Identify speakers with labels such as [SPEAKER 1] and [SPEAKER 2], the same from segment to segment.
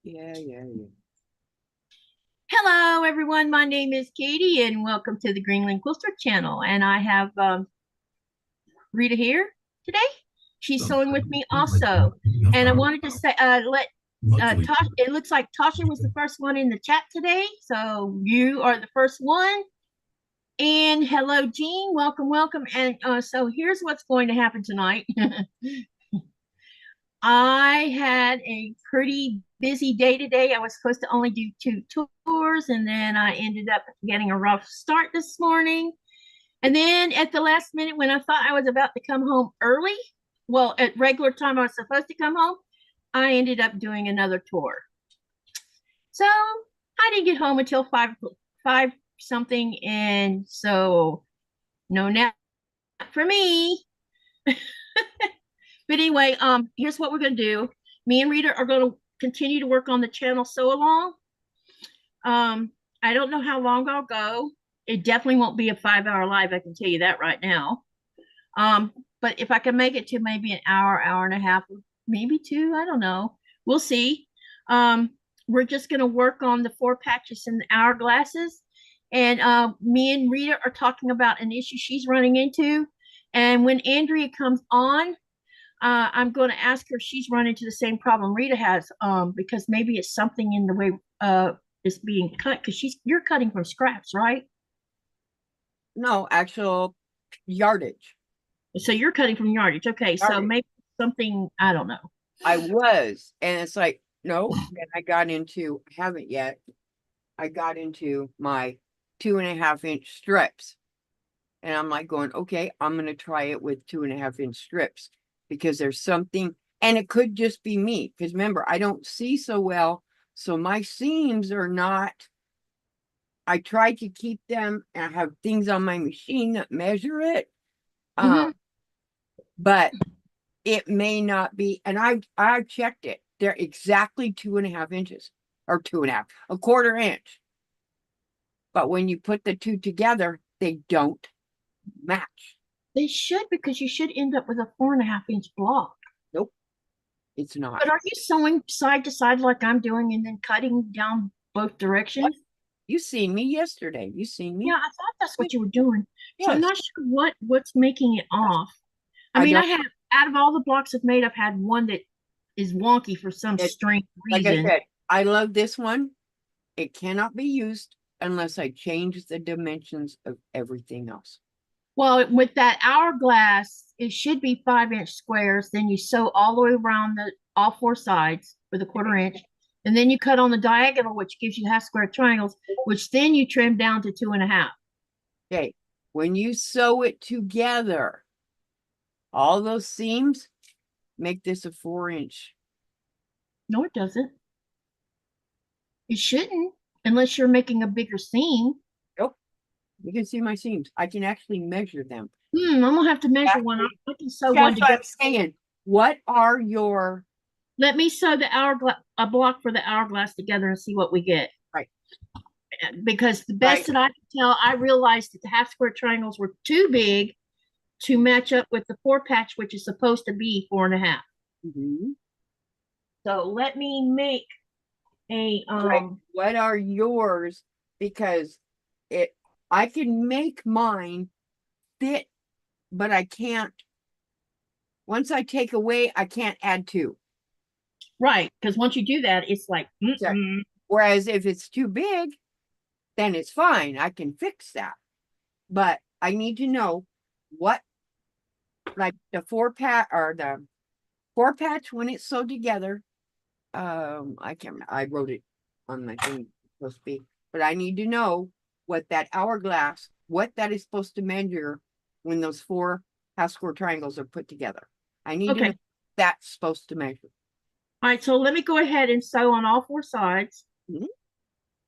[SPEAKER 1] Yeah.
[SPEAKER 2] Hello, everyone. My name is Katie, and welcome to the Greenland Quilter channel. And I have Rita here today. She's sewing with me also. And I wanted to say, let Tasha. It looks like Tasha was the first one in the chat today, so you are the first one. And hello, Jean. Welcome, welcome. And so here's what's going to happen tonight. I had a pretty busy day today. I was supposed to only do 2 tours, and then I ended up getting a rough start this morning. And then at the last minute, when I thought I was about to come home early, well, at regular time I was supposed to come home, I ended up doing another tour. So I didn't get home until five something, and so no nap for me. But anyway, here's what we're gonna do. Me and Rita are gonna continue to work on the channel sew along. I don't know how long I'll go. It definitely won't be a 5 hour live, I can tell you that right now. But if I can make it to maybe an hour, hour and a half, maybe two, I don't know. We'll see. We're just gonna work on the 4 patches and the hourglasses. And me and Rita are talking about an issue she's running into. And when Andrea comes on, I'm going to ask her if she's run into the same problem Rita has, because maybe it's something in the way it's being cut. Because you're cutting from scraps, right?
[SPEAKER 1] No, actual yardage.
[SPEAKER 2] So you're cutting from yardage. Okay, so
[SPEAKER 1] Yardage.
[SPEAKER 2] maybe something I don't know.
[SPEAKER 1] I was, and it's like, no, then I haven't yet. I got into my 2.5 inch strips. And I'm like going, okay, I'm going to try it with 2.5 inch strips because there's something, and it could just be me. Because remember, I don't see so well. So my seams are not, I try to keep them and I have things on my machine that measure it.
[SPEAKER 2] Mm-hmm.
[SPEAKER 1] But it may not be, and I've checked it. They're exactly 2.5 inches or 2.5, a 1/4 inch. But when you put the two together, they don't match.
[SPEAKER 2] They should, because you should end up with a 4.5 inch block.
[SPEAKER 1] Nope, it's not.
[SPEAKER 2] But are you sewing side to side like I'm doing and then cutting down both
[SPEAKER 1] What?
[SPEAKER 2] directions?
[SPEAKER 1] You seen me yesterday. You seen
[SPEAKER 2] Yeah,
[SPEAKER 1] me?
[SPEAKER 2] I thought that's what you were doing. So I'm
[SPEAKER 1] Yes.
[SPEAKER 2] not sure what's making it
[SPEAKER 1] Yes.
[SPEAKER 2] off. I
[SPEAKER 1] I
[SPEAKER 2] mean, I
[SPEAKER 1] don't.
[SPEAKER 2] have out of all the blocks I've made, I've had one that is wonky for some
[SPEAKER 1] It,
[SPEAKER 2] strange
[SPEAKER 1] like I
[SPEAKER 2] reason.
[SPEAKER 1] said, I love this one. It cannot be used unless I change the dimensions of everything else.
[SPEAKER 2] Well, with that hourglass, it should be 5 inch squares. Then you sew all the way around the all 4 sides with a 1/4 inch. And then you cut on the diagonal, which gives you half square triangles, which then you trim down to 2.5.
[SPEAKER 1] Okay. When you sew it together, all those seams make this a 4 inch.
[SPEAKER 2] No, it doesn't. It shouldn't, unless you're making a bigger seam.
[SPEAKER 1] Nope. You can see my seams. I can actually measure them.
[SPEAKER 2] I'm gonna have to measure one.
[SPEAKER 1] Actually,
[SPEAKER 2] I can sew one
[SPEAKER 1] that's what
[SPEAKER 2] together.
[SPEAKER 1] I'm saying. What are your
[SPEAKER 2] Let me sew the hourglass, a block for the hourglass together and see what we get.
[SPEAKER 1] right?
[SPEAKER 2] Because the
[SPEAKER 1] Right.
[SPEAKER 2] best that I could tell, I realized that the half square triangles were too big to match up with the 4 patch, which is supposed to be 4.5.
[SPEAKER 1] Mhm.
[SPEAKER 2] So let me make a
[SPEAKER 1] Right. What are yours? Because it, I can make mine fit, but I can't. Once I take away, I can't add two.
[SPEAKER 2] right, because once you do that, it's like
[SPEAKER 1] So, whereas if it's too big, then it's fine. I can fix that. But I need to know what, like the 4 patch or the 4 patch when it's sewed together. I can't. I wrote it on my thing. It's supposed to be, but I need to know what that hourglass, what that is supposed to measure when those 4 half square triangles are put together. I need to know
[SPEAKER 2] okay.
[SPEAKER 1] what that's supposed to measure.
[SPEAKER 2] All right, so let me go ahead and sew on all 4 sides,
[SPEAKER 1] Mhm.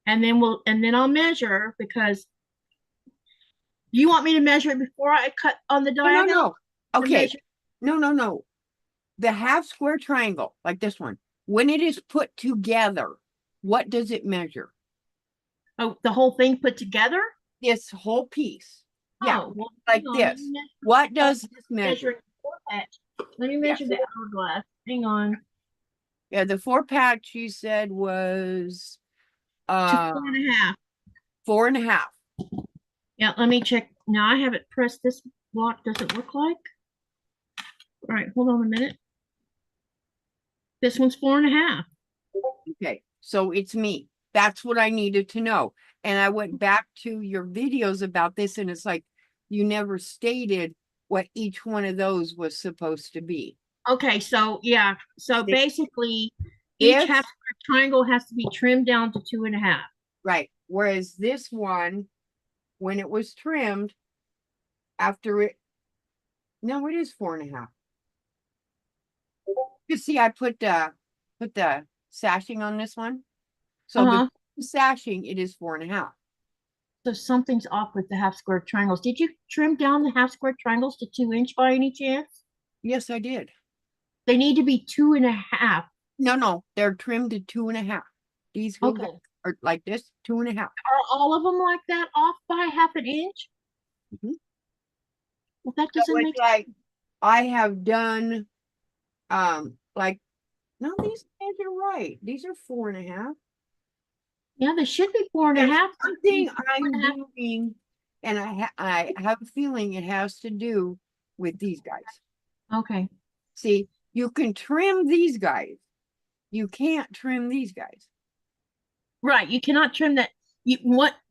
[SPEAKER 2] and then I'll measure because you want me to measure it before I cut on the
[SPEAKER 1] No, no,
[SPEAKER 2] diagonal
[SPEAKER 1] no.
[SPEAKER 2] or
[SPEAKER 1] Okay.
[SPEAKER 2] measure?
[SPEAKER 1] No, no, no. The half square triangle, like this one, when it is put together, what does it measure?
[SPEAKER 2] Oh, the whole thing put together?
[SPEAKER 1] This whole piece. Yeah,
[SPEAKER 2] Oh, well, hang
[SPEAKER 1] like
[SPEAKER 2] on. Let me
[SPEAKER 1] this. What does this measure?
[SPEAKER 2] measure the 4 patch. Let me measure
[SPEAKER 1] Yes.
[SPEAKER 2] the hourglass. Hang on.
[SPEAKER 1] Yeah, the 4 patch you said was
[SPEAKER 2] to 4.5.
[SPEAKER 1] 4.5.
[SPEAKER 2] Yeah, let me check. Now I haven't pressed this block. Does it look like? All right, hold on a minute. This one's 4.5.
[SPEAKER 1] Okay, so it's me. That's what I needed to know. And I went back to your videos about this, and it's like you never stated what each one of those was supposed to be.
[SPEAKER 2] Okay, so yeah, so
[SPEAKER 1] See,
[SPEAKER 2] basically each
[SPEAKER 1] If
[SPEAKER 2] half square triangle has to be trimmed down to 2.5.
[SPEAKER 1] right, whereas this one, when it was trimmed, after it, no, it is 4.5. You see, I put the sashing on this one. So
[SPEAKER 2] Uh-huh.
[SPEAKER 1] the sashing, it is 4.5.
[SPEAKER 2] So something's off with the half square triangles. Did you trim down the half square triangles to 2 inch by any chance?
[SPEAKER 1] Yes, I did.
[SPEAKER 2] They need to be 2.5.
[SPEAKER 1] No, they're trimmed to 2.5. These go
[SPEAKER 2] Okay.
[SPEAKER 1] are like this, 2.5.
[SPEAKER 2] Are all of them like that, off by half an inch?
[SPEAKER 1] Mhm.
[SPEAKER 2] Well, that
[SPEAKER 1] So
[SPEAKER 2] doesn't
[SPEAKER 1] it's
[SPEAKER 2] make
[SPEAKER 1] like I have done like no, these guys are right. These are 4.5.
[SPEAKER 2] Yeah, they should be four and a
[SPEAKER 1] There's
[SPEAKER 2] half.
[SPEAKER 1] something
[SPEAKER 2] Four
[SPEAKER 1] I'm
[SPEAKER 2] and a half.
[SPEAKER 1] doing, and I have a feeling it has to do with these guys.
[SPEAKER 2] Okay.
[SPEAKER 1] See, you can trim these guys. You can't trim these guys.
[SPEAKER 2] Right. You cannot trim that. You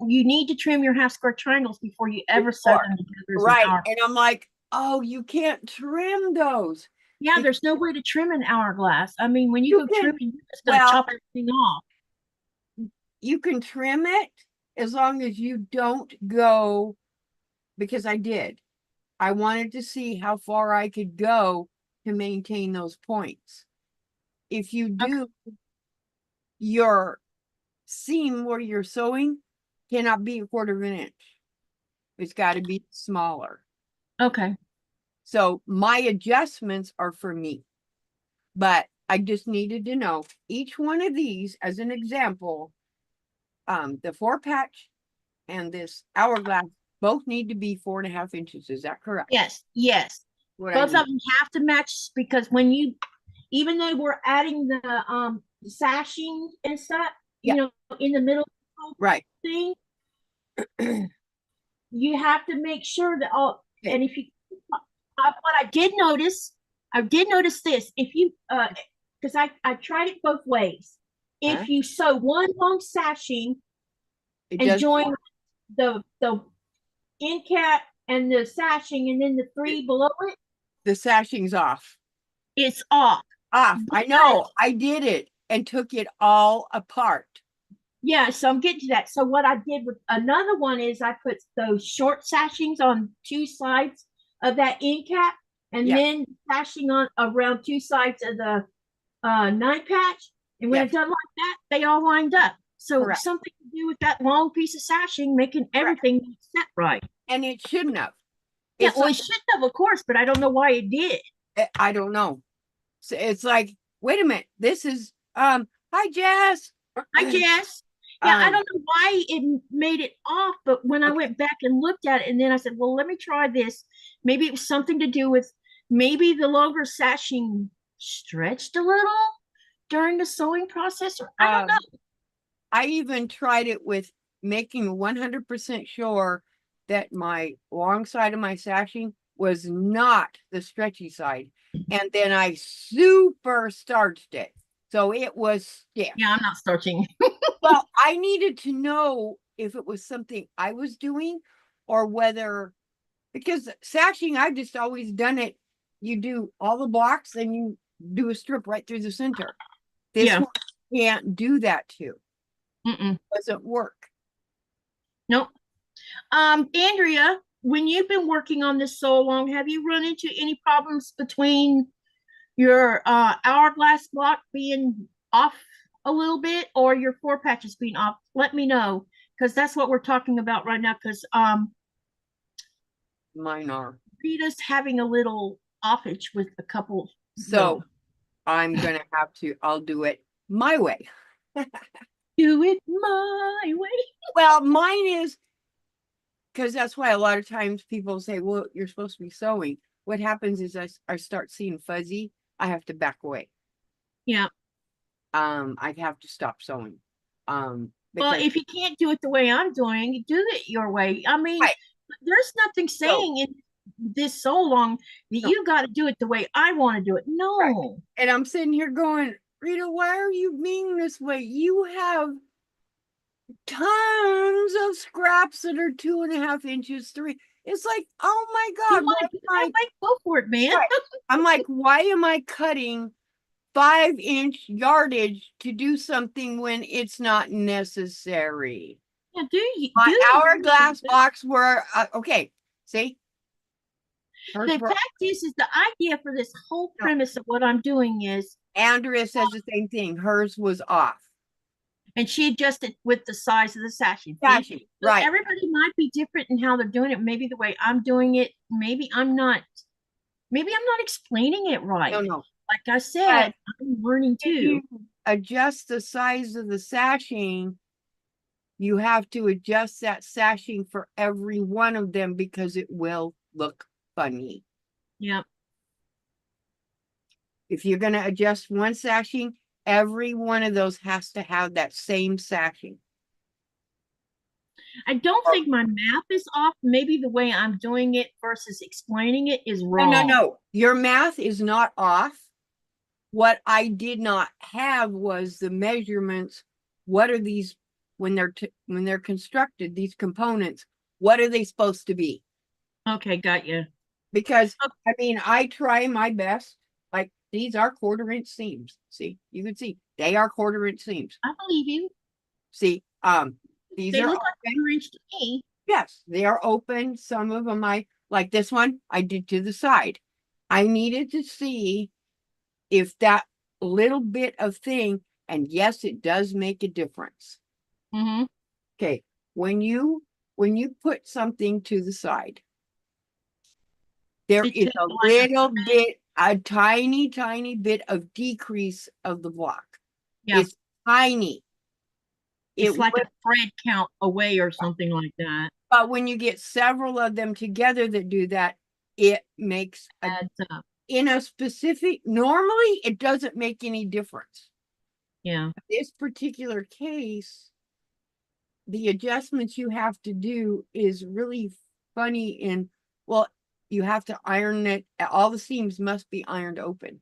[SPEAKER 2] need to trim your half square triangles before you ever sew
[SPEAKER 1] Before.
[SPEAKER 2] them together as an
[SPEAKER 1] Right.
[SPEAKER 2] hour.
[SPEAKER 1] And I'm like, oh, you can't trim those.
[SPEAKER 2] Yeah,
[SPEAKER 1] Because
[SPEAKER 2] there's no way to trim an hourglass. I mean, when you
[SPEAKER 1] you
[SPEAKER 2] go
[SPEAKER 1] can,
[SPEAKER 2] trimming, you're just gonna
[SPEAKER 1] well,
[SPEAKER 2] chop everything off.
[SPEAKER 1] you can trim it as long as you don't go, because I did. I wanted to see how far I could go to maintain those points. If you do, your seam where you're sewing cannot be 1/4 inch. It's got to be smaller.
[SPEAKER 2] Okay.
[SPEAKER 1] So my adjustments are for me. But I just needed to know each one of these as an example. The 4 patch and this hourglass both need to be 4.5 inches. Is that correct?
[SPEAKER 2] Yes. Yes.
[SPEAKER 1] What I
[SPEAKER 2] Both
[SPEAKER 1] need.
[SPEAKER 2] of them have to match because when you, even though we're adding the sashing and stuff,
[SPEAKER 1] Yeah,
[SPEAKER 2] in the middle
[SPEAKER 1] right.
[SPEAKER 2] thing, you have to make sure that all.
[SPEAKER 1] Okay.
[SPEAKER 2] And if you, what I did notice this. If you, because I tried it both ways.
[SPEAKER 1] Huh?
[SPEAKER 2] If you sew one long sashing
[SPEAKER 1] It
[SPEAKER 2] and
[SPEAKER 1] does
[SPEAKER 2] join the end cap and the sashing, and then the three below it,
[SPEAKER 1] the sashing's off.
[SPEAKER 2] it's off.
[SPEAKER 1] Off. I
[SPEAKER 2] But
[SPEAKER 1] know. I did it and took it all apart.
[SPEAKER 2] yeah, so I'm getting to that. So what I did with another one is I put those short sashings on two sides of that end cap, and
[SPEAKER 1] Yeah.
[SPEAKER 2] then sashing on around two sides of the nine patch. And when
[SPEAKER 1] Yes.
[SPEAKER 2] it's done like that, they all lined up. So
[SPEAKER 1] Correct.
[SPEAKER 2] something to do with that long piece of sashing, making
[SPEAKER 1] Correct.
[SPEAKER 2] everything set right.
[SPEAKER 1] And it shouldn't have.
[SPEAKER 2] Yeah,
[SPEAKER 1] It's
[SPEAKER 2] well,
[SPEAKER 1] like,
[SPEAKER 2] it should have, of course, but I don't know why it did.
[SPEAKER 1] I don't know. So it's like, wait a minute. This is hi Jess.
[SPEAKER 2] I guess. Yeah, I
[SPEAKER 1] Um,
[SPEAKER 2] don't know why it made it off, but when I
[SPEAKER 1] okay.
[SPEAKER 2] went back and looked at it, and then I said, well, let me try this. Maybe it was something to do with maybe the longer sashing stretched a little during the sewing process, or I don't
[SPEAKER 1] Um,
[SPEAKER 2] know.
[SPEAKER 1] I even tried it with making 100% sure that my long side of my sashing was not the stretchy side. And then I super starched it. So it was stiff.
[SPEAKER 2] Yeah, I'm not starching.
[SPEAKER 1] Well, I needed to know if it was something I was doing or whether, because sashing, I've just always done it. You do all the blocks, then you do a strip right through the center. This
[SPEAKER 2] Yeah.
[SPEAKER 1] one can't do that too.
[SPEAKER 2] Mm-mm.
[SPEAKER 1] Doesn't work.
[SPEAKER 2] Nope. Andrea, when you've been working on this so long, have you run into any problems between your hourglass block being off a little bit or your 4 patches being off? Let me know, because that's what we're talking about right now. Because
[SPEAKER 1] Mine are.
[SPEAKER 2] Rita's having a little offage with a couple
[SPEAKER 1] So
[SPEAKER 2] little.
[SPEAKER 1] I'm gonna have to, I'll do it my way.
[SPEAKER 2] Do it my way.
[SPEAKER 1] Well, mine is because that's why a lot of times people say, well, you're supposed to be sewing. What happens is I start seeing fuzzy. I have to back away.
[SPEAKER 2] Yeah.
[SPEAKER 1] I'd have to stop sewing.
[SPEAKER 2] Well,
[SPEAKER 1] Because
[SPEAKER 2] if you can't do it the way I'm doing, do it your way. I mean,
[SPEAKER 1] right,
[SPEAKER 2] there's nothing
[SPEAKER 1] so
[SPEAKER 2] saying in this so long that
[SPEAKER 1] no,
[SPEAKER 2] you got to do it the way I want to do it.
[SPEAKER 1] right.
[SPEAKER 2] No.
[SPEAKER 1] And I'm sitting here going, Rita, why are you being this way? You have tons of scraps that are 2.5 inches, 3. It's like, oh my
[SPEAKER 2] You
[SPEAKER 1] God,
[SPEAKER 2] want
[SPEAKER 1] why
[SPEAKER 2] to do
[SPEAKER 1] am
[SPEAKER 2] that way? Go for it, man.
[SPEAKER 1] right. I'm like, why am I cutting 5-inch yardage to do something when it's not necessary?
[SPEAKER 2] Yeah, do you
[SPEAKER 1] My
[SPEAKER 2] do you?
[SPEAKER 1] hourglass box were okay. See, hers
[SPEAKER 2] The
[SPEAKER 1] were
[SPEAKER 2] fact is the idea for this whole
[SPEAKER 1] no.
[SPEAKER 2] premise of what I'm doing is,
[SPEAKER 1] Andrea says the same thing. Hers was off.
[SPEAKER 2] and she adjusted with the size of the sashing.
[SPEAKER 1] Fashion,
[SPEAKER 2] See, so
[SPEAKER 1] right?
[SPEAKER 2] everybody might be different in how they're doing it. Maybe the way I'm doing it, maybe I'm not. Maybe I'm not explaining it
[SPEAKER 1] No,
[SPEAKER 2] right.
[SPEAKER 1] no.
[SPEAKER 2] Like I
[SPEAKER 1] But
[SPEAKER 2] said, I'm learning
[SPEAKER 1] if you
[SPEAKER 2] too.
[SPEAKER 1] adjust the size of the sashing, you have to adjust that sashing for every one of them because it will look funny.
[SPEAKER 2] Yeah.
[SPEAKER 1] If you're going to adjust one sashing, every one of those has to have that same sashing.
[SPEAKER 2] I don't think my math is off. Maybe the way I'm doing it versus explaining it is
[SPEAKER 1] No,
[SPEAKER 2] wrong.
[SPEAKER 1] no. Your math is not off. What I did not have was the measurements. What are these when they're constructed, these components, what are they supposed to be?
[SPEAKER 2] Okay, got you.
[SPEAKER 1] Because
[SPEAKER 2] Oh,
[SPEAKER 1] I mean, I try my best. Like these are 1/4-inch seams. See, you can see they are 1/4-inch seams.
[SPEAKER 2] I believe you.
[SPEAKER 1] See, these
[SPEAKER 2] They
[SPEAKER 1] are
[SPEAKER 2] look like
[SPEAKER 1] open.
[SPEAKER 2] 1/4 inch to me.
[SPEAKER 1] Yes, they are open. Some of them I like this one I did to the side. I needed to see if that little bit of thing, and yes, it does make a difference.
[SPEAKER 2] Mm-hmm.
[SPEAKER 1] Okay, when you put something to the side, there
[SPEAKER 2] It's
[SPEAKER 1] is
[SPEAKER 2] just
[SPEAKER 1] a
[SPEAKER 2] like
[SPEAKER 1] little bit, a tiny bit of decrease of the block.
[SPEAKER 2] yeah,
[SPEAKER 1] It's tiny. It
[SPEAKER 2] it's like
[SPEAKER 1] would,
[SPEAKER 2] a thread count away or something like that.
[SPEAKER 1] but when you get several of them together that do that, it makes
[SPEAKER 2] Adds up.
[SPEAKER 1] in a specific, normally it doesn't make any difference.
[SPEAKER 2] Yeah.
[SPEAKER 1] This particular case, the adjustments you have to do is really funny in, well, you have to iron it. All the seams must be ironed open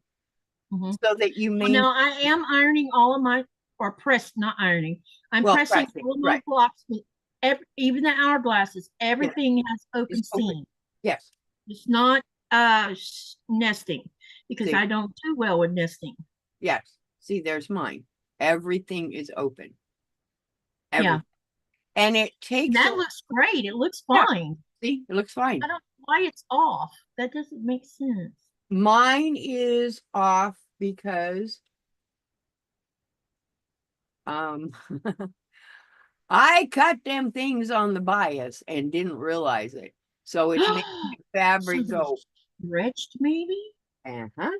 [SPEAKER 2] Mm-hmm.
[SPEAKER 1] so that you
[SPEAKER 2] Well,
[SPEAKER 1] may,
[SPEAKER 2] now I am ironing all of my, or press, not ironing. I'm
[SPEAKER 1] well,
[SPEAKER 2] pressing
[SPEAKER 1] pressing,
[SPEAKER 2] all of my
[SPEAKER 1] right.
[SPEAKER 2] blocks with even the hourglasses.
[SPEAKER 1] Yeah,
[SPEAKER 2] Everything has open
[SPEAKER 1] it's open.
[SPEAKER 2] seam.
[SPEAKER 1] Yes.
[SPEAKER 2] It's not nesting because
[SPEAKER 1] See,
[SPEAKER 2] I don't do well with nesting.
[SPEAKER 1] yes. See, there's mine. Everything is open.
[SPEAKER 2] Yeah.
[SPEAKER 1] Everything. And it takes
[SPEAKER 2] That looks great. It looks
[SPEAKER 1] yeah,
[SPEAKER 2] fine.
[SPEAKER 1] see, it looks fine.
[SPEAKER 2] I don't know why it's off. That doesn't make sense.
[SPEAKER 1] Mine is off because um I cut them things on the bias and didn't realize it. So it's making the
[SPEAKER 2] So
[SPEAKER 1] fabric
[SPEAKER 2] they're
[SPEAKER 1] go,
[SPEAKER 2] stretched, maybe?
[SPEAKER 1] uh-huh.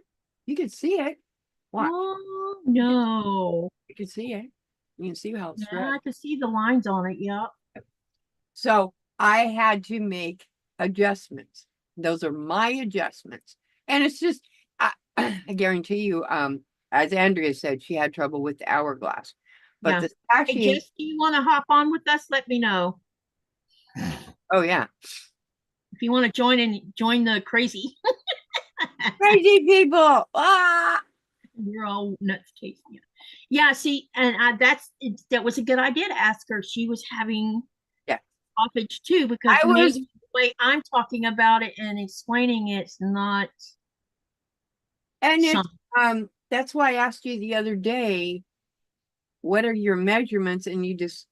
[SPEAKER 1] You can see it. Watch.
[SPEAKER 2] Oh,
[SPEAKER 1] You can,
[SPEAKER 2] no.
[SPEAKER 1] you can see it. You can see how it's
[SPEAKER 2] Yeah,
[SPEAKER 1] stretched.
[SPEAKER 2] I can see the lines on it. Yep.
[SPEAKER 1] So I had to make adjustments. Those are my adjustments. And it's just, I guarantee you, as Andrea said, she had trouble with the hourglass. But
[SPEAKER 2] Yeah.
[SPEAKER 1] the
[SPEAKER 2] Hey,
[SPEAKER 1] sashing,
[SPEAKER 2] Jess, do you want to hop on with us? Let me know.
[SPEAKER 1] oh yeah.
[SPEAKER 2] If you want to join the crazy.
[SPEAKER 1] Crazy people. Ah!
[SPEAKER 2] We're all nuts chasing you. Yeah, see, and that was a good idea to ask her. She was having
[SPEAKER 1] Yeah.
[SPEAKER 2] offage too, because
[SPEAKER 1] I was,
[SPEAKER 2] maybe the way I'm talking about it and explaining it's not
[SPEAKER 1] and it's,
[SPEAKER 2] something.
[SPEAKER 1] that's why I asked you the other day, what are your measurements? And you just,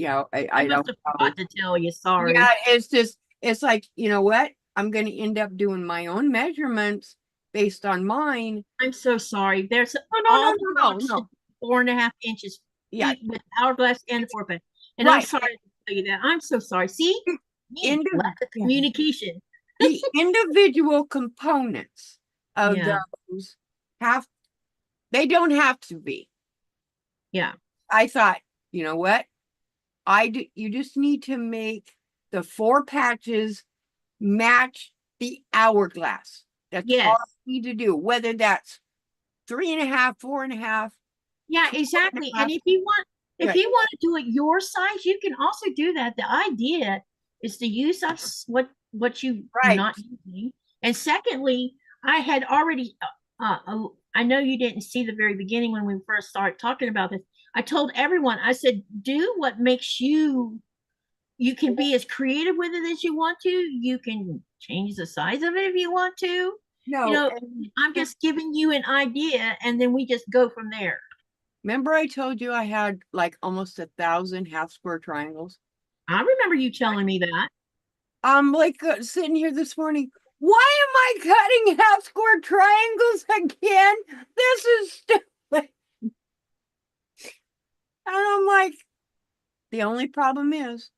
[SPEAKER 2] I
[SPEAKER 1] I
[SPEAKER 2] must
[SPEAKER 1] don't
[SPEAKER 2] have
[SPEAKER 1] know.
[SPEAKER 2] forgot to tell you.
[SPEAKER 1] Yeah,
[SPEAKER 2] Sorry.
[SPEAKER 1] it's just, it's like, you know what? I'm going to end up doing my own measurements based on mine.
[SPEAKER 2] I'm so sorry. There's
[SPEAKER 1] No,
[SPEAKER 2] all
[SPEAKER 1] no,
[SPEAKER 2] the
[SPEAKER 1] no, no,
[SPEAKER 2] blocks
[SPEAKER 1] no.
[SPEAKER 2] 4.5 inches
[SPEAKER 1] Yeah,
[SPEAKER 2] with hourglass and the 4 pen. And I'm
[SPEAKER 1] right.
[SPEAKER 2] sorry to tell you that. I'm so sorry. See, me,
[SPEAKER 1] Indi-
[SPEAKER 2] lack of
[SPEAKER 1] yeah.
[SPEAKER 2] communication.
[SPEAKER 1] The individual components of
[SPEAKER 2] Yeah,
[SPEAKER 1] those have, they don't have to be.
[SPEAKER 2] yeah,
[SPEAKER 1] I thought, you know what? You just need to make the 4 patches match the hourglass. That's all
[SPEAKER 2] yes,
[SPEAKER 1] you need to do, whether that's 3.5, 4.5.
[SPEAKER 2] Yeah, exactly. And if you want to do it your size, you can also do that. The idea is to use us what you
[SPEAKER 1] Right.
[SPEAKER 2] not using. And secondly, I had already I know you didn't see the very beginning when we first started talking about this. I told everyone, I said, do what makes you can be as creative with it as you want to. You can change the size of it if you want to. You
[SPEAKER 1] No,
[SPEAKER 2] know,
[SPEAKER 1] and
[SPEAKER 2] I'm just giving you an idea and then we just go from there.
[SPEAKER 1] remember I told you I had like almost 1,000 half square triangles?
[SPEAKER 2] I remember you telling me that.
[SPEAKER 1] I'm like sitting here this morning. Why am I cutting half square triangles again? This is stupid. And I'm like, the only problem is,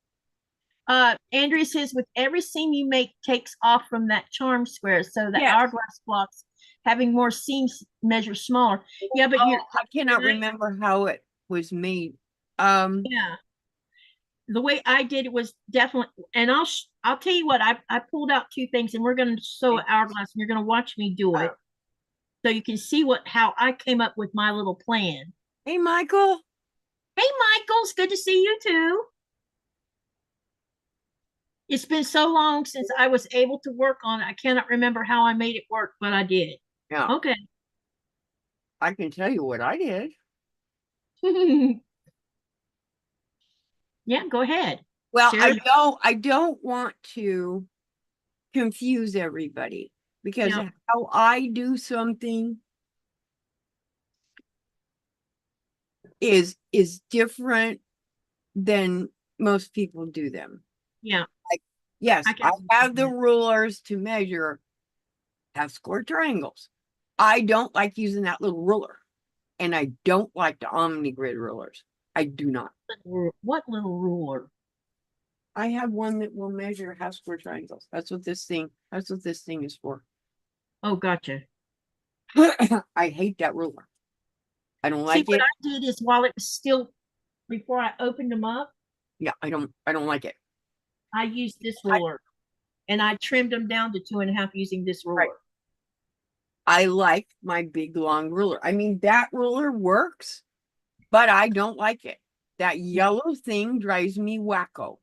[SPEAKER 2] Andrea says, with every seam you make takes off from that charm square, so the
[SPEAKER 1] yes.
[SPEAKER 2] hourglass blocks having more seams measure smaller. Yeah, but you're
[SPEAKER 1] I cannot
[SPEAKER 2] right.
[SPEAKER 1] remember how it was made.
[SPEAKER 2] Yeah, the way I did it was definitely, and I'll tell you what, I pulled out two things, and we're going to sew an hourglass, and you're going to watch me do it, so you can see how I came up with my little plan.
[SPEAKER 1] Hey, Michael.
[SPEAKER 2] Hey, Michael, it's good to see you too. It's been so long since I was able to work on it. I cannot remember how I made it work, but I did.
[SPEAKER 1] Yeah,
[SPEAKER 2] Okay.
[SPEAKER 1] I can tell you what I did.
[SPEAKER 2] Yeah, go ahead.
[SPEAKER 1] Well,
[SPEAKER 2] Share your,
[SPEAKER 1] I don't want to confuse everybody because
[SPEAKER 2] yeah,
[SPEAKER 1] how I do something is different than most people do them.
[SPEAKER 2] yeah.
[SPEAKER 1] Like, yes,
[SPEAKER 2] I
[SPEAKER 1] I
[SPEAKER 2] can
[SPEAKER 1] have the
[SPEAKER 2] understand
[SPEAKER 1] rulers to measure half square triangles. I don't like using that little ruler, and I don't like the omni grid rulers. I do not.
[SPEAKER 2] that. What little ruler?
[SPEAKER 1] I have one that will measure half square triangles. That's what this thing is for.
[SPEAKER 2] Oh, gotcha.
[SPEAKER 1] I hate that ruler. I don't
[SPEAKER 2] See,
[SPEAKER 1] like
[SPEAKER 2] what
[SPEAKER 1] it.
[SPEAKER 2] I did is while it was still, before I opened them up,
[SPEAKER 1] Yeah, I don't like it.
[SPEAKER 2] I used this
[SPEAKER 1] I,
[SPEAKER 2] ruler and I trimmed them down to 2.5 using this
[SPEAKER 1] right.
[SPEAKER 2] ruler.
[SPEAKER 1] I like my big long ruler. I mean, that ruler works, but I don't like it. That yellow thing drives me wacko.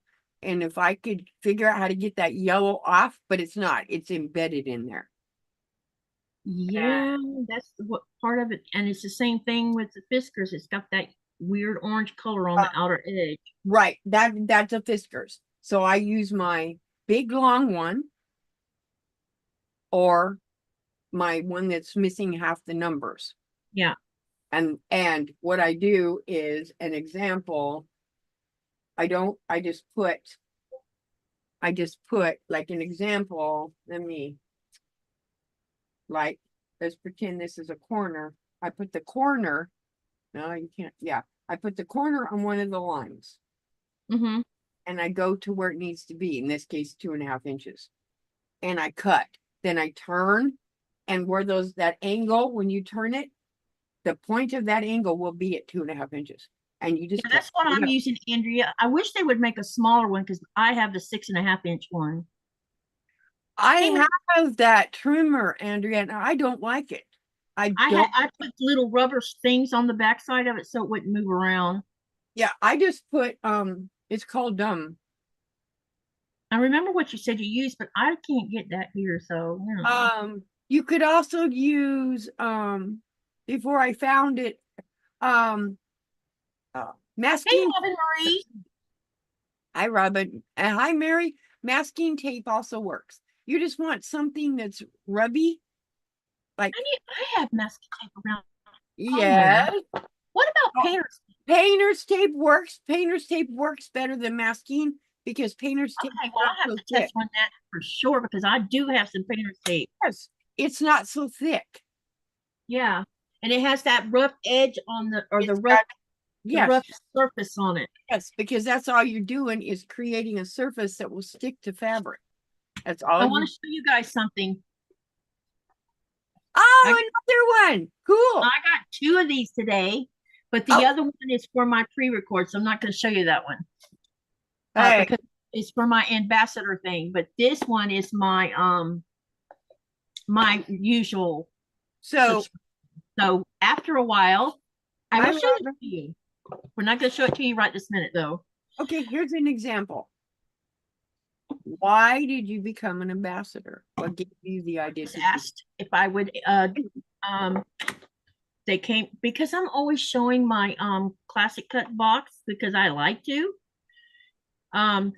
[SPEAKER 1] And if I could figure out how to get that yellow off, but it's not, it's embedded in there.
[SPEAKER 2] Yeah, that's what part of it. And it's the same thing with the Fiskars. It's got that weird orange color on
[SPEAKER 1] Uh,
[SPEAKER 2] the outer edge.
[SPEAKER 1] right. That's a Fiskars. So I use my big long one or my one that's missing half the numbers.
[SPEAKER 2] Yeah.
[SPEAKER 1] And what I do is an example. I don't, I just put like an example. Like, let's pretend this is a corner. I put the corner. No, you can't. Yeah. I put the corner on one of the lines
[SPEAKER 2] Mm-hmm.
[SPEAKER 1] and I go to where it needs to be. In this case, 2.5 inches. And I cut. Then I turn, and where that angle, when you turn it, the point of that angle will be at 2.5 inches. And you just
[SPEAKER 2] Yeah,
[SPEAKER 1] cut
[SPEAKER 2] that's what
[SPEAKER 1] it
[SPEAKER 2] I'm
[SPEAKER 1] up.
[SPEAKER 2] using, Andrea. I wish they would make a smaller one because I have the 6.5 inch one. Hey,
[SPEAKER 1] I have that trimmer, Andrea, and I don't like it. I don't.
[SPEAKER 2] I put little rubber things on the backside of it so it wouldn't move around.
[SPEAKER 1] Yeah, I just put it's called
[SPEAKER 2] I remember what you said you used, but I can't get that here. So, you know.
[SPEAKER 1] you could also use before I found it um
[SPEAKER 2] Hey,
[SPEAKER 1] masking.
[SPEAKER 2] Robin Marie.
[SPEAKER 1] Hi, Robin. And hi, Mary. Masking tape also works. You just want something that's rubby, like
[SPEAKER 2] I have masking tape around somewhere.
[SPEAKER 1] yes.
[SPEAKER 2] What about painters?
[SPEAKER 1] Painter's tape works. Painter's tape works better than masking because painter's tape
[SPEAKER 2] Okay,
[SPEAKER 1] is
[SPEAKER 2] well,
[SPEAKER 1] not
[SPEAKER 2] I'll have
[SPEAKER 1] so
[SPEAKER 2] to
[SPEAKER 1] thick.
[SPEAKER 2] test on that for sure because I do have some painter's tape.
[SPEAKER 1] Yes, it's not so thick.
[SPEAKER 2] Yeah, and it has that rough edge on
[SPEAKER 1] It's got
[SPEAKER 2] the
[SPEAKER 1] yes,
[SPEAKER 2] rough surface on it.
[SPEAKER 1] yes, because that's all you're doing is creating a surface that will stick to fabric. That's
[SPEAKER 2] I
[SPEAKER 1] all
[SPEAKER 2] want
[SPEAKER 1] you.
[SPEAKER 2] to show you guys something.
[SPEAKER 1] Oh,
[SPEAKER 2] I
[SPEAKER 1] another one. Cool.
[SPEAKER 2] I got two of these today, but the
[SPEAKER 1] Oh,
[SPEAKER 2] other one is for my pre-record, so I'm not going to show you that one
[SPEAKER 1] hey.
[SPEAKER 2] because it's for my ambassador thing. But this one is my usual
[SPEAKER 1] So
[SPEAKER 2] subscription. So after a while, I
[SPEAKER 1] Hi,
[SPEAKER 2] will show it
[SPEAKER 1] Robin.
[SPEAKER 2] to you. We're not going to show it to you right this minute, though.
[SPEAKER 1] Okay, here's an example. Why did you become an ambassador? What gave you the idea
[SPEAKER 2] Was
[SPEAKER 1] to
[SPEAKER 2] asked if I would um they came because I'm always showing my classic cut box because I like to. Um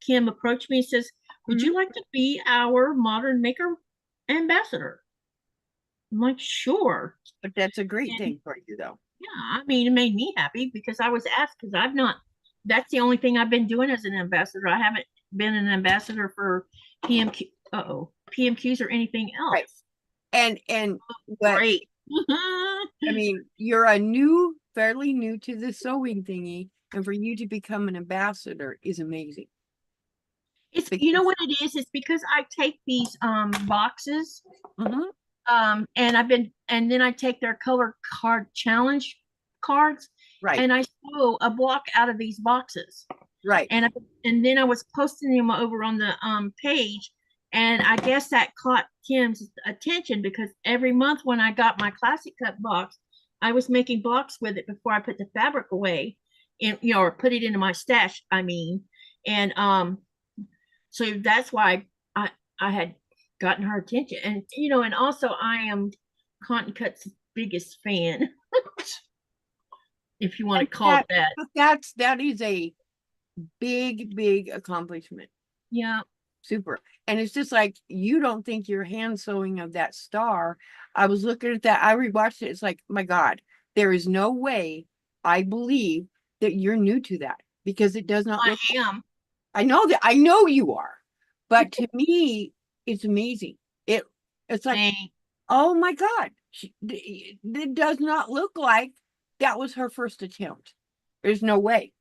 [SPEAKER 2] Kim approached me and says, "Would you like to be our modern maker ambassador?" I'm like, "Sure."
[SPEAKER 1] But that's a great
[SPEAKER 2] And
[SPEAKER 1] thing for you, though.
[SPEAKER 2] yeah, I mean, it made me happy because I was asked because I've not. That's the only thing I've been doing as an ambassador. I haven't been an ambassador for PMQ. PMQs or anything
[SPEAKER 1] Right.
[SPEAKER 2] else.
[SPEAKER 1] And what
[SPEAKER 2] Great.
[SPEAKER 1] I mean, you're fairly new to the sewing thingy, and for you to become an ambassador is amazing.
[SPEAKER 2] It's you know
[SPEAKER 1] Because
[SPEAKER 2] what it is? It's because I take these boxes
[SPEAKER 1] Mhm.
[SPEAKER 2] and then I take their color card challenge cards
[SPEAKER 1] Right,
[SPEAKER 2] and I sew a block out of these boxes.
[SPEAKER 1] right.
[SPEAKER 2] And then I was posting them over on the page, and I guess that caught Kim's attention because every month when I got my classic cut box, I was making blocks with it before I put the fabric away, and or put it into my stash. I mean, and so that's why I had gotten her attention, and and also I am Cotton Cut's biggest fan, if you want to
[SPEAKER 1] And
[SPEAKER 2] call it that.
[SPEAKER 1] that is a big accomplishment.
[SPEAKER 2] Yeah.
[SPEAKER 1] Super. And it's just like you don't think you're hand sewing of that star. I was looking at that. I rewatched it. It's like, my God, there is no way I believe that you're new to that because it does not
[SPEAKER 2] I
[SPEAKER 1] look.
[SPEAKER 2] am.
[SPEAKER 1] I know that. I know you are, but to me, it's amazing. It's like,
[SPEAKER 2] Thank
[SPEAKER 1] oh my God, it does not look like that was her first attempt. There's no way.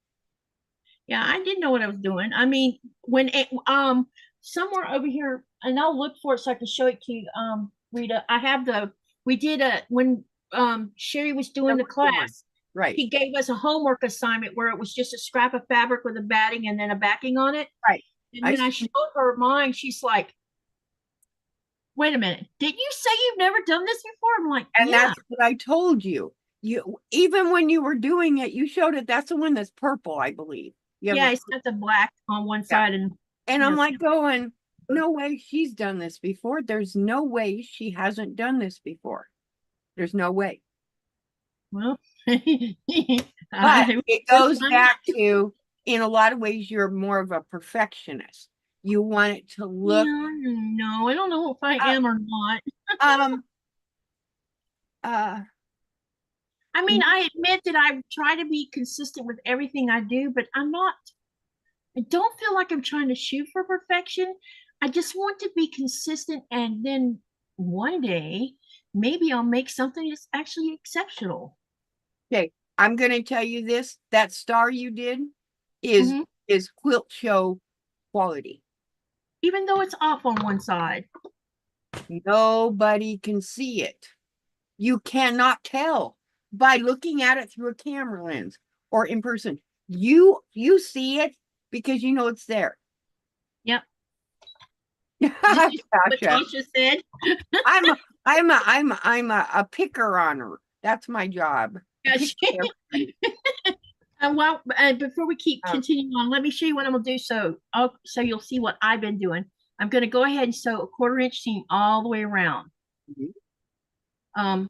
[SPEAKER 2] Yeah, I didn't know what I was doing. I mean, when it somewhere over here, and I'll look for it so I can show it to you, Rita. I have the we did a when Sherry was doing the
[SPEAKER 1] That was the one.
[SPEAKER 2] class,
[SPEAKER 1] Right,
[SPEAKER 2] he gave us a homework assignment where it was just a scrap of fabric with a batting and then a backing on it.
[SPEAKER 1] right.
[SPEAKER 2] And
[SPEAKER 1] I
[SPEAKER 2] when I showed her mine, she's like, "Wait a minute, did you say you've never done this before?" I'm like,
[SPEAKER 1] And
[SPEAKER 2] "Yeah,
[SPEAKER 1] that's what I told you. You even when you were doing it, you showed it. That's the one that's purple, I believe. You have
[SPEAKER 2] yeah."
[SPEAKER 1] a
[SPEAKER 2] It's got the black on one
[SPEAKER 1] yeah.
[SPEAKER 2] side and
[SPEAKER 1] And I'm
[SPEAKER 2] yes,
[SPEAKER 1] like going, no way she's done this before. There's no way she hasn't done this before. There's no way.
[SPEAKER 2] well,
[SPEAKER 1] But
[SPEAKER 2] I
[SPEAKER 1] it
[SPEAKER 2] was
[SPEAKER 1] goes
[SPEAKER 2] fun.
[SPEAKER 1] back to, in a lot of ways, you're more of a perfectionist. You want it to look
[SPEAKER 2] Yeah, no, I don't know if I
[SPEAKER 1] uh,
[SPEAKER 2] am or not.
[SPEAKER 1] um uh
[SPEAKER 2] I mean, I admit that I try to be consistent with everything I do, but I'm not, I don't feel like I'm trying to shoot for perfection. I just want to be consistent, and then one day maybe I'll make something that's actually exceptional.
[SPEAKER 1] okay. I'm gonna tell you this. That star you did is
[SPEAKER 2] Hmm.
[SPEAKER 1] is quilt show quality.
[SPEAKER 2] Even though it's off on one side.
[SPEAKER 1] Nobody can see it. You cannot tell by looking at it through a camera lens or in person. You see it because you know it's there.
[SPEAKER 2] Yep. This is what
[SPEAKER 1] Gotcha.
[SPEAKER 2] Tasha said.
[SPEAKER 1] I'm a, I'm a picker on her. That's my job.
[SPEAKER 2] Yeah, well, before we keep
[SPEAKER 1] Um,
[SPEAKER 2] continuing on, let me show you what I'm gonna do. So you'll see what I've been doing. I'm gonna go ahead and sew a 1/4 inch seam all the way around.
[SPEAKER 1] mhm.
[SPEAKER 2] Um,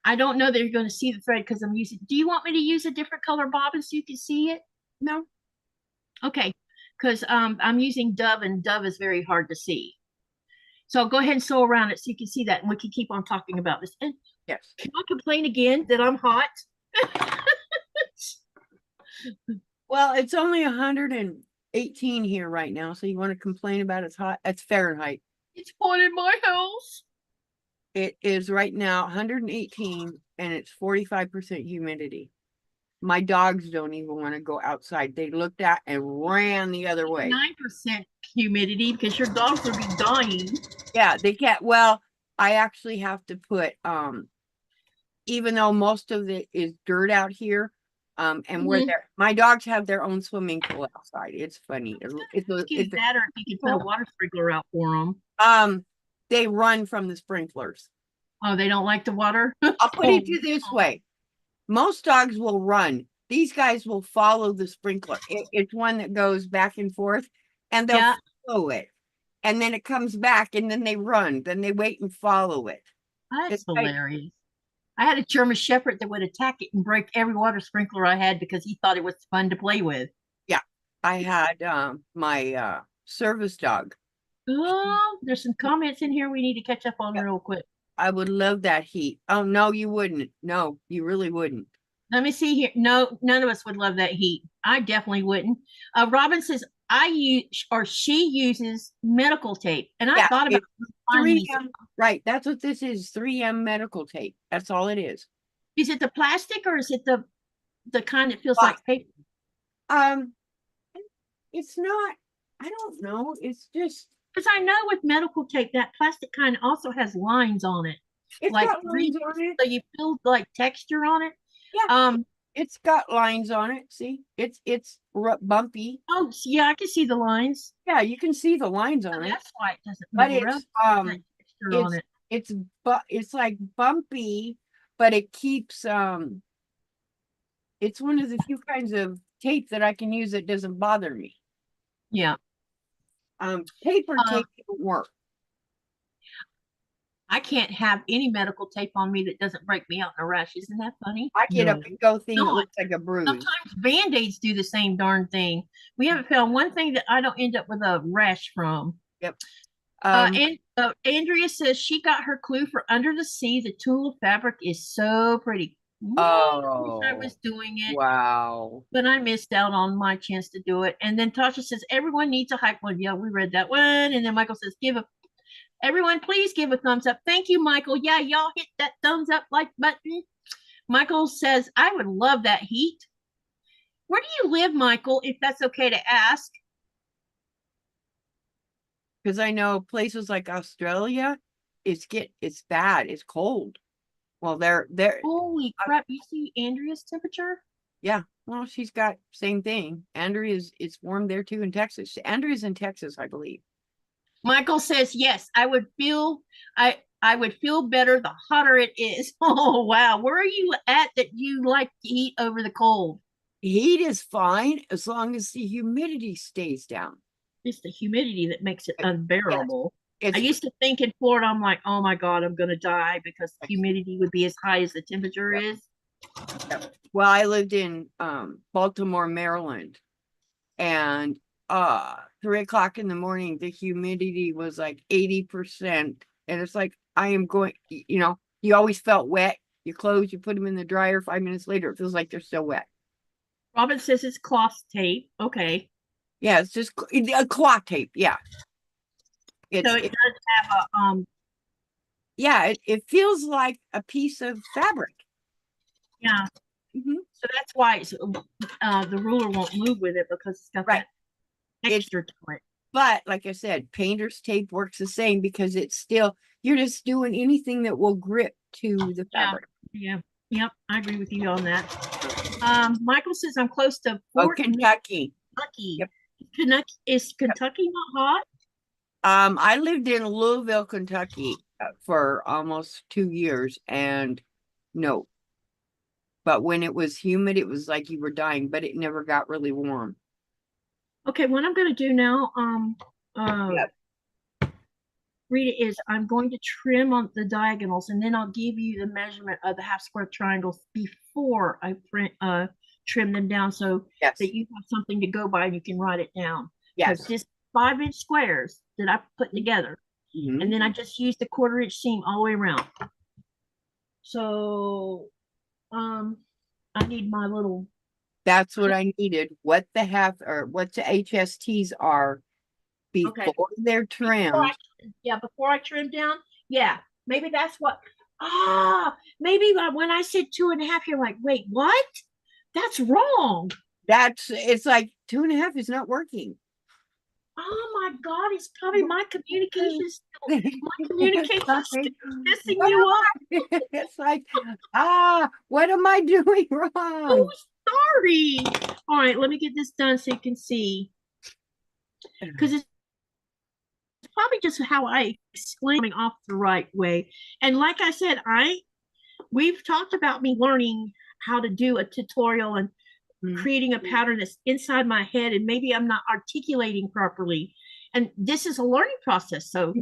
[SPEAKER 2] I don't know that you're going to see the thread because I'm using. Do you want me to use a different color bobbin so you can see it?
[SPEAKER 1] No,
[SPEAKER 2] Okay, because I'm using Dove and Dove is very hard to see. So I'll go ahead and sew around it so you can see that, and we can keep on talking about this. And
[SPEAKER 1] yes.
[SPEAKER 2] can I complain again that I'm hot?
[SPEAKER 1] Well, it's only 118 here right now, so you want to complain about it's hot? It's Fahrenheit.
[SPEAKER 2] It's hot in my house.
[SPEAKER 1] It is right now 118 and it's 45% humidity. My dogs don't even want to go outside. They looked at and ran the other way.
[SPEAKER 2] 9% humidity because your dogs would be dying.
[SPEAKER 1] Yeah, they can't. Well, I actually have to put even though most of it is dirt out here, and where
[SPEAKER 2] Mhm.
[SPEAKER 1] my dogs have their own swimming pool outside. It's funny.
[SPEAKER 2] Excuse that, or if you could put a water sprinkler out for them.
[SPEAKER 1] um they run from the sprinklers.
[SPEAKER 2] Oh, they don't like the water?
[SPEAKER 1] I'll put it to you this way. Most dogs will run. These guys will follow the sprinkler. It's one that goes back and forth, and they'll
[SPEAKER 2] Yeah.
[SPEAKER 1] follow it. And then it comes back, and then they run. Then they wait and follow it.
[SPEAKER 2] That's
[SPEAKER 1] It's like,
[SPEAKER 2] hilarious. I had a German Shepherd that would attack it and break every water sprinkler I had because he thought it was fun to play with.
[SPEAKER 1] yeah. I had my service dog.
[SPEAKER 2] Oh, there's some comments in here we need to catch up on
[SPEAKER 1] Yeah,
[SPEAKER 2] real quick.
[SPEAKER 1] I would love that heat. Oh no, you wouldn't. No, you really wouldn't.
[SPEAKER 2] Let me see here. No, none of us would love that heat. I definitely wouldn't. Robin says I use or she uses medical tape, and I
[SPEAKER 1] Yeah,
[SPEAKER 2] thought about
[SPEAKER 1] it's
[SPEAKER 2] finding
[SPEAKER 1] 3M. Right, that's what this is. 3M medical tape. That's all it is.
[SPEAKER 2] Is it the plastic or is it the kind that feels
[SPEAKER 1] But
[SPEAKER 2] like paper?
[SPEAKER 1] um, it's not. I don't know. It's just.
[SPEAKER 2] Because I know with medical tape, that plastic kind also has lines on it,
[SPEAKER 1] It's
[SPEAKER 2] like
[SPEAKER 1] got lines on it.
[SPEAKER 2] so you feel like texture on it.
[SPEAKER 1] Yeah, it's got lines on it. See, it's bumpy.
[SPEAKER 2] Oh, yeah, I can see the lines.
[SPEAKER 1] Yeah, you can see the lines
[SPEAKER 2] So
[SPEAKER 1] on it.
[SPEAKER 2] that's why it doesn't
[SPEAKER 1] But
[SPEAKER 2] move around.
[SPEAKER 1] it's
[SPEAKER 2] That texture on it.
[SPEAKER 1] it's like bumpy, but it keeps it's one of the few kinds of tape that I can use that doesn't bother me.
[SPEAKER 2] Yeah.
[SPEAKER 1] Paper tape doesn't work.
[SPEAKER 2] I can't have any medical tape on me that doesn't break me out in a rash. Isn't that funny?
[SPEAKER 1] I get a big old thing that
[SPEAKER 2] No,
[SPEAKER 1] looks like a bruise.
[SPEAKER 2] sometimes Band-Aids do the same darn thing. We haven't found one thing that I don't end up with a rash from.
[SPEAKER 1] Yep.
[SPEAKER 2] And Andrea says she got her clue for Under the Sea. The tulle fabric is so pretty. Ooh, I was doing it.
[SPEAKER 1] Wow.
[SPEAKER 2] But I missed out on my chance to do it. And then Tasha says everyone needs a hype one. Yeah, we read that one. And then Michael says everyone please give a thumbs up. Thank you, Michael. Yeah, y'all hit that thumbs up like button. Michael says I would love that heat. Where do you live, Michael, if that's okay to ask?
[SPEAKER 1] Because I know places like Australia, it's bad. It's cold. Well, they're
[SPEAKER 2] Holy crap! You see Andrea's temperature?
[SPEAKER 1] yeah. Well, she's got same thing. Andrea's it's warm there too in Texas. Andrea's in Texas, I believe.
[SPEAKER 2] Michael says yes. I would feel better the hotter it is. Oh wow, where are you at that you like the heat over the cold?
[SPEAKER 1] Heat is fine as long as the humidity stays down.
[SPEAKER 2] It's the humidity that makes it unbearable.
[SPEAKER 1] Yes.
[SPEAKER 2] I used to think in Florida, I'm like, oh my God, I'm gonna die because the humidity would be as high as the temperature is.
[SPEAKER 1] Yep. Well, I lived in Baltimore, Maryland, and 3 o'clock in the morning, the humidity was like 80%. And it's like I am going, you always felt wet. Your clothes, you put them in the dryer, 5 minutes later, it feels like they're still wet.
[SPEAKER 2] Robin says it's cloth tape. Okay.
[SPEAKER 1] Yeah, it's just a cloth tape. Yeah.
[SPEAKER 2] So it does have a
[SPEAKER 1] yeah, it feels like a piece of fabric.
[SPEAKER 2] Yeah. So that's why it's, the ruler won't move with it because it's got that texture to it.
[SPEAKER 1] But like I said, painter's tape works the same because it's still, you're just doing anything that will grip to the fabric.
[SPEAKER 2] Yeah. Yep. I agree with you on that. Michael says I'm close to
[SPEAKER 1] Kentucky.
[SPEAKER 2] Yep. Is Kentucky not hot?
[SPEAKER 1] I lived in Louisville, Kentucky for almost 2 years, and no. But when it was humid, it was like you were dying, but it never got really warm.
[SPEAKER 2] Okay, what I'm going to do now, Rita, is I'm going to trim on the diagonals, and then I'll give you the measurement of the half square triangles before I trim them down so that you have something to go by and you can write it down.
[SPEAKER 1] Yes.
[SPEAKER 2] Just 5-inch squares that I put together. And then I just used the 1/4-inch seam all the way around. So I need my little.
[SPEAKER 1] That's what I needed. What the HSTs are before they're trimmed.
[SPEAKER 2] Before I trim down. Yeah, maybe that's what. Maybe when I said 2.5, you're like, wait, what? That's wrong.
[SPEAKER 1] It's like 2.5 is not working.
[SPEAKER 2] Oh my God, it's probably my communication skills. My communication skills messing you up.
[SPEAKER 1] It's like, what am I doing wrong?
[SPEAKER 2] Oh, sorry. All right, let me get this done so you can see. Because it's probably just how I explain off the right way. And like I said, we've talked about me learning how to do a tutorial and creating a pattern that's inside my head, and maybe I'm not articulating properly. And this is a learning process. So,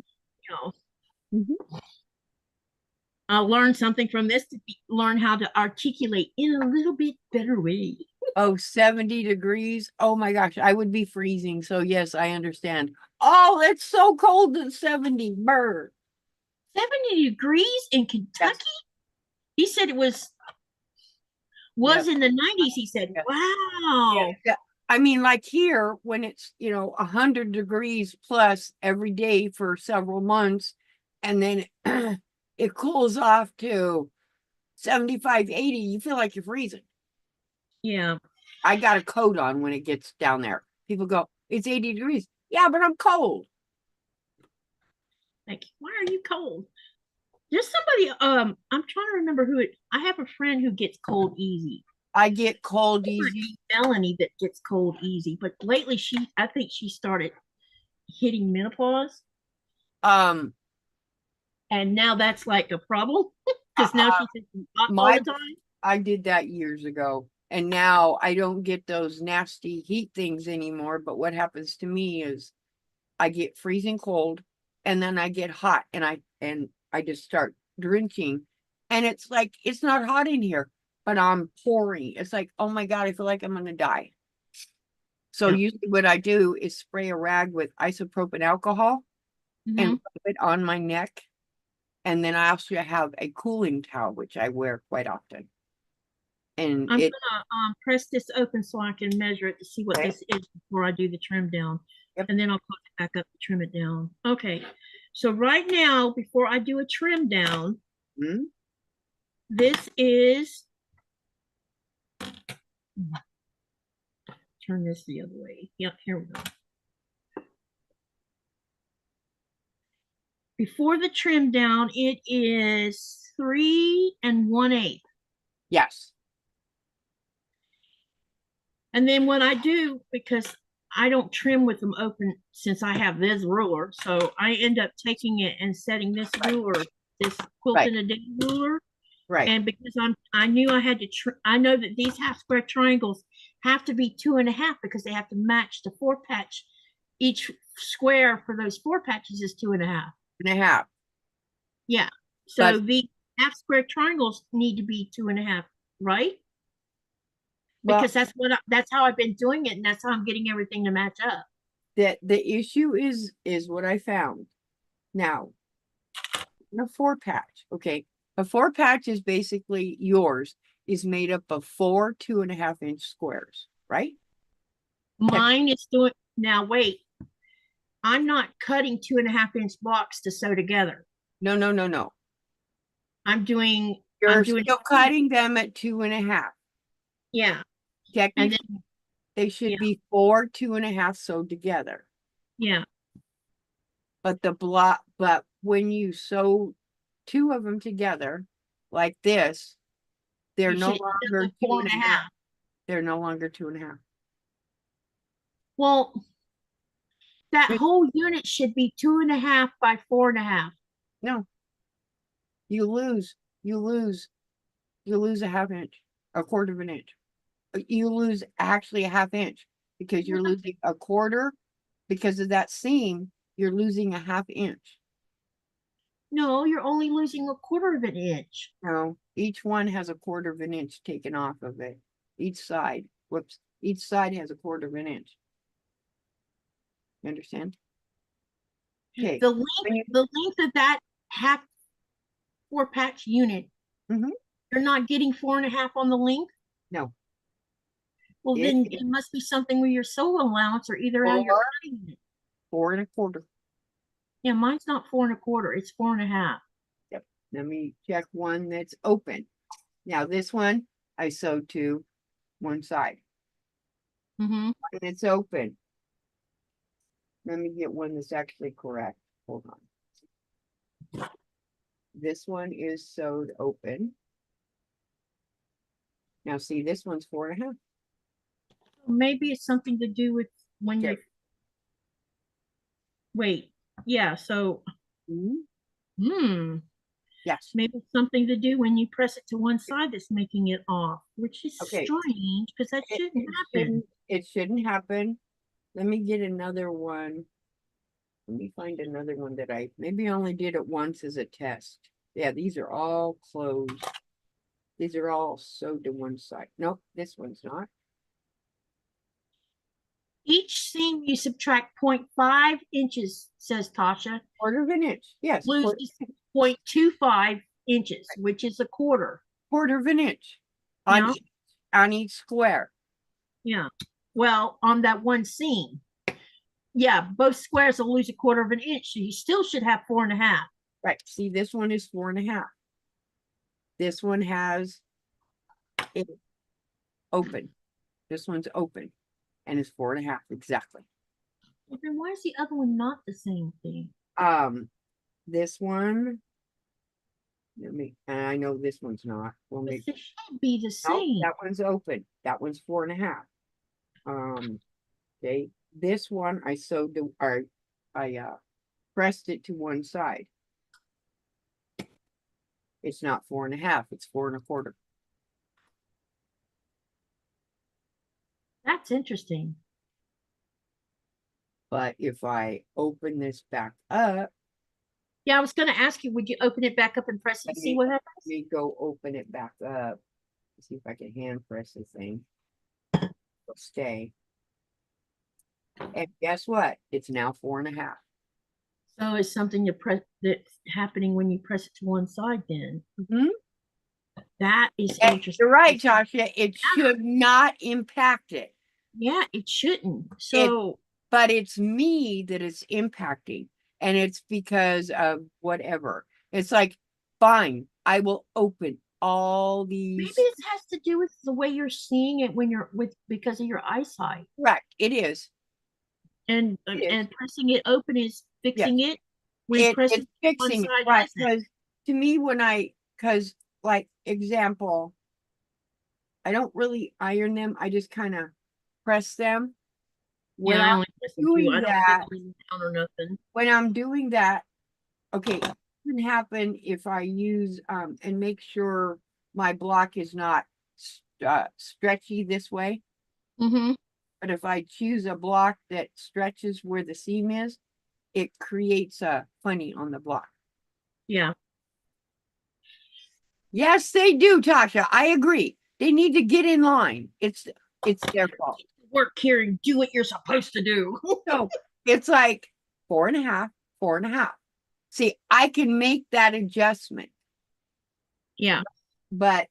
[SPEAKER 2] I'll learn something from this to learn how to articulate in a little bit better way.
[SPEAKER 1] Oh, 70 degrees. Oh my gosh, I would be freezing. So yes, I understand. Oh, it's so cold at 70. Brr.
[SPEAKER 2] 70 degrees in Kentucky? Yes. He said it was in the 90s. He said, wow.
[SPEAKER 1] Yeah. I mean, like here, when it's, 100 degrees plus every day for several months, and then it cools off to 75, 80, you feel like you're freezing.
[SPEAKER 2] Yeah.
[SPEAKER 1] I got a coat on when it gets down there. People go, it's 80 degrees. Yeah, but I'm cold.
[SPEAKER 2] Like, why are you cold? There's somebody, I'm trying to remember I have a friend who gets cold easy.
[SPEAKER 1] I get cold easy.
[SPEAKER 2] Melanie that gets cold easy, but lately I think she started hitting menopause. And now that's like a problem because now she's hot all the time.
[SPEAKER 1] I did that years ago, and now I don't get those nasty heat things anymore. But what happens to me is I get freezing cold, and then I get hot, and I just start drenching, and it's like it's not hot in here, but I'm pouring. It's like, oh my God, I feel like I'm gonna die. So usually what I do is spray a rag with isopropyl alcohol and rub it on my neck. And then I also have a cooling towel, which I wear quite often. And
[SPEAKER 2] I'm gonna press this open so I can measure it to see what this is before I do the trim down. Yep. And then I'll close it back up to trim it down. Okay. So right now, before I do a trim down, this is, turn this the other way. Yep, here we go. Before the trim down, it is 3 1/8.
[SPEAKER 1] Yes.
[SPEAKER 2] And then what I do, because I don't trim with them open since I have this ruler, so I end up taking it and setting this ruler, this Quilting a Day ruler.
[SPEAKER 1] Right.
[SPEAKER 2] And because I knew I had to, I know that these half square triangles have to be 2 1/2 because they have to match the 4 patch. Each square for those 4 patches is 2 1/2.
[SPEAKER 1] 1/2.
[SPEAKER 2] Yeah. So the half square triangles need to be 2 1/2, right? Because that's how I've been doing it, and that's how I'm getting everything to match up.
[SPEAKER 1] The issue is what I found. Now, a 4 patch, okay. A 4 patch is basically is made up of 4 2 1/2 inch squares, right?
[SPEAKER 2] Mine is doing, now wait, I'm not cutting 2 1/2 inch blocks to sew together.
[SPEAKER 1] No. You're still cutting them at 2 1/2.
[SPEAKER 2] Yeah.
[SPEAKER 1] Technically, they should be 4 2 1/2 sewed together.
[SPEAKER 2] Yeah.
[SPEAKER 1] But when you sew 2 of them together like this, they're no longer 2 1/2. They're no longer 2 1/2.
[SPEAKER 2] Well, that whole unit should be 2 1/2 by 4 1/2.
[SPEAKER 1] No. You lose a half inch, a quarter of an inch. You lose actually a half inch because you're losing a quarter. Because of that seam, you're losing a half inch.
[SPEAKER 2] No, you're only losing a quarter of an inch.
[SPEAKER 1] No, each one has a quarter of an inch taken off of it. Each side. Whoops. Each side has a quarter of an inch. You understand? Okay.
[SPEAKER 2] The length of that half 4 patch unit, you're not getting 4 1/2 on the length?
[SPEAKER 1] No.
[SPEAKER 2] Well, then it must be something with your sew allowance or either out your
[SPEAKER 1] 4 1/4.
[SPEAKER 2] Yeah, mine's not 4 1/4. It's 4 1/2.
[SPEAKER 1] Yep. Let me check one that's open. Now this one I sewed to one side. And it's open. Let me get one that's actually correct. Hold on. This one is sewed open. Now see, this one's 4 1/2.
[SPEAKER 2] Maybe it's something to do with when you're, wait, Yeah, so
[SPEAKER 1] Mhm. Yes.
[SPEAKER 2] maybe it's something to do when you press it to one side that's making it off, which is
[SPEAKER 1] Okay.
[SPEAKER 2] strange because that
[SPEAKER 1] It,
[SPEAKER 2] shouldn't
[SPEAKER 1] it
[SPEAKER 2] happen.
[SPEAKER 1] shouldn't it shouldn't happen. Let me get another one. Let me find another one that I maybe only did it once as a test. Yeah, these are all closed. These are all sewed to one side. Nope, this one's not.
[SPEAKER 2] Each seam you subtract 0.5 inches, says Tasha,
[SPEAKER 1] Quarter of an inch. Yes,
[SPEAKER 2] loses 0.25 inches, which is a quarter.
[SPEAKER 1] quarter of an inch on
[SPEAKER 2] Yeah,
[SPEAKER 1] each square.
[SPEAKER 2] yeah. Well, on that one seam, yeah, both squares will lose a quarter of an inch. So you still should have 4.5.
[SPEAKER 1] Right. See, this one is 4.5. This one has it open. This one's open and it's 4.5 exactly.
[SPEAKER 2] Well, then why is the other one not the same thing?
[SPEAKER 1] This one, let me, and I know this one's not. We'll
[SPEAKER 2] But
[SPEAKER 1] make,
[SPEAKER 2] they should be the
[SPEAKER 1] no,
[SPEAKER 2] same.
[SPEAKER 1] that one's open. That one's 4.5. Okay, this one I sewed to, or I pressed it to one side. It's not 4.5, it's 4.25.
[SPEAKER 2] That's interesting.
[SPEAKER 1] But if I open this back up,
[SPEAKER 2] Yeah, I was going to ask you, would you open it back up and press it
[SPEAKER 1] let
[SPEAKER 2] and see
[SPEAKER 1] me,
[SPEAKER 2] what
[SPEAKER 1] let
[SPEAKER 2] happens?
[SPEAKER 1] me go open it back up. See if I can hand press the thing. It'll stay. And guess what? It's now 4.5.
[SPEAKER 2] So it's something you press that's happening when you press it to one side then.
[SPEAKER 1] Mhm.
[SPEAKER 2] That is
[SPEAKER 1] And
[SPEAKER 2] interesting.
[SPEAKER 1] you're right, Tasha. It should not impact it.
[SPEAKER 2] Yeah, it shouldn't.
[SPEAKER 1] It,
[SPEAKER 2] So
[SPEAKER 1] but it's me that is impacting, and it's because of whatever. It's like, fine, I will open all
[SPEAKER 2] maybe
[SPEAKER 1] these.
[SPEAKER 2] it has to do with the way you're seeing it when you're with because of your eyesight.
[SPEAKER 1] Correct. It is. It is.
[SPEAKER 2] And pressing it open is
[SPEAKER 1] Yes.
[SPEAKER 2] fixing it. When
[SPEAKER 1] It's
[SPEAKER 2] pressing one
[SPEAKER 1] fixing it,
[SPEAKER 2] side
[SPEAKER 1] right?
[SPEAKER 2] isn't.
[SPEAKER 1] Because to me, because like example, I don't really iron them. I just kind of press them. When
[SPEAKER 2] Yeah, I
[SPEAKER 1] I'm
[SPEAKER 2] only press them too.
[SPEAKER 1] doing
[SPEAKER 2] I don't
[SPEAKER 1] that,
[SPEAKER 2] put them down or nothing.
[SPEAKER 1] when I'm doing that, okay, it can happen if I use and make sure my block is not stretchy this way.
[SPEAKER 2] Mm-hmm.
[SPEAKER 1] But if I choose a block that stretches where the seam is, it creates a funny on the block.
[SPEAKER 2] Yeah.
[SPEAKER 1] Yes, they do, Tasha. I agree. They need to get in line. It's their fault.
[SPEAKER 2] Work here and do what you're supposed to do.
[SPEAKER 1] So it's like 4.5, 4.5. See, I can make that adjustment,
[SPEAKER 2] Yeah.
[SPEAKER 1] but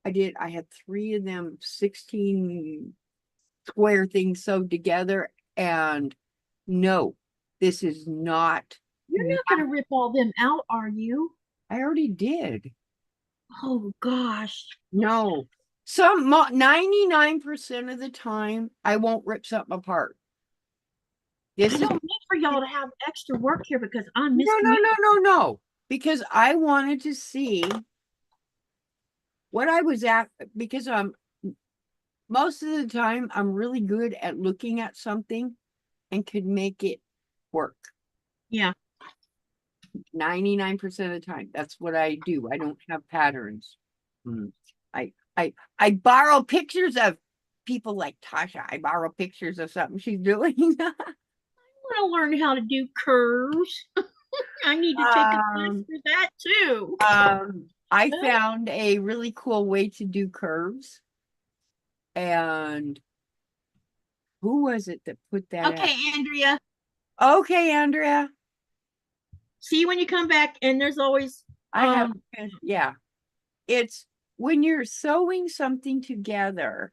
[SPEAKER 1] I had three of them 16 square things sewed together, and no, this is not.
[SPEAKER 2] You're not going to rip all them out, are you?
[SPEAKER 1] I already did.
[SPEAKER 2] Oh gosh.
[SPEAKER 1] No, 99% of the time I won't rip something apart.
[SPEAKER 2] I
[SPEAKER 1] This is
[SPEAKER 2] don't need for y'all to have extra work here because I'm
[SPEAKER 1] no, because I wanted to see what I was at, because most of the time I'm really good at looking at something and could make it work.
[SPEAKER 2] Yeah.
[SPEAKER 1] 99% of the time. That's what I do. I don't have patterns. I I borrow pictures of people like Tasha. I borrow pictures of something she's doing.
[SPEAKER 2] I want to learn how to do curves. I need to take a class
[SPEAKER 1] um,
[SPEAKER 2] for that too.
[SPEAKER 1] I found a really cool way to do curves. And who was it that put that out?
[SPEAKER 2] Okay, Andrea.
[SPEAKER 1] Okay, Andrea.
[SPEAKER 2] See you when you come back. And there's always
[SPEAKER 1] I have, yeah. It's when you're sewing something together,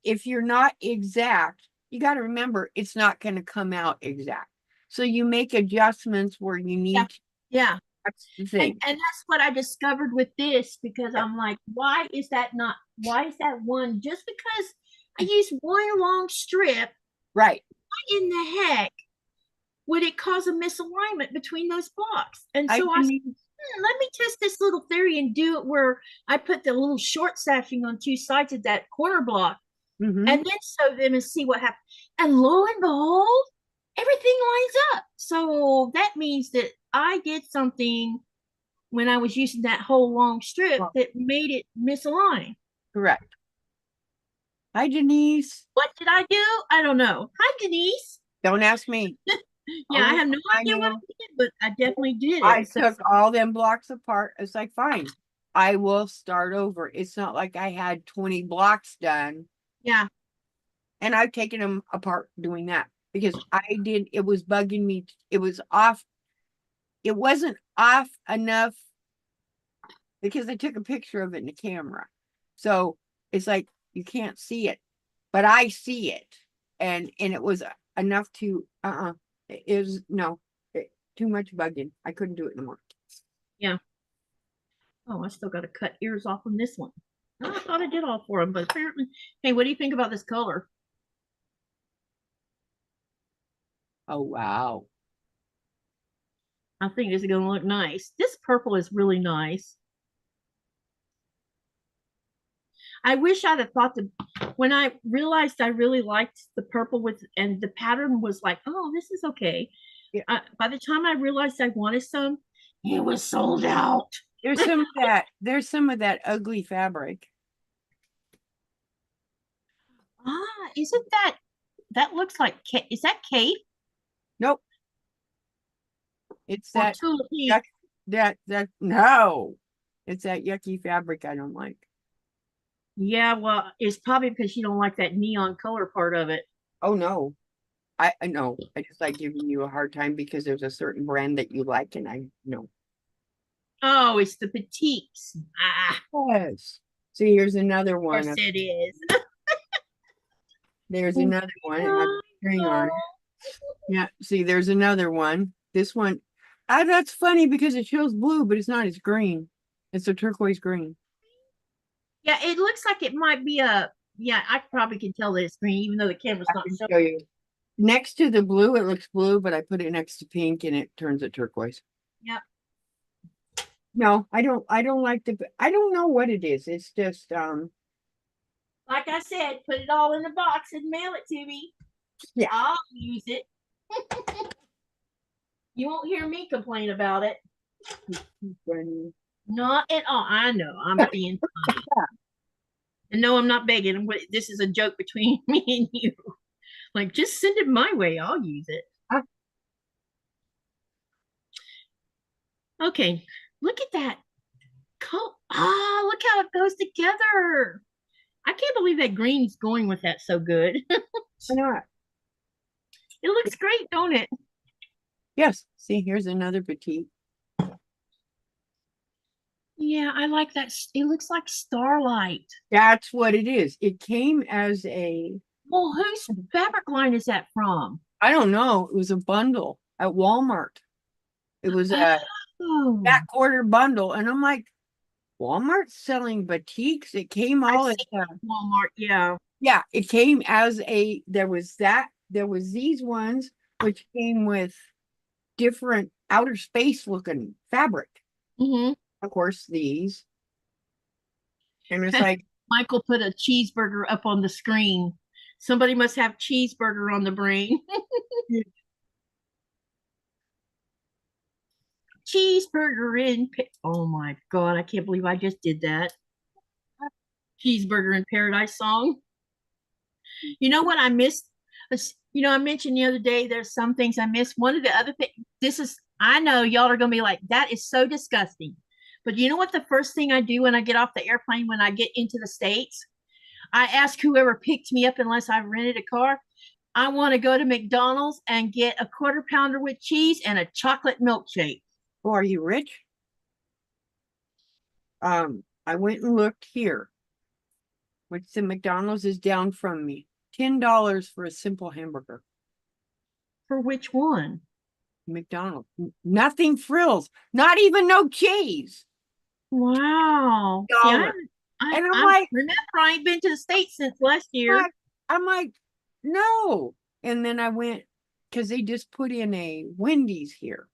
[SPEAKER 1] if you're not exact, you got to remember it's not going to come out exact. So you make adjustments where you need
[SPEAKER 2] yeah.
[SPEAKER 1] to.
[SPEAKER 2] Yeah.
[SPEAKER 1] That's the thing.
[SPEAKER 2] And that's what I discovered with this because I'm like, why is that one? Just because I use one long strip,
[SPEAKER 1] Right.
[SPEAKER 2] why in the heck would it cause a misalignment between those blocks? And
[SPEAKER 1] I
[SPEAKER 2] so I said, let me test this little theory and do it where I put the little short sashing on two sides of that corner block.
[SPEAKER 1] Mm-hmm.
[SPEAKER 2] and then sew them and see what happens. And lo and behold, everything lines up. So that means that I did something when I was using that whole long strip
[SPEAKER 1] Well,
[SPEAKER 2] that made it misalign.
[SPEAKER 1] correct. Hi, Denise.
[SPEAKER 2] What did I do? I don't know. Hi, Denise.
[SPEAKER 1] Don't ask me.
[SPEAKER 2] Yeah, I
[SPEAKER 1] Only
[SPEAKER 2] have no
[SPEAKER 1] I
[SPEAKER 2] idea what
[SPEAKER 1] know.
[SPEAKER 2] I did, but I definitely did
[SPEAKER 1] I
[SPEAKER 2] it. So
[SPEAKER 1] took all them blocks apart. It's like, fine, I will start over. It's not like I had 20 blocks done
[SPEAKER 2] yeah,
[SPEAKER 1] and I've taken them apart doing that because it was bugging me. It was off. It wasn't off enough because I took a picture of it in the camera. So it's like, you can't see it, but I see it. And it was enough to, it was, no, too much bugging. I couldn't do it anymore.
[SPEAKER 2] yeah. Oh, I still got to cut ears off on this one. I thought I did all for them, but apparently, hey, what do you think about this color?
[SPEAKER 1] Oh, wow.
[SPEAKER 2] I think this is going to look nice. This purple is really nice. I wish I'd have thought when I realized I really liked the purple with, and the pattern was like, oh, this is okay.
[SPEAKER 1] Yeah.
[SPEAKER 2] By the time I realized I wanted some, it was sold out.
[SPEAKER 1] There's some of that ugly fabric.
[SPEAKER 2] Ah, isn't that looks like, is that Kate
[SPEAKER 1] Nope. It's
[SPEAKER 2] or
[SPEAKER 1] that
[SPEAKER 2] Tulip?
[SPEAKER 1] no. It's that yucky fabric I don't like.
[SPEAKER 2] Yeah, well, it's probably because you don't like that neon color part of it.
[SPEAKER 1] Oh no. I know. I just like giving you a hard time because there's a certain brand that you like and I know.
[SPEAKER 2] Oh, it's the petites. Ah,
[SPEAKER 1] Yes. See, here's another
[SPEAKER 2] yes,
[SPEAKER 1] one.
[SPEAKER 2] it is.
[SPEAKER 1] There's another one. It has a string on it. Yeah, see, there's another one. This one, that's funny because it shows blue, but it's not. It's green. It's a turquoise green.
[SPEAKER 2] Yeah, it looks like it might be a. Yeah, I probably can tell that it's green, even though the camera's
[SPEAKER 1] I
[SPEAKER 2] not
[SPEAKER 1] can
[SPEAKER 2] showing.
[SPEAKER 1] show you. Next to the blue, it looks blue, but I put it next to pink and it turns it turquoise.
[SPEAKER 2] Yep.
[SPEAKER 1] No, I don't like I don't know what it is. It's just
[SPEAKER 2] Like I said, put it all in a box and mail it to me.
[SPEAKER 1] yeah.
[SPEAKER 2] I'll use it. You won't hear me complain about it. Not at all. I know. I'm being funny. And no, I'm not begging. This is a joke between me and you. Like, just send it my way. I'll use it. Okay. Look at that. Look how it goes together. I can't believe that green's going with that so good. It
[SPEAKER 1] Why not?
[SPEAKER 2] looks great, don't it?
[SPEAKER 1] Yes. See, here's another petite.
[SPEAKER 2] Yeah, I like that. It looks like starlight.
[SPEAKER 1] That's what it is. It came as a,
[SPEAKER 2] Well, whose fabric line is that from?
[SPEAKER 1] I don't know, it was a bundle at Walmart. It was a
[SPEAKER 2] Oh,
[SPEAKER 1] back order bundle. And I'm like, Walmart's selling batiks. It came all
[SPEAKER 2] I've
[SPEAKER 1] as
[SPEAKER 2] seen Walmart. Yeah.
[SPEAKER 1] yeah, it came as there was these ones which came with different outer space looking fabric.
[SPEAKER 2] Mm-hmm.
[SPEAKER 1] Of course, these. And it's like,
[SPEAKER 2] Michael put a cheeseburger up on the screen. Somebody must have cheeseburger on the brain. Cheeseburger in. Oh my God, I can't believe I just did that. Cheeseburger in Paradise song. You know what I missed? You know, I mentioned the other day there's some things I missed. One of the other things, I know y'all are going to be like, that is so disgusting. But you know what the first thing I do when I get off the airplane, when I get into the States? I ask whoever picked me up, unless I've rented a car, I want to go to McDonald's and get a quarter pounder with cheese and a chocolate milkshake.
[SPEAKER 1] oh, are you rich? I went and looked here, which the McDonald's is down from me. $10 for a simple hamburger.
[SPEAKER 2] For which one?
[SPEAKER 1] McDonald's. Nothing frills. Not even no cheese.
[SPEAKER 2] Wow. See,
[SPEAKER 1] Dollar. And I'm
[SPEAKER 2] I
[SPEAKER 1] like,
[SPEAKER 2] remember I ain't been to the States since last year.
[SPEAKER 1] I'm like, no. And then I went because they just put in a Wendy's here.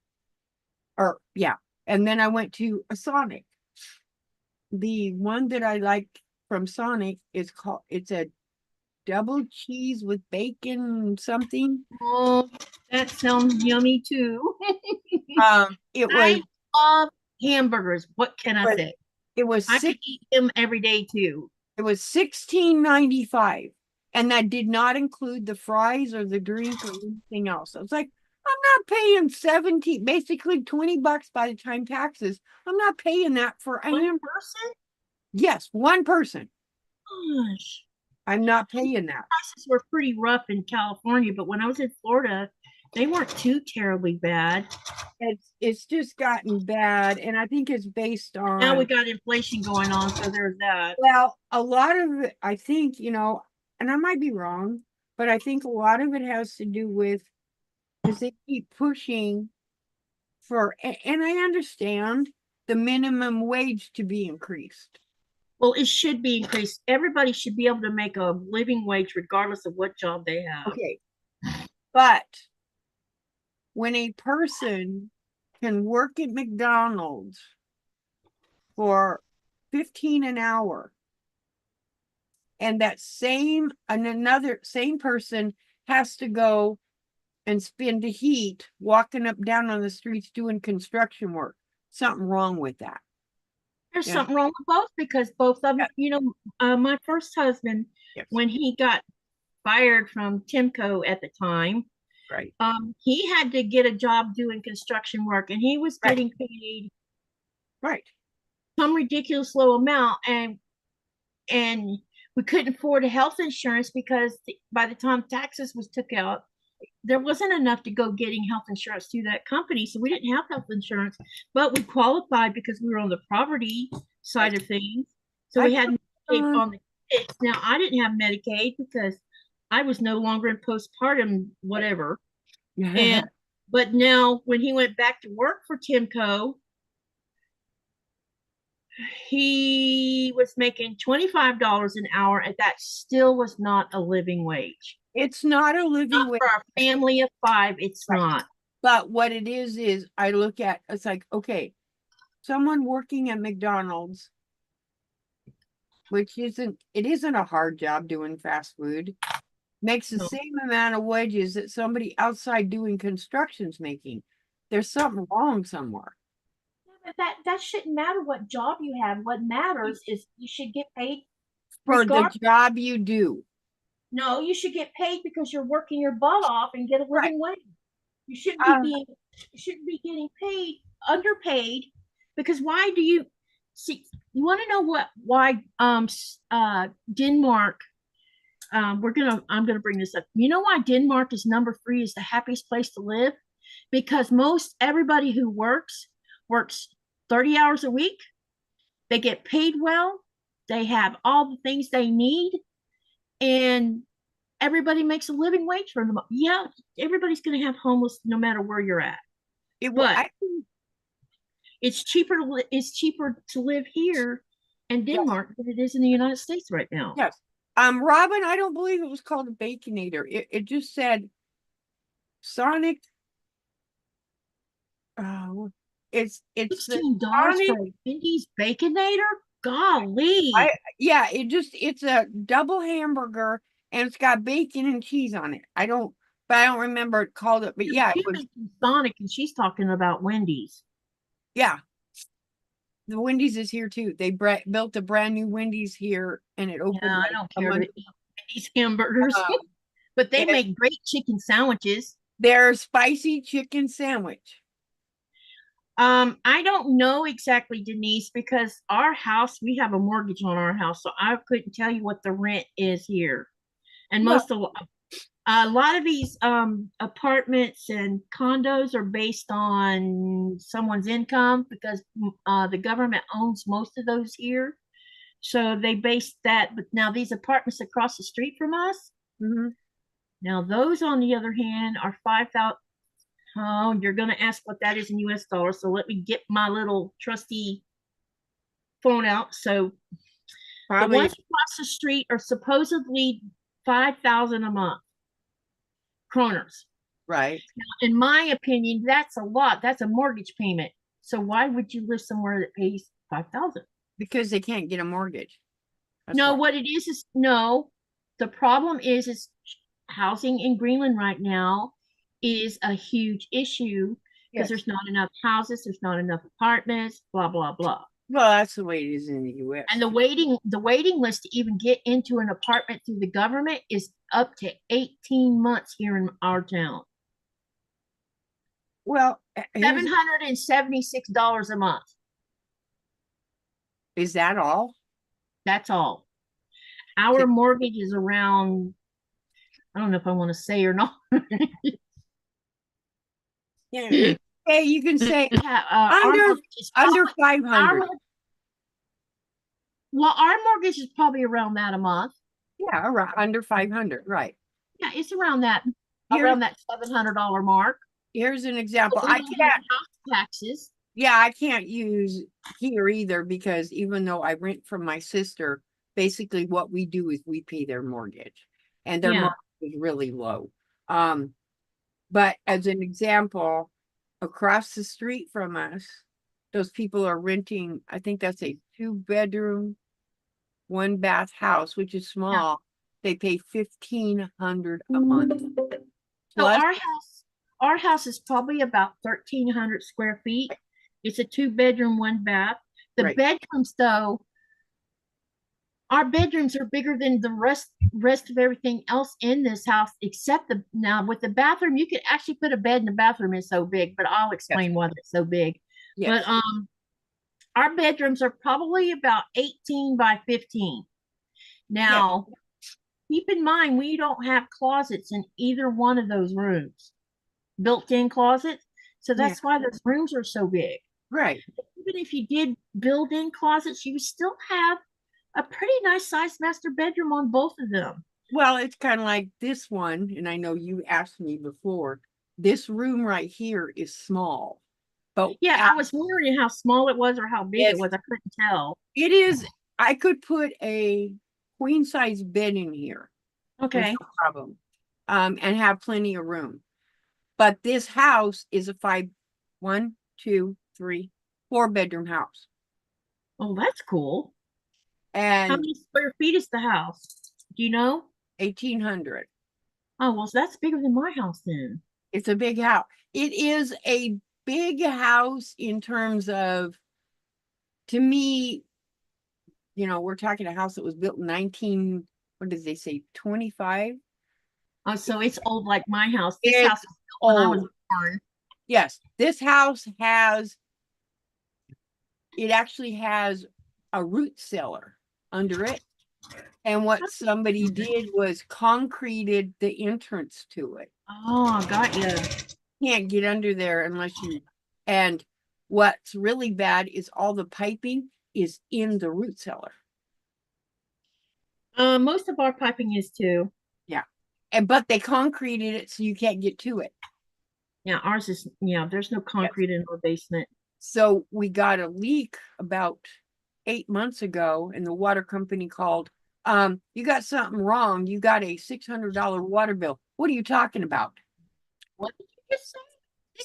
[SPEAKER 1] Or yeah. And then I went to a Sonic. The one that I like from Sonic is called, it's a double cheese with bacon something.
[SPEAKER 2] Oh, that sounds yummy too.
[SPEAKER 1] It was
[SPEAKER 2] I love hamburgers. What can I
[SPEAKER 1] was
[SPEAKER 2] say?
[SPEAKER 1] it was
[SPEAKER 2] I could
[SPEAKER 1] six
[SPEAKER 2] eat them every day too.
[SPEAKER 1] it was 16.95, and that did not include the fries or the drink or anything else. I was like, I'm not paying 17, basically $20 by the time taxes. I'm not paying that for a
[SPEAKER 2] One
[SPEAKER 1] hamburger.
[SPEAKER 2] person?
[SPEAKER 1] Yes, one person.
[SPEAKER 2] Gosh.
[SPEAKER 1] I'm not paying that.
[SPEAKER 2] Prices were pretty rough in California, but when I was in Florida, they weren't too terribly bad.
[SPEAKER 1] It's just gotten bad, and I think it's based
[SPEAKER 2] Now we
[SPEAKER 1] on,
[SPEAKER 2] got inflation going on, so there's that.
[SPEAKER 1] well, a lot of it, I think, and I might be wrong, but I think a lot of it has to do with, because they keep pushing and I understand the minimum wage to be increased.
[SPEAKER 2] Well, it should be increased. Everybody should be able to make a living wage regardless of what job they have.
[SPEAKER 1] Okay. But when a person can work at McDonald's for 15 an hour, and another same person has to go and spend the heat walking up down on the streets doing construction work, something wrong with that.
[SPEAKER 2] There's
[SPEAKER 1] Yeah.
[SPEAKER 2] something wrong with both because both of them, my first husband,
[SPEAKER 1] Yes.
[SPEAKER 2] when he got fired from Timco at the time,
[SPEAKER 1] Right.
[SPEAKER 2] he had to get a job doing construction work and he was
[SPEAKER 1] Right.
[SPEAKER 2] getting paid
[SPEAKER 1] Right.
[SPEAKER 2] some ridiculous low amount and we couldn't afford a health insurance because by the time taxes was took out, there wasn't enough to go getting health insurance through that company. So we didn't have health insurance, but we qualified because we were on the poverty side of things. So we had Medicaid on the kids. Now I didn't have Medicaid because I was no longer in postpartum, whatever. And but now when he went back to work for Timco, he was making $25 an hour, and that still was not a living wage.
[SPEAKER 1] It's not a living wage
[SPEAKER 2] for a family of 5. It's
[SPEAKER 1] Right.
[SPEAKER 2] not.
[SPEAKER 1] But what it is I look at, it's like, okay, someone working at McDonald's, which isn't a hard job doing fast food, makes the
[SPEAKER 2] No.
[SPEAKER 1] same amount of wages that somebody outside doing construction's making. There's something wrong somewhere.
[SPEAKER 2] But that shouldn't matter what job you have. What matters is you should get paid
[SPEAKER 1] For the job you do.
[SPEAKER 2] No, you should get paid because you're working your butt off and get a living wage. You shouldn't be getting paid underpaid because why do you see you want to know why Denmark I'm gonna bring this up. You know why Denmark is number 3 is the happiest place to live? Because most everybody who works 30 hours a week. They get paid well. They have all the things they need, and everybody makes a living wage for them. Yeah, everybody's gonna have homeless no matter where you're at. But it's cheaper to live here in Denmark than it is in the United States right now.
[SPEAKER 1] Yes. Robin, I don't believe it was called a Baconator. It just said Sonic. It's
[SPEAKER 2] $16 for a Wendy's Baconator? Golly.
[SPEAKER 1] It's a double hamburger and it's got bacon and cheese on it. I don't remember it called it, but yeah, it was
[SPEAKER 2] Sonic, and she's talking about Wendy's.
[SPEAKER 1] Yeah. The Wendy's is here too. They built a brand new Wendy's here, and it opened.
[SPEAKER 2] Yeah, I don't care to eat Wendy's hamburgers, but they make great chicken sandwiches.
[SPEAKER 1] They're a spicy chicken sandwich.
[SPEAKER 2] I don't know exactly, Denise, because our house, we have a mortgage on our house, so I couldn't tell you what the rent is here. And a lot of these apartments and condos are based on someone's income because the government owns most of those here. So they base that. But now these apartments across the street from us, now those on the other hand are 5,000. Oh, you're going to ask what that is in US dollars. So let me get my little trusty phone out. So the ones across the street are supposedly 5,000 a month. Kroners.
[SPEAKER 1] Right.
[SPEAKER 2] Now, in my opinion, that's a lot. That's a mortgage payment. So why would you live somewhere that pays 5,000?
[SPEAKER 1] Because they can't get a mortgage.
[SPEAKER 2] No, what it is no. the problem is housing in Greenland right now is a huge issue because
[SPEAKER 1] Yes.
[SPEAKER 2] there's not enough houses, there's not enough apartments, blah blah blah.
[SPEAKER 1] Well, that's the way it is in the US.
[SPEAKER 2] And the waiting list to even get into an apartment through the government is up to 18 months here in our town.
[SPEAKER 1] Well,
[SPEAKER 2] $776 a month.
[SPEAKER 1] is that all?
[SPEAKER 2] That's all. Our mortgage is around, I don't know if I want to say or not.
[SPEAKER 1] Yeah. Hey, you can say
[SPEAKER 2] Our
[SPEAKER 1] under 500.
[SPEAKER 2] Our mortgage is probably around that a month.
[SPEAKER 1] Yeah, right, under 500, right.
[SPEAKER 2] Yeah, it's around that $700 mark.
[SPEAKER 1] Here's an example.
[SPEAKER 2] I can't house taxes.
[SPEAKER 1] Yeah, I can't use here either because even though I rent from my sister, basically what we do is we pay their mortgage, and their mortgage is really low. But as an example, across the street from us, those people are renting, I think that's a 2-bedroom, 1-bath house, which is small. They pay $1,500 a month.
[SPEAKER 2] So our house is probably about 1,300 square feet. It's a 2-bedroom, 1-bath. The bedrooms, though, our bedrooms are bigger than the rest of everything else in this house, except now with the bathroom, you could actually put a bed in the bathroom. It's so big, but I'll explain why it's so big. But our bedrooms are probably about 18 by 15. Now, keep in mind, we don't have closets in either one of those rooms, built-in closets. So that's why those rooms are so big.
[SPEAKER 1] Right.
[SPEAKER 2] Even if you did build-in closets, you would still have a pretty nice sized master bedroom on both of them.
[SPEAKER 1] Well, it's kind of like this one, and I know you asked me before, this room right here is small. But
[SPEAKER 2] yeah, I was wondering how small it was or how big it was. I couldn't tell.
[SPEAKER 1] It is, I could put a queen size bed in here.
[SPEAKER 2] Okay.
[SPEAKER 1] No problem. And have plenty of room. But this house is a 4-bedroom house.
[SPEAKER 2] Oh, that's cool.
[SPEAKER 1] And
[SPEAKER 2] how many square feet is the house? Do you know?
[SPEAKER 1] 1,800.
[SPEAKER 2] Oh, well, so that's bigger than my house then.
[SPEAKER 1] It's a big house. It is a big house in terms of, to me, you know, we're talking a house that was built in what did they say, 25?
[SPEAKER 2] Oh, so it's old like my house. This house was built when I was born.
[SPEAKER 1] Yes, this house actually has a root cellar under it. And what somebody did was concreted the entrance to it.
[SPEAKER 2] Oh, got you.
[SPEAKER 1] Can't get under there unless you, and what's really bad is all the piping is in the root cellar.
[SPEAKER 2] Most of our piping is too.
[SPEAKER 1] Yeah. But they concreted it so you can't get to it.
[SPEAKER 2] Yeah, ours is, there's no concrete in our basement.
[SPEAKER 1] So we got a leak about 8 months ago, and the water company called. You got something wrong. You got a $600 water bill. What are you talking about?
[SPEAKER 2] What did you just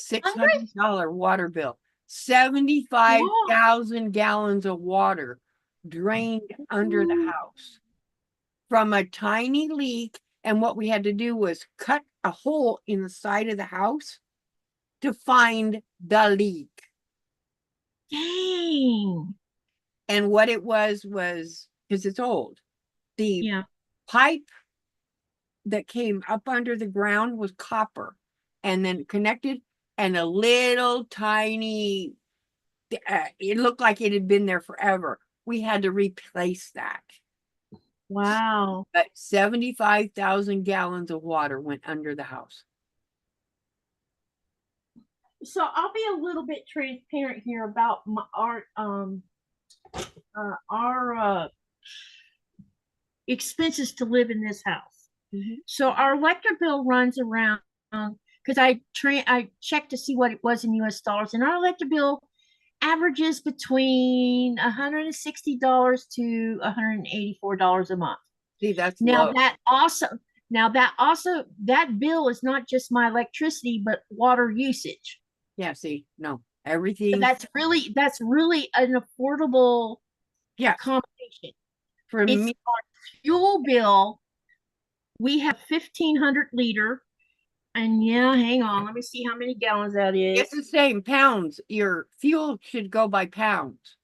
[SPEAKER 2] say?
[SPEAKER 1] $600 water bill. 75,000 gallons of water drained under the house from a tiny leak. And what we had to do was cut a hole in the side of the house to find the leak.
[SPEAKER 2] Dang.
[SPEAKER 1] And what it was because it's old, the pipe that came up under the ground was copper and then connected, and a little tiny, it looked like it had been there forever. We had to replace that.
[SPEAKER 2] Wow.
[SPEAKER 1] But 75,000 gallons of water went under the house.
[SPEAKER 2] So I'll be a little bit transparent here about our expenses to live in this house. So our electric bill runs around, because I checked to see what it was in US dollars, and our electric bill averages between $160 to $184 a month.
[SPEAKER 1] See, that's low.
[SPEAKER 2] That bill is not just my electricity, but water usage.
[SPEAKER 1] Yeah, see, no, everything.
[SPEAKER 2] So that's really an affordable combination.
[SPEAKER 1] For me,
[SPEAKER 2] our fuel bill We have 1,500 liter. And yeah, hang on. Let me see how many gallons that is.
[SPEAKER 1] It's the same pounds. Your fuel should go by pounds.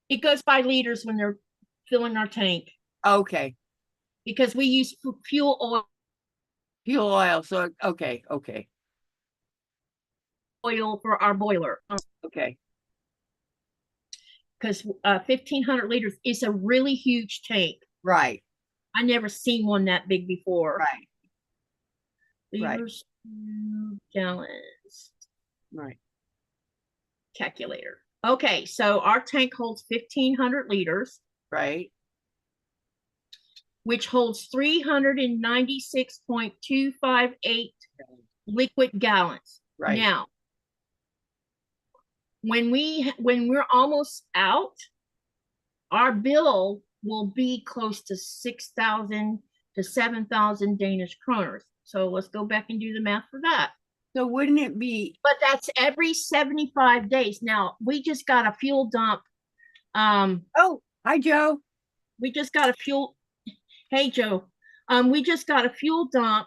[SPEAKER 2] It goes by liters when they're filling our tank
[SPEAKER 1] Okay.
[SPEAKER 2] because we use fuel oil.
[SPEAKER 1] Fuel oil. So, okay. Okay.
[SPEAKER 2] Oil for our boiler.
[SPEAKER 1] Okay.
[SPEAKER 2] Because 1,500 liters is a really huge tank.
[SPEAKER 1] Right.
[SPEAKER 2] I never seen one that big before.
[SPEAKER 1] Right.
[SPEAKER 2] Liters, gallons.
[SPEAKER 1] Right.
[SPEAKER 2] Calculator. Okay, so our tank holds 1,500 liters.
[SPEAKER 1] Right.
[SPEAKER 2] Which holds 396.258 liquid gallons.
[SPEAKER 1] Right.
[SPEAKER 2] Now, when we're almost out, our bill will be close to 6,000 to 7,000 Danish kroners. So let's go back and do the math for that.
[SPEAKER 1] So wouldn't it be?
[SPEAKER 2] But that's every 75 days. Now, we just got a fuel dump.
[SPEAKER 1] Oh, hi, Joe.
[SPEAKER 2] We just got a fuel. Hey, Joe. We just got a fuel dump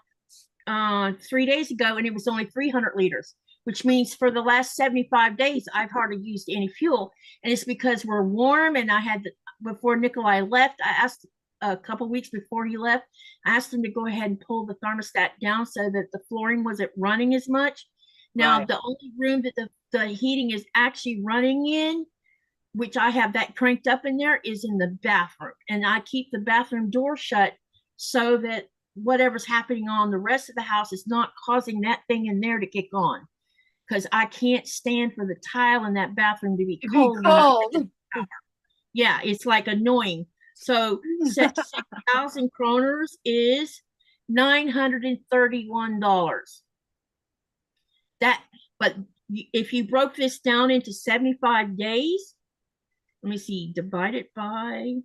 [SPEAKER 2] 3 days ago, and it was only 300 liters, which means for the last 75 days, I've hardly used any fuel. And it's because we're warm. And I had, before Nikolai left, I asked a couple weeks before he left, I asked him to go ahead and pull the thermostat down so that the flooring wasn't running as much. Now,
[SPEAKER 1] Right.
[SPEAKER 2] the only room that the heating is actually running in, which I have that cranked up in there, is in the bathroom. And I keep the bathroom door shut so that whatever's happening on the rest of the house is not causing that thing in there to kick on. Because I can't stand for the tile in that bathroom to be cold. Yeah, it's like annoying. So 6,000 kroners is $931. But if you broke this down into 75 days, let me see, divide it by,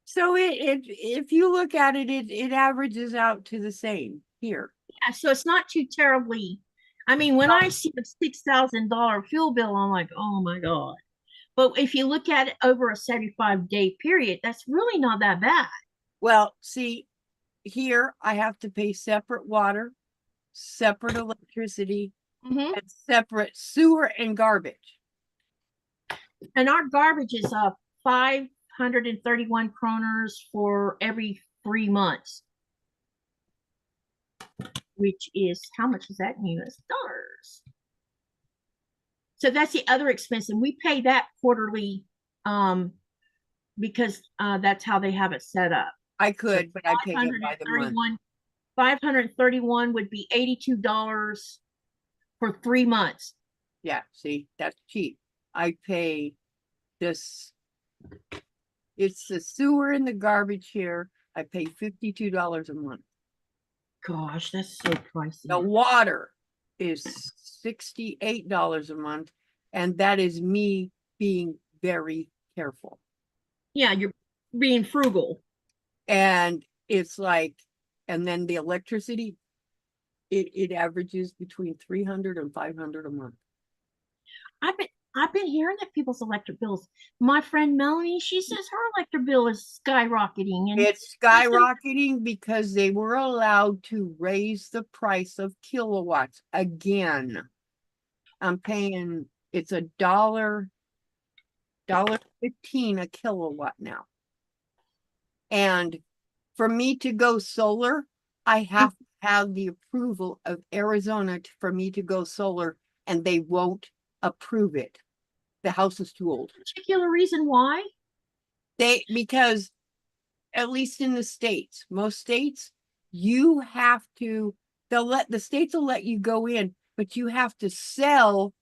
[SPEAKER 1] So if you look at it, it averages out to the same here.
[SPEAKER 2] yeah, so it's not too terribly. I mean, when I see a $6,000 fuel bill, I'm like, oh my God. But if you look at it over a 75-day period, that's really not that bad.
[SPEAKER 1] Well, see, here I have to pay separate water, separate electricity, and separate sewer and garbage.
[SPEAKER 2] And our garbage is 531 kroners for every 3 months, which is, how much is that in US dollars? So that's the other expense, and we pay that quarterly because that's how they have it set up.
[SPEAKER 1] I could, so but I pay it by the month.
[SPEAKER 2] 531 would be $82 for 3 months.
[SPEAKER 1] Yeah, see, that's cheap. I pay this. It's the sewer and the garbage here. I pay $52 a month.
[SPEAKER 2] Gosh, that's so pricey.
[SPEAKER 1] The water is $68 a month, and that is me being very careful.
[SPEAKER 2] Yeah, you're being frugal.
[SPEAKER 1] And it's like, and then the electricity, it averages between 300 and 500 a month.
[SPEAKER 2] I've been hearing that people's electric bills. My friend Melanie, she says her electric bill is skyrocketing. And
[SPEAKER 1] it's skyrocketing because they were allowed to raise the price of kilowatts again. I'm paying, it's $1.15 a kilowatt now. And for me to go solar, I have to have the approval of Arizona for me to go solar, and they won't approve it. The house is too old.
[SPEAKER 2] Particular reason why?
[SPEAKER 1] Because at least in the states, most states, you have to, the states will let you go in, but you have to sell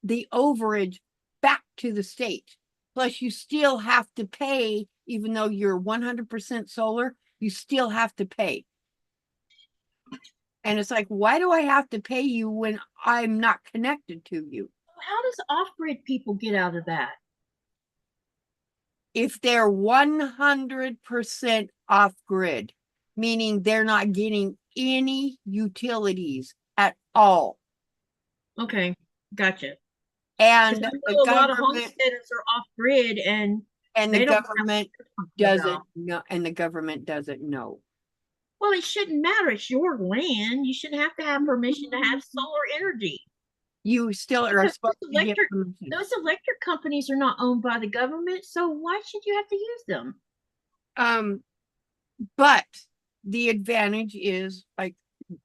[SPEAKER 1] the overage back to the state. Plus you still have to pay, even though you're 100% solar, you still have to pay. And it's like, why do I have to pay you when I'm not connected to you?
[SPEAKER 2] How does off-grid people get out of that?
[SPEAKER 1] If they're 100% off-grid, meaning they're not getting any utilities at all.
[SPEAKER 2] Okay, gotcha.
[SPEAKER 1] And
[SPEAKER 2] a lot of homesteaders are off-grid, and
[SPEAKER 1] the government doesn't know. And the government doesn't know.
[SPEAKER 2] Well, it shouldn't matter. It's your land. You shouldn't have to have permission to have
[SPEAKER 1] Mm-hmm.
[SPEAKER 2] solar energy.
[SPEAKER 1] You still are
[SPEAKER 2] Because
[SPEAKER 1] supposed to get permission.
[SPEAKER 2] those electric companies are not owned by the government, so why should you have to use them?
[SPEAKER 1] Um, but the advantage is like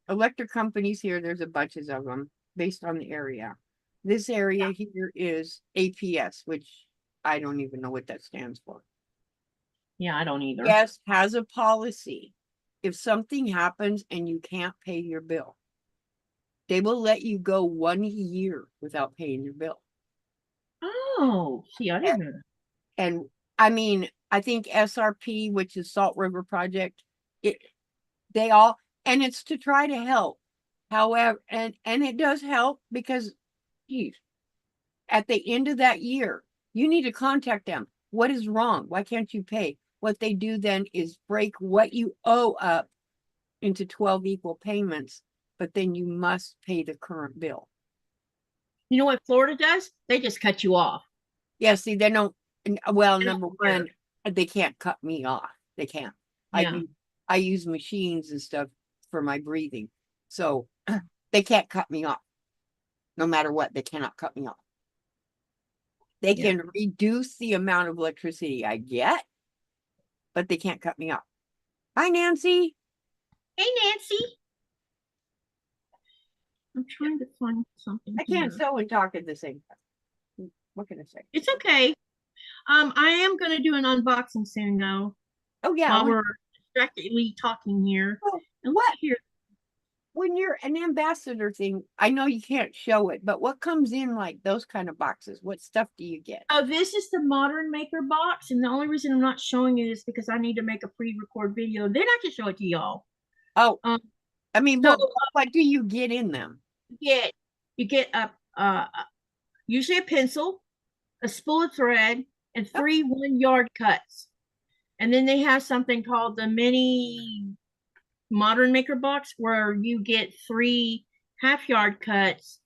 [SPEAKER 1] electric companies here, there's a bunches of them based on the area. This area here is APS, which I don't even know what that stands for.
[SPEAKER 2] Yeah, I don't either.
[SPEAKER 1] Yes, has a policy. If something happens and you can't pay your bill, they will let you go 1 year without paying your bill.
[SPEAKER 2] Oh, see, I didn't know that.
[SPEAKER 1] And I mean, I think SRP, which is Salt River Project, they all, and it's to try to help. However, and it does help because, geez, at the end of that year, you need to contact them. What is wrong? Why can't you pay? What they do then is break what you owe up into 12 equal payments, but then you must pay the current bill.
[SPEAKER 2] You know what Florida does? They just cut you off.
[SPEAKER 1] Yeah, see, they don't, well,
[SPEAKER 2] They don't
[SPEAKER 1] number
[SPEAKER 2] care.
[SPEAKER 1] one, they can't cut me off. They can't.
[SPEAKER 2] Yeah.
[SPEAKER 1] I use machines and stuff for my breathing. So they can't cut me off. No matter what, they cannot cut me off. They
[SPEAKER 2] Yeah.
[SPEAKER 1] can reduce the amount of electricity I get, but they can't cut me off. Hi, Nancy.
[SPEAKER 2] Hey, Nancy. I'm trying to find something
[SPEAKER 1] I can't
[SPEAKER 2] here.
[SPEAKER 1] sew and talk at the same time. What can I say?
[SPEAKER 2] It's okay. I am going to do an unboxing soon, though,
[SPEAKER 1] Oh, yeah.
[SPEAKER 2] while we're distractedly talking here.
[SPEAKER 1] Oh,
[SPEAKER 2] And
[SPEAKER 1] what?
[SPEAKER 2] look here.
[SPEAKER 1] When you're an ambassador thing, I know you can't show it, but what comes in like those kind of boxes? What stuff do you get?
[SPEAKER 2] Oh, this is the Modern Maker box, and the only reason I'm not showing it is because I need to make a pre-record video. Then I can show it to y'all.
[SPEAKER 1] Oh, I mean,
[SPEAKER 2] So
[SPEAKER 1] what do you get in them?
[SPEAKER 2] you get a usually a pencil, a spool of thread, and 3 1-yard cuts. And then they have something called the mini Modern Maker box where you get 3 half-yard cuts,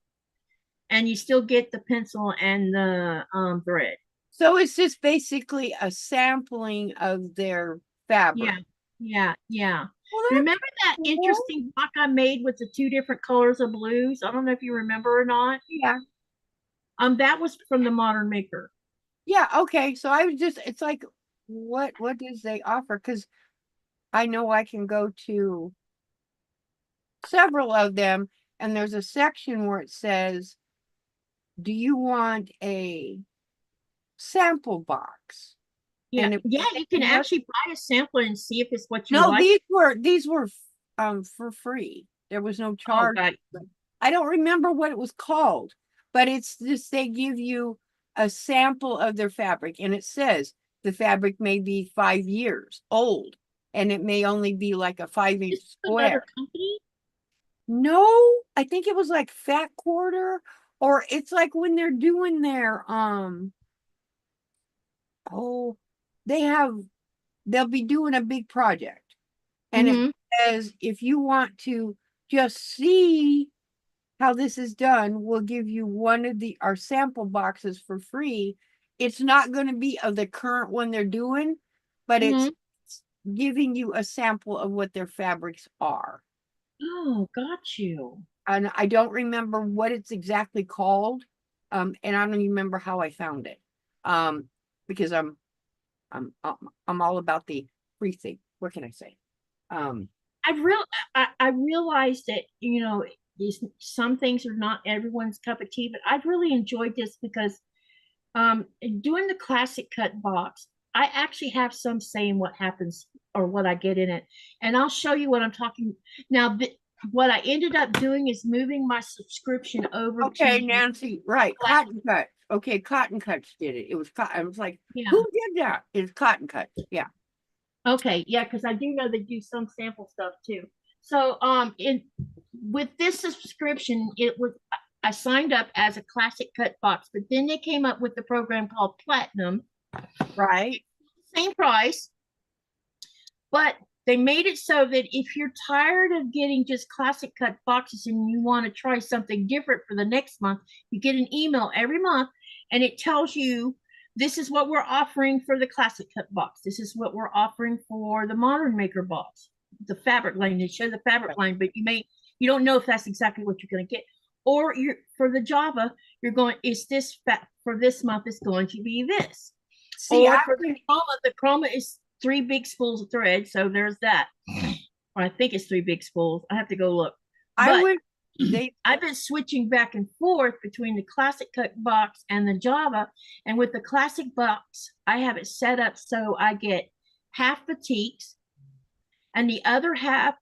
[SPEAKER 2] and you still get the pencil and the thread.
[SPEAKER 1] So it's just basically a sampling of their fabric.
[SPEAKER 2] Yeah.
[SPEAKER 1] Well,
[SPEAKER 2] Remember that
[SPEAKER 1] cool.
[SPEAKER 2] interesting block I made with the 2 different colors of blues? I don't know if you remember or not.
[SPEAKER 1] Yeah.
[SPEAKER 2] That was from the Modern Maker.
[SPEAKER 1] Yeah. Okay. So I was just, it's like, what does they offer? Because I know I can go to several of them, and there's a section where it says, do you want a sample box?
[SPEAKER 2] Yeah,
[SPEAKER 1] And
[SPEAKER 2] you can actually buy a sampler and see if it's what you
[SPEAKER 1] no,
[SPEAKER 2] like.
[SPEAKER 1] these were for free. There was no charge.
[SPEAKER 2] Oh,
[SPEAKER 1] I don't remember what it was called, but it's just they give you a sample of their fabric, and it says the fabric may be 5 years old, and it may only be like a 5-inch square.
[SPEAKER 2] Another company?
[SPEAKER 1] No, I think it was like Fat Quarter, or it's like when they're doing their oh, they'll be doing a big project, and it says if you want to just see how this is done, we'll give you one of our sample boxes for free. It's not going to be of the current one they're doing, but it's giving you a sample of what their fabrics are.
[SPEAKER 2] Oh, got you.
[SPEAKER 1] And I don't remember what it's exactly called. And I don't even remember how I found it. Because I'm all about the free thing. What can I say?
[SPEAKER 2] I realized that, some things are not everyone's cup of tea, but I've really enjoyed this because doing the classic cut box, I actually have some say in what happens or what I get in it. And I'll show you what I'm talking now. What I ended up doing is moving my subscription over
[SPEAKER 1] Okay,
[SPEAKER 2] to
[SPEAKER 1] Nancy, right. Cotton Cuts. Okay, Cotton Cuts did it. It was I was like, who did that? It's Cotton Cuts. Yeah.
[SPEAKER 2] Okay, yeah, because I do know they do some sample stuff too. So with this subscription, I signed up as a classic cut box, but then they came up with the program called Platinum.
[SPEAKER 1] Right.
[SPEAKER 2] Same price, but they made it so that if you're tired of getting just classic cut boxes and you want to try something different for the next month, you get an email every month and it tells you this is what we're offering for the classic cut box. This is what we're offering for the Modern Maker box. the fabric line. They show the fabric line, but you don't know if that's exactly what you're going to get. Or you're for the Java, you're going, is this for this month is going to be this.
[SPEAKER 1] See,
[SPEAKER 2] Or for the chroma is 3 big spools of thread. So there's that. Or I think it's 3 big spools. I have to go look. I've been switching back and forth between the classic cut box and the Java. And with the classic box, I have it set up so I get half batiks and the other half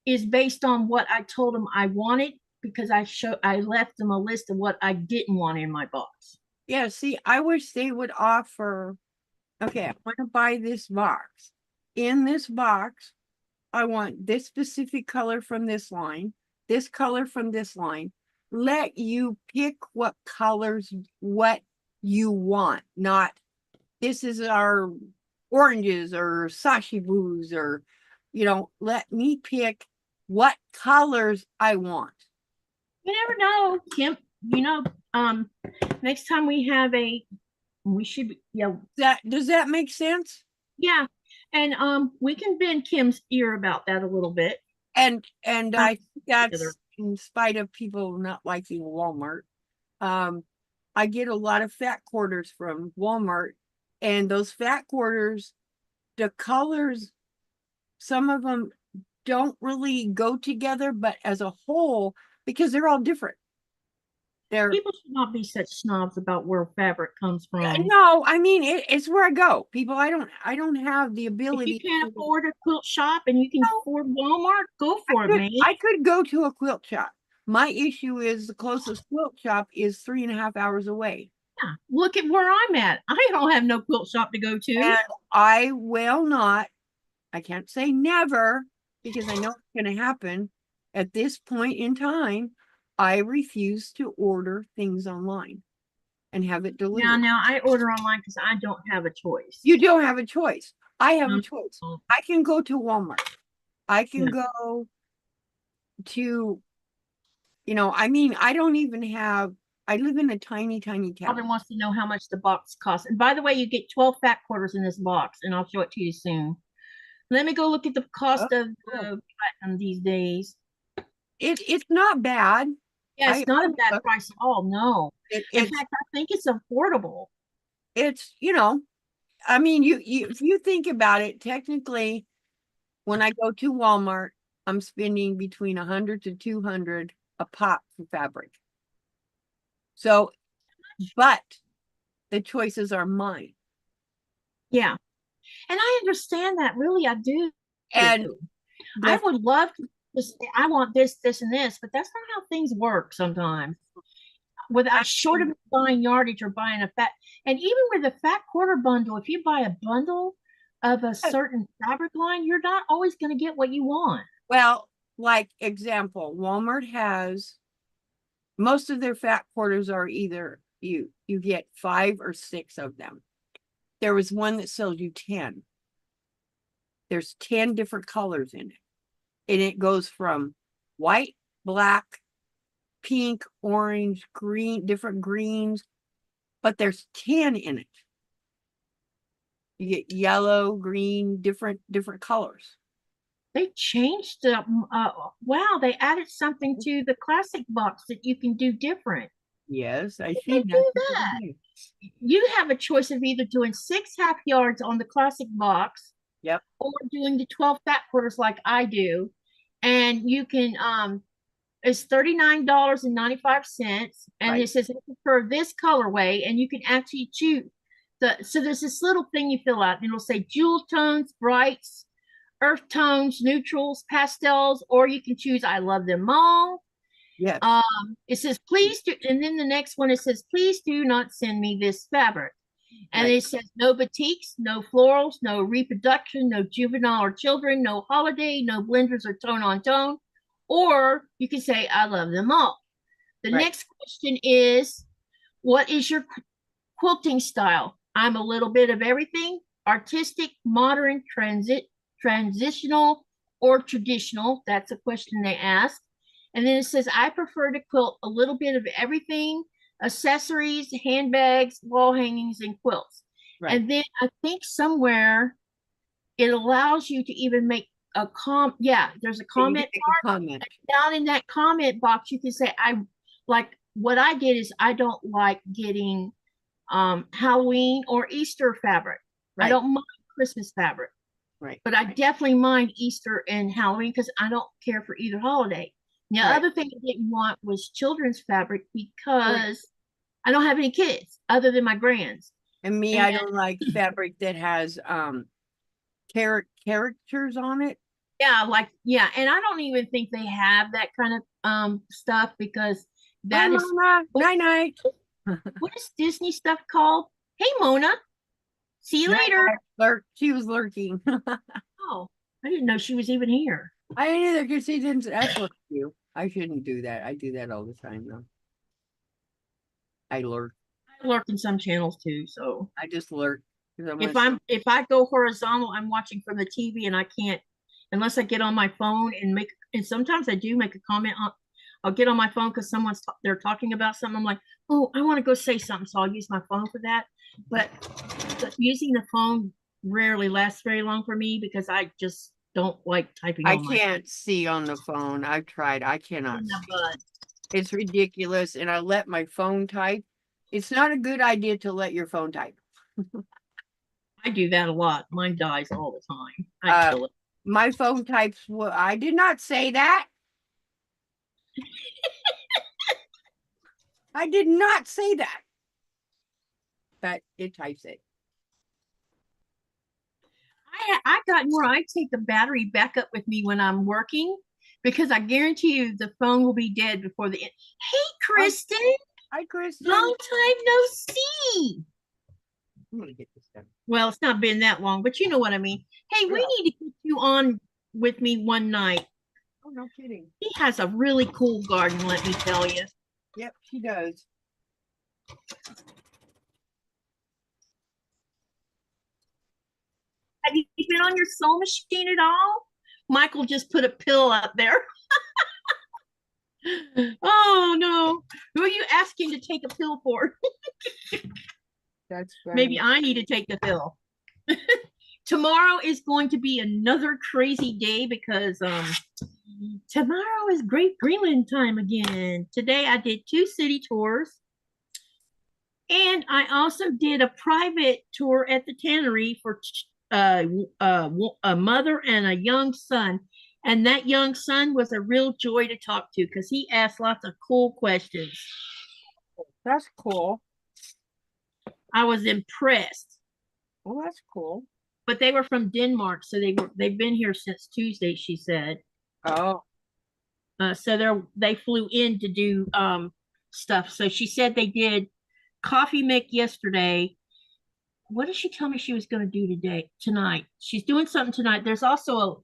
[SPEAKER 2] is based on what I told them I wanted, because I left them a list of what I didn't want in my box.
[SPEAKER 1] Yeah, see, I wish they would offer, okay, I want to buy this box. In this box, I want this specific color from this line, this color from this line. Let you pick what colors, what you want, not this is our oranges or sashibus, or, let me pick what colors I want.
[SPEAKER 2] You never know, Kim. Next time we should be,
[SPEAKER 1] Does that make sense?
[SPEAKER 2] Yeah. And we can bend Kim's ear about that a little bit.
[SPEAKER 1] And I think that's in spite of people not liking Walmart. I get a lot of fat quarters from Walmart, and those fat quarters, the colors, some of them don't really go together, but as a whole, because they're all different.
[SPEAKER 2] People should not be such snobs about where fabric comes from.
[SPEAKER 1] No, I mean it's where I go. People, I don't have the ability.
[SPEAKER 2] If you can't afford a quilt shop and you can afford Walmart, go for it, man.
[SPEAKER 1] I could go to a quilt shop. My issue is the closest quilt shop is 3.5 hours away.
[SPEAKER 2] Yeah, look at where I'm at. I don't have no quilt shop to go to.
[SPEAKER 1] And I will not. I can't say never, because I know it's going to happen. At this point in time, I refuse to order things online and have it delivered.
[SPEAKER 2] Yeah, now I order online because I don't have a choice.
[SPEAKER 1] You don't have a choice. I have a choice. I can go to Walmart. I can go to, I don't even have, I live in a tiny town.
[SPEAKER 2] Robin wants to know how much the box costs. And by the way, you get 12 fat quarters in this box, and I'll show it to you soon. Let me go look at the cost of platinum these days.
[SPEAKER 1] It's not bad.
[SPEAKER 2] Yeah, it's not a bad price at all. No. In fact, I think it's affordable.
[SPEAKER 1] It's, I mean, if you think about it, technically, when I go to Walmart, I'm spending between 100 to 200 a pop for fabric. So, but the choices are mine.
[SPEAKER 2] Yeah. And I understand that. Really, I do.
[SPEAKER 1] And
[SPEAKER 2] I would love to say, I want this, this, and this, but that's not how things work sometimes. Without short of buying yardage or buying a fat, and even with a fat quarter bundle, if you buy a bundle of a certain fabric line, you're not always going to get what you want.
[SPEAKER 1] Well, like example, Walmart has most of their fat quarters are either you get 5 or 6 of them. There was one that sells you 10. There's 10 different colors in it. And it goes from white, black, pink, orange, green, different greens, but there's 10 in it. You get yellow, green, different colors.
[SPEAKER 2] They changed the wow, they added something to the classic box that you can do different.
[SPEAKER 1] Yes, I see
[SPEAKER 2] that. You have a choice of either doing 6 half yards on the classic box, or doing the 12 fat quarters like I do, and you can it's $39.95, and it says for this colorway, and you can actually choose so there's this little thing you fill out, and it'll say jewel tones, brights, earth tones, neutrals, pastels, or you can choose I love them all.
[SPEAKER 1] Yes.
[SPEAKER 2] It says please do, and then the next one it says please do not send me this fabric, and it says no batiks, no florals, no reproduction, no juvenile or children, no holiday, no blenders or tone on tone. Or you can say, I love them all. The next question is, what is your quilting style? I'm a little bit of everything, artistic, modern, transitional, or traditional. That's a question they ask. And then it says, I prefer to quilt a little bit of everything, accessories, handbags, wall hangings, and quilts. And then I think somewhere it allows you to even make there's a
[SPEAKER 1] And you
[SPEAKER 2] comment
[SPEAKER 1] can make a comment.
[SPEAKER 2] down in that comment box. You can say, I like what I did is I don't like getting Halloween or Easter fabric. I
[SPEAKER 1] Right.
[SPEAKER 2] don't mind Christmas fabric,
[SPEAKER 1] Right.
[SPEAKER 2] but I definitely mind Easter and Halloween because I don't care for either holiday. The
[SPEAKER 1] Right.
[SPEAKER 2] other thing I didn't want was children's fabric because I don't have any kids other than my grands.
[SPEAKER 1] And me, I don't like fabric that has characters on it.
[SPEAKER 2] Yeah, and I don't even think they have that kind of stuff because
[SPEAKER 1] Hi,
[SPEAKER 2] that is
[SPEAKER 1] Mama. Night night.
[SPEAKER 2] what is Disney stuff called? Hey Mona, see you
[SPEAKER 1] Night
[SPEAKER 2] later.
[SPEAKER 1] night. She was lurking.
[SPEAKER 2] Oh, I didn't know she was even here.
[SPEAKER 1] I didn't either because she didn't. That's what you. I shouldn't do that. I do that all the time though. I lurk.
[SPEAKER 2] I lurk in some channels too, so
[SPEAKER 1] I just lurk.
[SPEAKER 2] if I go horizontal, I'm watching from the TV and I can't unless I get on my phone and sometimes I do make a comment on I'll get on my phone because they're talking about something. I'm like, oh, I want to go say something, so I'll use my phone for that. But using the phone rarely lasts very long for me because I just don't like typing.
[SPEAKER 1] I can't see on the phone. I've tried. I cannot. It's ridiculous. And I let my phone type. It's not a good idea to let your phone type.
[SPEAKER 2] I do that a lot. Mine dies all the time. I kill it.
[SPEAKER 1] My phone types. Well, I did not say that. I did not say that. But it types it.
[SPEAKER 2] I got where I take the battery back up with me when I'm working because I guarantee you the phone will be dead before the end. Hey, Kristen.
[SPEAKER 1] Hi, Kristen.
[SPEAKER 2] Long time no see.
[SPEAKER 1] I'm gonna get this done.
[SPEAKER 2] Well, it's not been that long, but you know what I mean. Hey, we need to get you on with me one night.
[SPEAKER 1] Oh, no kidding.
[SPEAKER 2] He has a really cool garden, let me tell you.
[SPEAKER 1] Yep, she does.
[SPEAKER 2] Have you been on your sewing machine at all? Michael just put a pill up there. Oh no. Who are you asking to take a pill for?
[SPEAKER 1] That's funny.
[SPEAKER 2] Maybe I need to take the pill. Tomorrow is going to be another crazy day because tomorrow is Great Greenland time again. Today I did 2 city tours. And I also did a private tour at the tannery for a mother and a young son. And that young son was a real joy to talk to because he asked lots of cool questions.
[SPEAKER 1] That's cool.
[SPEAKER 2] I was impressed.
[SPEAKER 1] Well, that's cool.
[SPEAKER 2] But they were from Denmark, so they've been here since Tuesday, she said.
[SPEAKER 1] Oh.
[SPEAKER 2] So they flew in to do stuff. So she said they did coffee make yesterday. What did she tell me she was going to do tonight? She's doing something tonight. There's also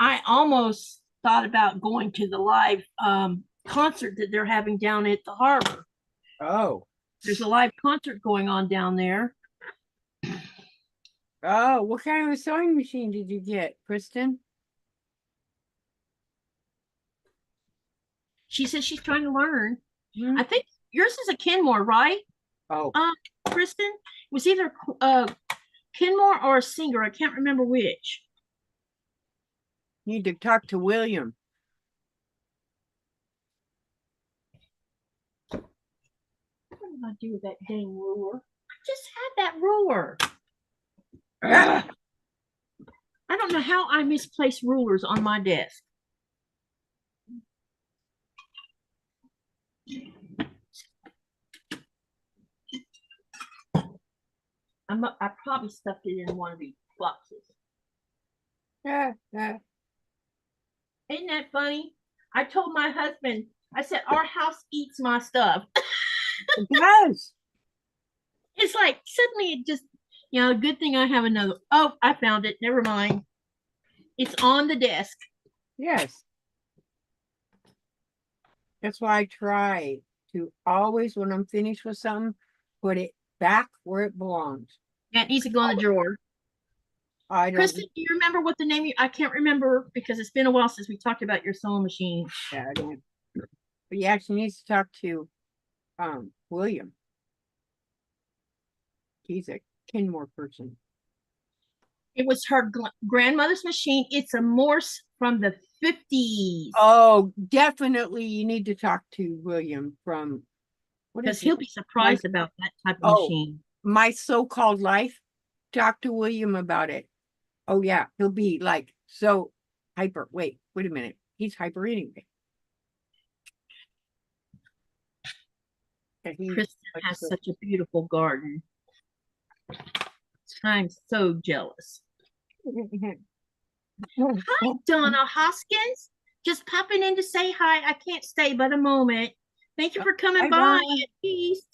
[SPEAKER 2] I almost thought about going to the live concert that they're having down at the harbor.
[SPEAKER 1] Oh.
[SPEAKER 2] There's a live concert going on down there.
[SPEAKER 1] Oh, what kind of a sewing machine did you get, Kristen?
[SPEAKER 2] She says she's trying to learn. I think yours is a Kenmore, right?
[SPEAKER 1] Oh.
[SPEAKER 2] Kristen, it was either Kenmore or a Singer. I can't remember which.
[SPEAKER 1] Need to talk to William.
[SPEAKER 2] What did I do with that dang ruler? I just had that ruler. I don't know how I misplaced rulers on my desk. I probably stuffed it in one of these boxes.
[SPEAKER 1] Yeah.
[SPEAKER 2] Isn't that funny? I told my husband, I said, our house eats my stuff.
[SPEAKER 1] It does.
[SPEAKER 2] It's like suddenly it just, good thing I have another. Oh, I found it. Never mind. It's on the desk.
[SPEAKER 1] Yes. That's why I try to always, when I'm finished with something, put it back where it belongs.
[SPEAKER 2] Yeah, it needs to go in the drawer. Kristen, do you remember what the name? I can't remember because it's been a while since we talked about your sewing machine.
[SPEAKER 1] Yeah, I don't. But yeah, she needs to talk to William. He's a Kenmore person.
[SPEAKER 2] It was her grandmother's machine. It's a Morse from the 50s.
[SPEAKER 1] Oh, definitely you need to talk to William from what
[SPEAKER 2] Because
[SPEAKER 1] is it?
[SPEAKER 2] he'll be surprised about that type of
[SPEAKER 1] Oh,
[SPEAKER 2] machine.
[SPEAKER 1] My So-Called Life. Talk to William about it. Oh yeah, he'll be like so hyper. Wait a minute. He's hyper anyway. And he
[SPEAKER 2] Kristen
[SPEAKER 1] like
[SPEAKER 2] has
[SPEAKER 1] so-
[SPEAKER 2] such a beautiful garden. I'm so jealous. Hi, Donna Hoskins. Just popping in to say hi. I can't stay but a moment. Thank you for coming
[SPEAKER 1] Hi,
[SPEAKER 2] by
[SPEAKER 1] Donna.
[SPEAKER 2] at least.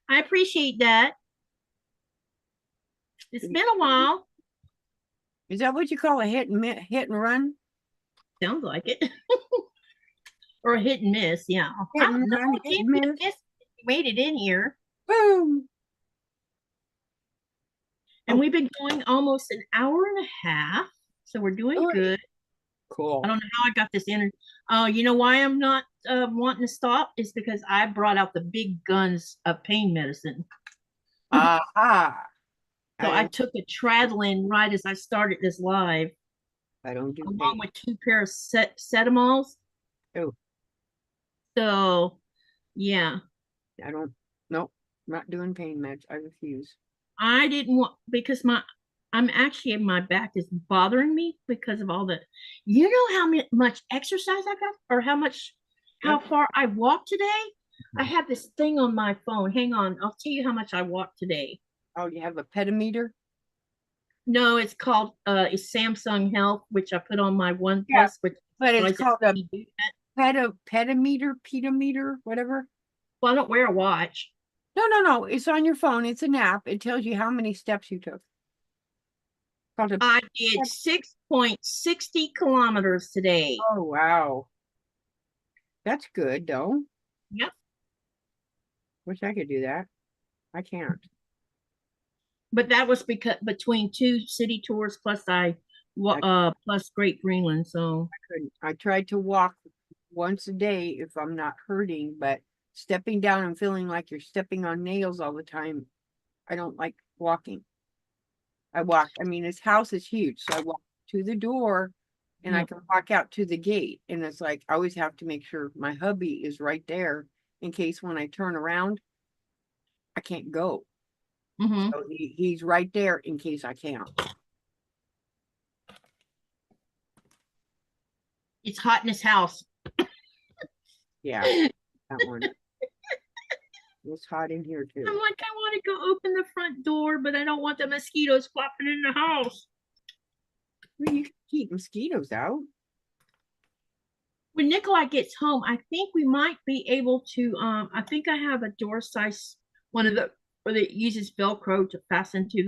[SPEAKER 2] I appreciate that. It's been a while.
[SPEAKER 1] Is that what you call a hit and run?
[SPEAKER 2] Sounds like it. Or a hit and miss, yeah.
[SPEAKER 1] Hit
[SPEAKER 2] I
[SPEAKER 1] and
[SPEAKER 2] don't know.
[SPEAKER 1] run,
[SPEAKER 2] It
[SPEAKER 1] hit
[SPEAKER 2] can't
[SPEAKER 1] and
[SPEAKER 2] be a
[SPEAKER 1] miss.
[SPEAKER 2] miss. You made it in here.
[SPEAKER 1] Boom.
[SPEAKER 2] And
[SPEAKER 1] Oh.
[SPEAKER 2] we've been going almost an hour and a half. So we're doing good.
[SPEAKER 1] Cool.
[SPEAKER 2] I don't know how I got this energy. Oh, you know why I'm not wanting to stop? Is because I brought out the big guns of pain medicine.
[SPEAKER 1] Aha.
[SPEAKER 2] So I took a Tradlin right as I started this live,
[SPEAKER 1] I don't do
[SPEAKER 2] along
[SPEAKER 1] pain.
[SPEAKER 2] with 2 pair of Cetamols.
[SPEAKER 1] Oh,
[SPEAKER 2] So, yeah,
[SPEAKER 1] I don't. Nope. Not doing pain meds. I refuse.
[SPEAKER 2] I didn't want because my back is bothering me because of all the, you know how much exercise I got or how
[SPEAKER 1] Yep.
[SPEAKER 2] far I walked today? I have this thing on my phone. Hang on, I'll tell you how much I walked today.
[SPEAKER 1] Oh, you have a petameter?
[SPEAKER 2] No, it's called it's Samsung Health, which I put on my OnePlus,
[SPEAKER 1] Yeah,
[SPEAKER 2] which
[SPEAKER 1] but it's
[SPEAKER 2] tries to
[SPEAKER 1] called a
[SPEAKER 2] help me do that.
[SPEAKER 1] petameter, whatever.
[SPEAKER 2] Well, I don't wear a watch.
[SPEAKER 1] No. It's on your phone. It's an app. It tells you how many steps you took. Called a.
[SPEAKER 2] I did 6.60 kilometers today.
[SPEAKER 1] Oh wow, that's good though.
[SPEAKER 2] Yep.
[SPEAKER 1] Wish I could do that. I can't.
[SPEAKER 2] But that was because between 2 city tours plus plus Great Greenland. So
[SPEAKER 1] Couldn't. I tried to walk once a day if I'm not hurting, but stepping down and feeling like you're stepping on nails all the time, I don't like walking. I mean, his house is huge, so I walk to the door and I can walk out to the gate. And it's like I always have to make sure my hubby is right there in case when I turn around, I can't go. So he's right there in case I can't.
[SPEAKER 2] it's hot in his house.
[SPEAKER 1] Yeah, that one. It's hot in here too.
[SPEAKER 2] I'm like, I want to go open the front door, but I don't want the mosquitoes flopping in the house.
[SPEAKER 1] Well, you can keep mosquitoes out.
[SPEAKER 2] When Nikolai gets home, I think we might be able to. I think I have a door size one of the where it uses Velcro to fasten to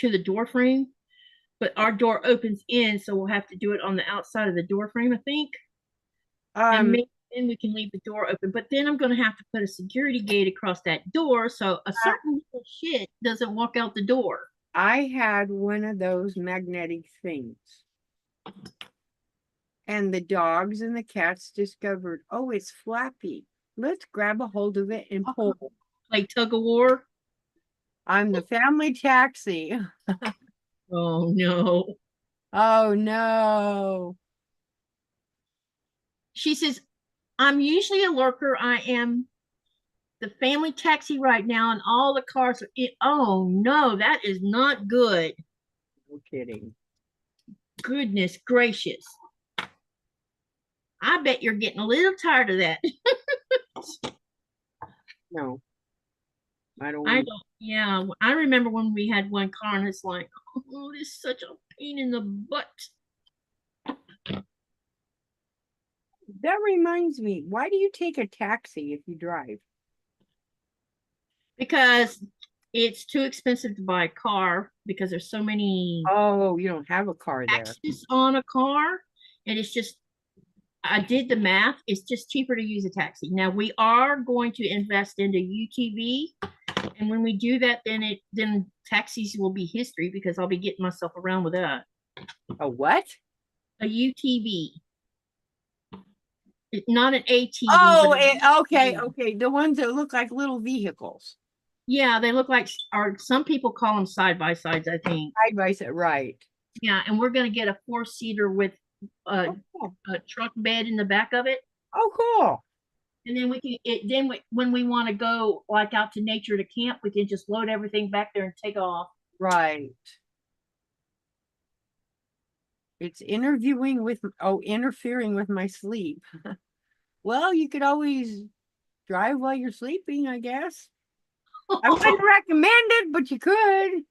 [SPEAKER 2] the door frame. But our door opens in, so we'll have to do it on the outside of the door frame, I think. And maybe then we can leave the door open. But then I'm going to have to put a security gate across that door so a certain little shit doesn't walk out the door.
[SPEAKER 1] I had one of those magnetic things. And the dogs and the cats discovered, oh, it's flappy. Let's grab a hold of it and pull.
[SPEAKER 2] Like tug of war.
[SPEAKER 1] I'm the family taxi.
[SPEAKER 2] Oh no.
[SPEAKER 1] Oh no.
[SPEAKER 2] She says, I'm usually a lurker. I am the family taxi right now, and all the cars are in. Oh no, that is not good.
[SPEAKER 1] No kidding.
[SPEAKER 2] Goodness gracious. I bet you're getting a little tired of that.
[SPEAKER 1] No. I don't
[SPEAKER 2] I
[SPEAKER 1] want
[SPEAKER 2] don't, yeah. I remember when we had one car and it's like, oh, this is such a pain in the butt.
[SPEAKER 1] That reminds me, why do you take a taxi if you drive?
[SPEAKER 2] Because it's too expensive to buy a car because there's so many
[SPEAKER 1] Oh, you don't have a car there.
[SPEAKER 2] taxes on a car. And it's just, I did the math. It's just cheaper to use a taxi. Now we are going to invest into UTV. And when we do that, then taxis will be history because I'll be getting myself around with that.
[SPEAKER 1] A what?
[SPEAKER 2] A UTV. Not an ATV.
[SPEAKER 1] Oh, okay. The ones that look like little vehicles.
[SPEAKER 2] Yeah, they look like, or some people call them side by sides, I think.
[SPEAKER 1] Side by side, right.
[SPEAKER 2] Yeah, and we're gonna get a 4-seater with
[SPEAKER 1] Oh, cool.
[SPEAKER 2] a truck bed in the back of it.
[SPEAKER 1] Oh, cool.
[SPEAKER 2] And then we can when we want to go like out to nature to camp, we can just load everything back there and take off.
[SPEAKER 1] Right. It's interviewing with, oh, interfering with my sleep. Well, you could always drive while you're sleeping, I guess. I wouldn't recommend it, but you could.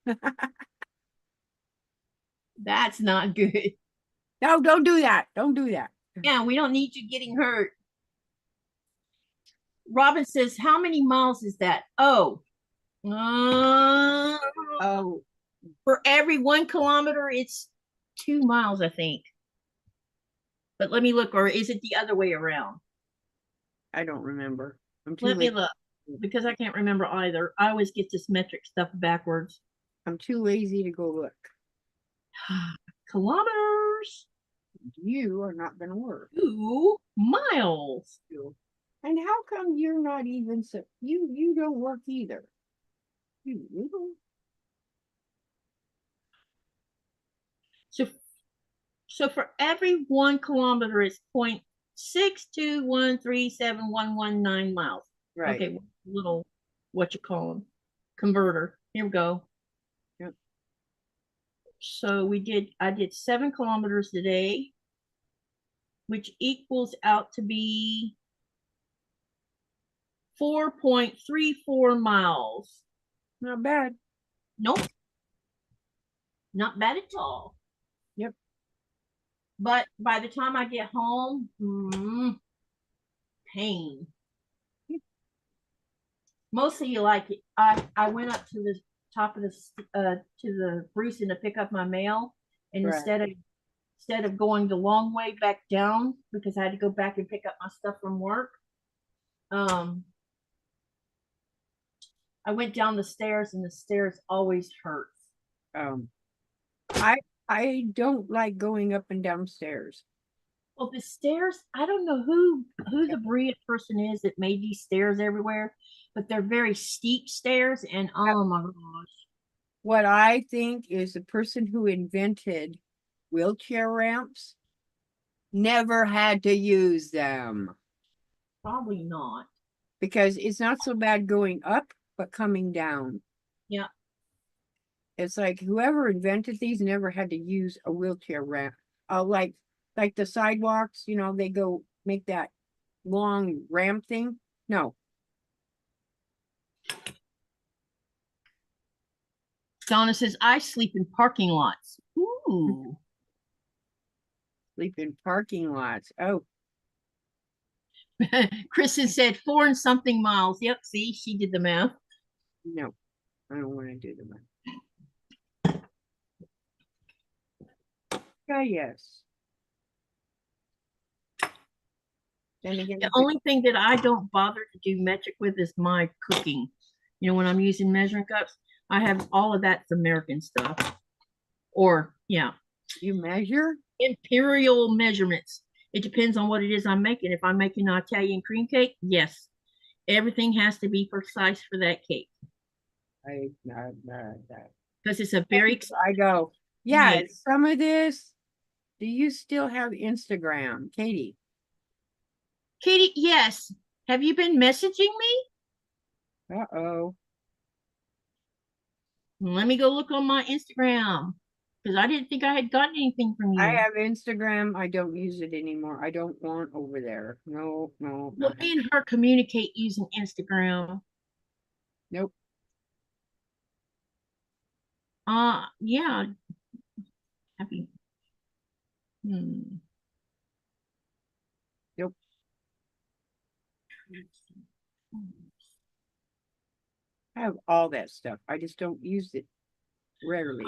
[SPEAKER 2] That's not good.
[SPEAKER 1] No, don't do that. Don't do that.
[SPEAKER 2] Yeah, we don't need you getting hurt. Robin says, how many miles is that? Oh,
[SPEAKER 1] Oh,
[SPEAKER 2] for every 1 kilometer, it's 2 miles, I think. But let me look, or is it the other way around?
[SPEAKER 1] I don't remember.
[SPEAKER 2] Let me look because I can't remember either. I always get this metric stuff backwards.
[SPEAKER 1] I'm too lazy to go look.
[SPEAKER 2] Kilometers.
[SPEAKER 1] You are not going to work.
[SPEAKER 2] 2 miles.
[SPEAKER 1] And how come you're not even so you don't work either? You little.
[SPEAKER 2] So for every 1 kilometer is 0.6213711 miles.
[SPEAKER 1] Right.
[SPEAKER 2] Okay, little what you call them converter. Here we go.
[SPEAKER 1] Yep.
[SPEAKER 2] So I did 7 kilometers today, which equals out to be 4.34 miles.
[SPEAKER 1] Not bad.
[SPEAKER 2] Nope. Not bad at all.
[SPEAKER 1] Yep.
[SPEAKER 2] But by the time I get home, pain. Mostly you like it. I went up to the top of the to the Bruceton to pick up my mail, and
[SPEAKER 1] Right.
[SPEAKER 2] instead of going the long way back down because I had to go back and pick up my stuff from work, I went down the stairs, and the stairs always hurt.
[SPEAKER 1] I don't like going up and down stairs.
[SPEAKER 2] Well, the stairs, I don't know who the Berea person is that made these stairs everywhere, but they're very steep stairs, and oh my gosh.
[SPEAKER 1] What I think is the person who invented wheelchair ramps never had to use them
[SPEAKER 2] Probably not.
[SPEAKER 1] because it's not so bad going up, but coming down.
[SPEAKER 2] Yeah.
[SPEAKER 1] It's like whoever invented these never had to use a wheelchair ramp. Like the sidewalks, they go make that long ramp thing. No.
[SPEAKER 2] Donna says, I sleep in parking lots. Ooh.
[SPEAKER 1] Sleep in parking lots. Oh.
[SPEAKER 2] Kristen said 4 and something miles. Yep, see, she did the math.
[SPEAKER 1] No, I don't want to do the math. Yes. Then again,
[SPEAKER 2] the only thing that I don't bother to do metric with is my cooking. When I'm using measuring cups, I have all of that's American stuff. Or, yeah.
[SPEAKER 1] You measure?
[SPEAKER 2] Imperial measurements. It depends on what it is I'm making. If I'm making an Italian cream cake, yes. Everything has to be precise for that cake. Because it's a very
[SPEAKER 1] I go, yeah, some of this. Do you still have Instagram, Katie?
[SPEAKER 2] Katie, yes. Have you been messaging me?
[SPEAKER 1] Uh-oh.
[SPEAKER 2] Let me go look on my Instagram because I didn't think I had gotten anything from you.
[SPEAKER 1] I have Instagram. I don't use it anymore. I don't want over there. No.
[SPEAKER 2] Well, me and her communicate using Instagram.
[SPEAKER 1] Nope.
[SPEAKER 2] Yeah. Happy. Nope.
[SPEAKER 1] I have all that stuff. I just don't use it rarely.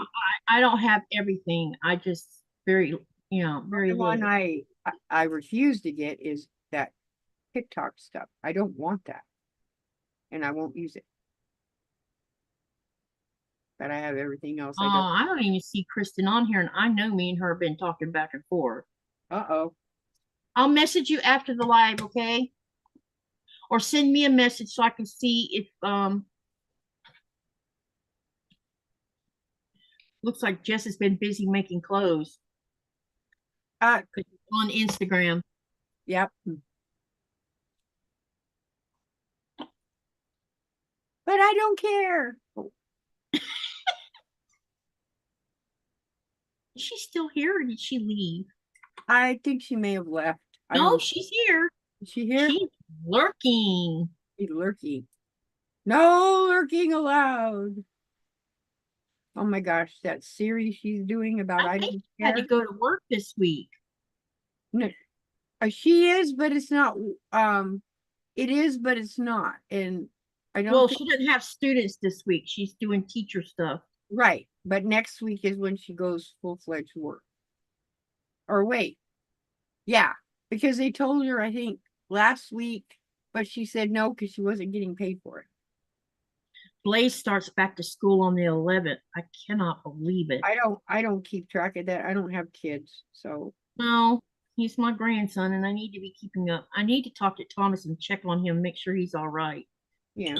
[SPEAKER 2] I don't have everything. I just very
[SPEAKER 1] The one I refuse to get is that TikTok stuff. I don't want that. And I won't use it. But I have everything else.
[SPEAKER 2] I don't even see Kristen on here, and I know me and her have been talking back and forth.
[SPEAKER 1] Uh-oh.
[SPEAKER 2] I'll message you after the live, okay? Or send me a message so I can see if Looks like Jess has been busy making clothes
[SPEAKER 1] Uh,
[SPEAKER 2] on Instagram.
[SPEAKER 1] yep. But I don't care.
[SPEAKER 2] Is she still here or did she leave?
[SPEAKER 1] I think she may have left. I
[SPEAKER 2] No,
[SPEAKER 1] don't.
[SPEAKER 2] she's here.
[SPEAKER 1] Is she here?
[SPEAKER 2] She's lurking.
[SPEAKER 1] She's lurking. No lurking allowed. Oh my gosh, that series she's doing about
[SPEAKER 2] I
[SPEAKER 1] I
[SPEAKER 2] think
[SPEAKER 1] don't
[SPEAKER 2] she had to
[SPEAKER 1] care.
[SPEAKER 2] go to work this week.
[SPEAKER 1] No, she is, but it's not. It is, but it's not. And I don't
[SPEAKER 2] Well,
[SPEAKER 1] think
[SPEAKER 2] she doesn't have students this week. She's doing teacher stuff.
[SPEAKER 1] right. But next week is when she goes full-fledged work. Or wait, yeah, because they told her I think last week, but she said no because she wasn't getting paid for it.
[SPEAKER 2] Blaze starts back to school on the 11th. I cannot believe it.
[SPEAKER 1] I don't keep track of that. I don't have kids, so
[SPEAKER 2] No, he's my grandson, and I need to be keeping up. I need to talk to Thomas and check on him, make sure he's all right.
[SPEAKER 1] yeah.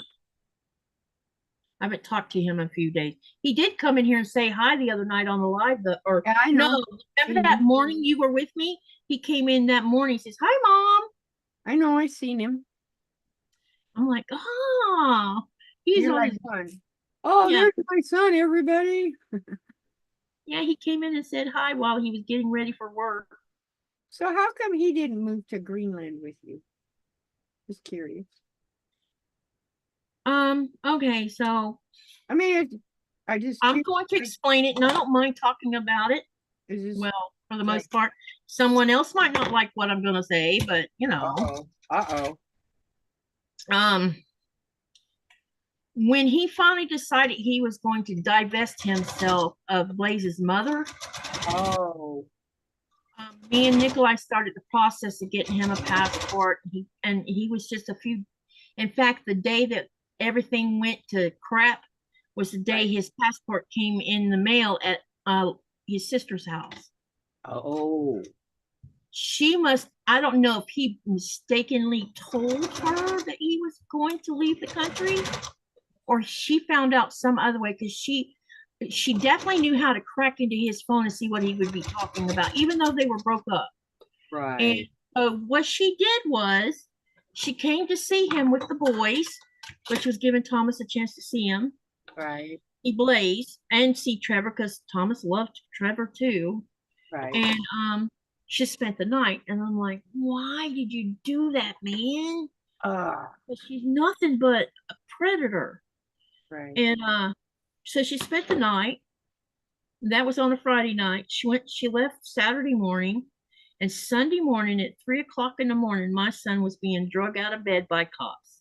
[SPEAKER 2] I haven't talked to him in a few days. He did come in here and say hi the other night on the live, or
[SPEAKER 1] Yeah, I
[SPEAKER 2] no,
[SPEAKER 1] know.
[SPEAKER 2] remember that morning you were with me? He came in that morning, says, "Hi, Mom."
[SPEAKER 1] I know I seen him.
[SPEAKER 2] I'm like, "Ah, he's
[SPEAKER 1] You're
[SPEAKER 2] on
[SPEAKER 1] like
[SPEAKER 2] his."
[SPEAKER 1] son. Oh,
[SPEAKER 2] Yeah,
[SPEAKER 1] there's my son, everybody.
[SPEAKER 2] yeah, he came in and said hi while he was getting ready for work.
[SPEAKER 1] So how come he didn't move to Greenland with you? Just curious.
[SPEAKER 2] Okay, so
[SPEAKER 1] I mean, I just
[SPEAKER 2] I'm going to explain it, and I don't mind talking about it.
[SPEAKER 1] it's just
[SPEAKER 2] Well, for the
[SPEAKER 1] like,
[SPEAKER 2] most part, someone else might not like what I'm going to say, but
[SPEAKER 1] uh-oh. Uh-oh.
[SPEAKER 2] um, when he finally decided he was going to divest himself of Blaze's mother,
[SPEAKER 1] Oh,
[SPEAKER 2] me and Nikolai started the process of getting him a passport. He was just a few. In fact, the day that everything went to crap was the day
[SPEAKER 1] right.
[SPEAKER 2] his passport came in the mail at his sister's house.
[SPEAKER 1] Oh,
[SPEAKER 2] She must, I don't know if he mistakenly told her that he was going to leave the country or she found out some other way because she definitely knew how to crack into his phone and see what he would be talking about, even though they were broke up. And
[SPEAKER 1] right.
[SPEAKER 2] what she did was she came to see him with the boys, which was giving Thomas a chance to see him.
[SPEAKER 1] Right.
[SPEAKER 2] See Blaze and see Trevor because Thomas loved Trevor too.
[SPEAKER 1] Right.
[SPEAKER 2] And she spent the night, and I'm like, why did you do that, man? But she's nothing but a predator.
[SPEAKER 1] Right.
[SPEAKER 2] And so she spent the night. That was on a Friday night. She left Saturday morning, and Sunday morning at 3 o'clock in the morning, my son was being drug out of bed by cops.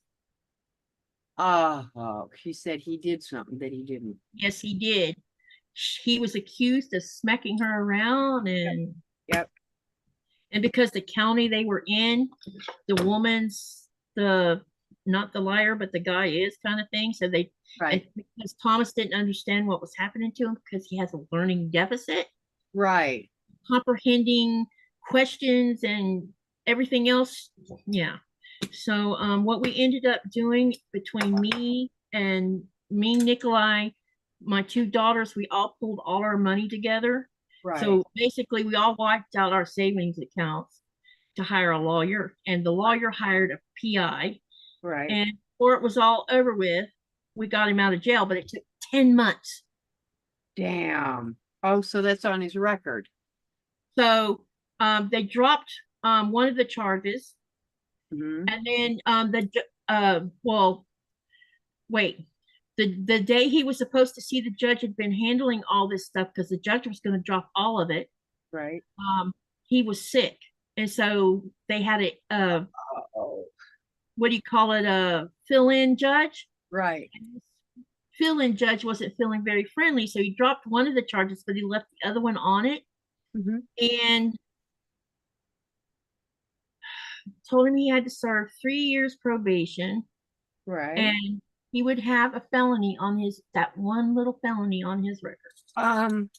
[SPEAKER 1] Oh, she said he did something that he didn't.
[SPEAKER 2] Yes, he did. He was accused of smacking her around,
[SPEAKER 1] Yep.
[SPEAKER 2] and because the county they were in, the woman's the not the liar, but the guy is kind of thing. So they
[SPEAKER 1] Right.
[SPEAKER 2] and because Thomas didn't understand what was happening to him because he has a learning deficit,
[SPEAKER 1] Right.
[SPEAKER 2] comprehending questions and everything else. Yeah. So what we ended up doing between me, Nikolai, my two daughters, we all pulled all our money together.
[SPEAKER 1] Right.
[SPEAKER 2] So basically, we all wiped out our savings accounts to hire a lawyer, and the lawyer hired a PI.
[SPEAKER 1] Right.
[SPEAKER 2] And before it was all over with, we got him out of jail, but it took 10 months.
[SPEAKER 1] Damn. Oh, so that's on his record.
[SPEAKER 2] So they dropped one of the charges.
[SPEAKER 1] Mm-hmm.
[SPEAKER 2] And then well, wait. The day he was supposed to see the judge had been handling all this stuff because the judge was going to drop all of it.
[SPEAKER 1] Right.
[SPEAKER 2] He was sick, and so they had a what do you call it, a fill-in judge.
[SPEAKER 1] Right.
[SPEAKER 2] Fill-in judge wasn't feeling very friendly, so he dropped one of the charges, but he left the other one on it, and told him he had to serve 3 years probation.
[SPEAKER 1] Right.
[SPEAKER 2] And he would have a felony on that one little felony on his record.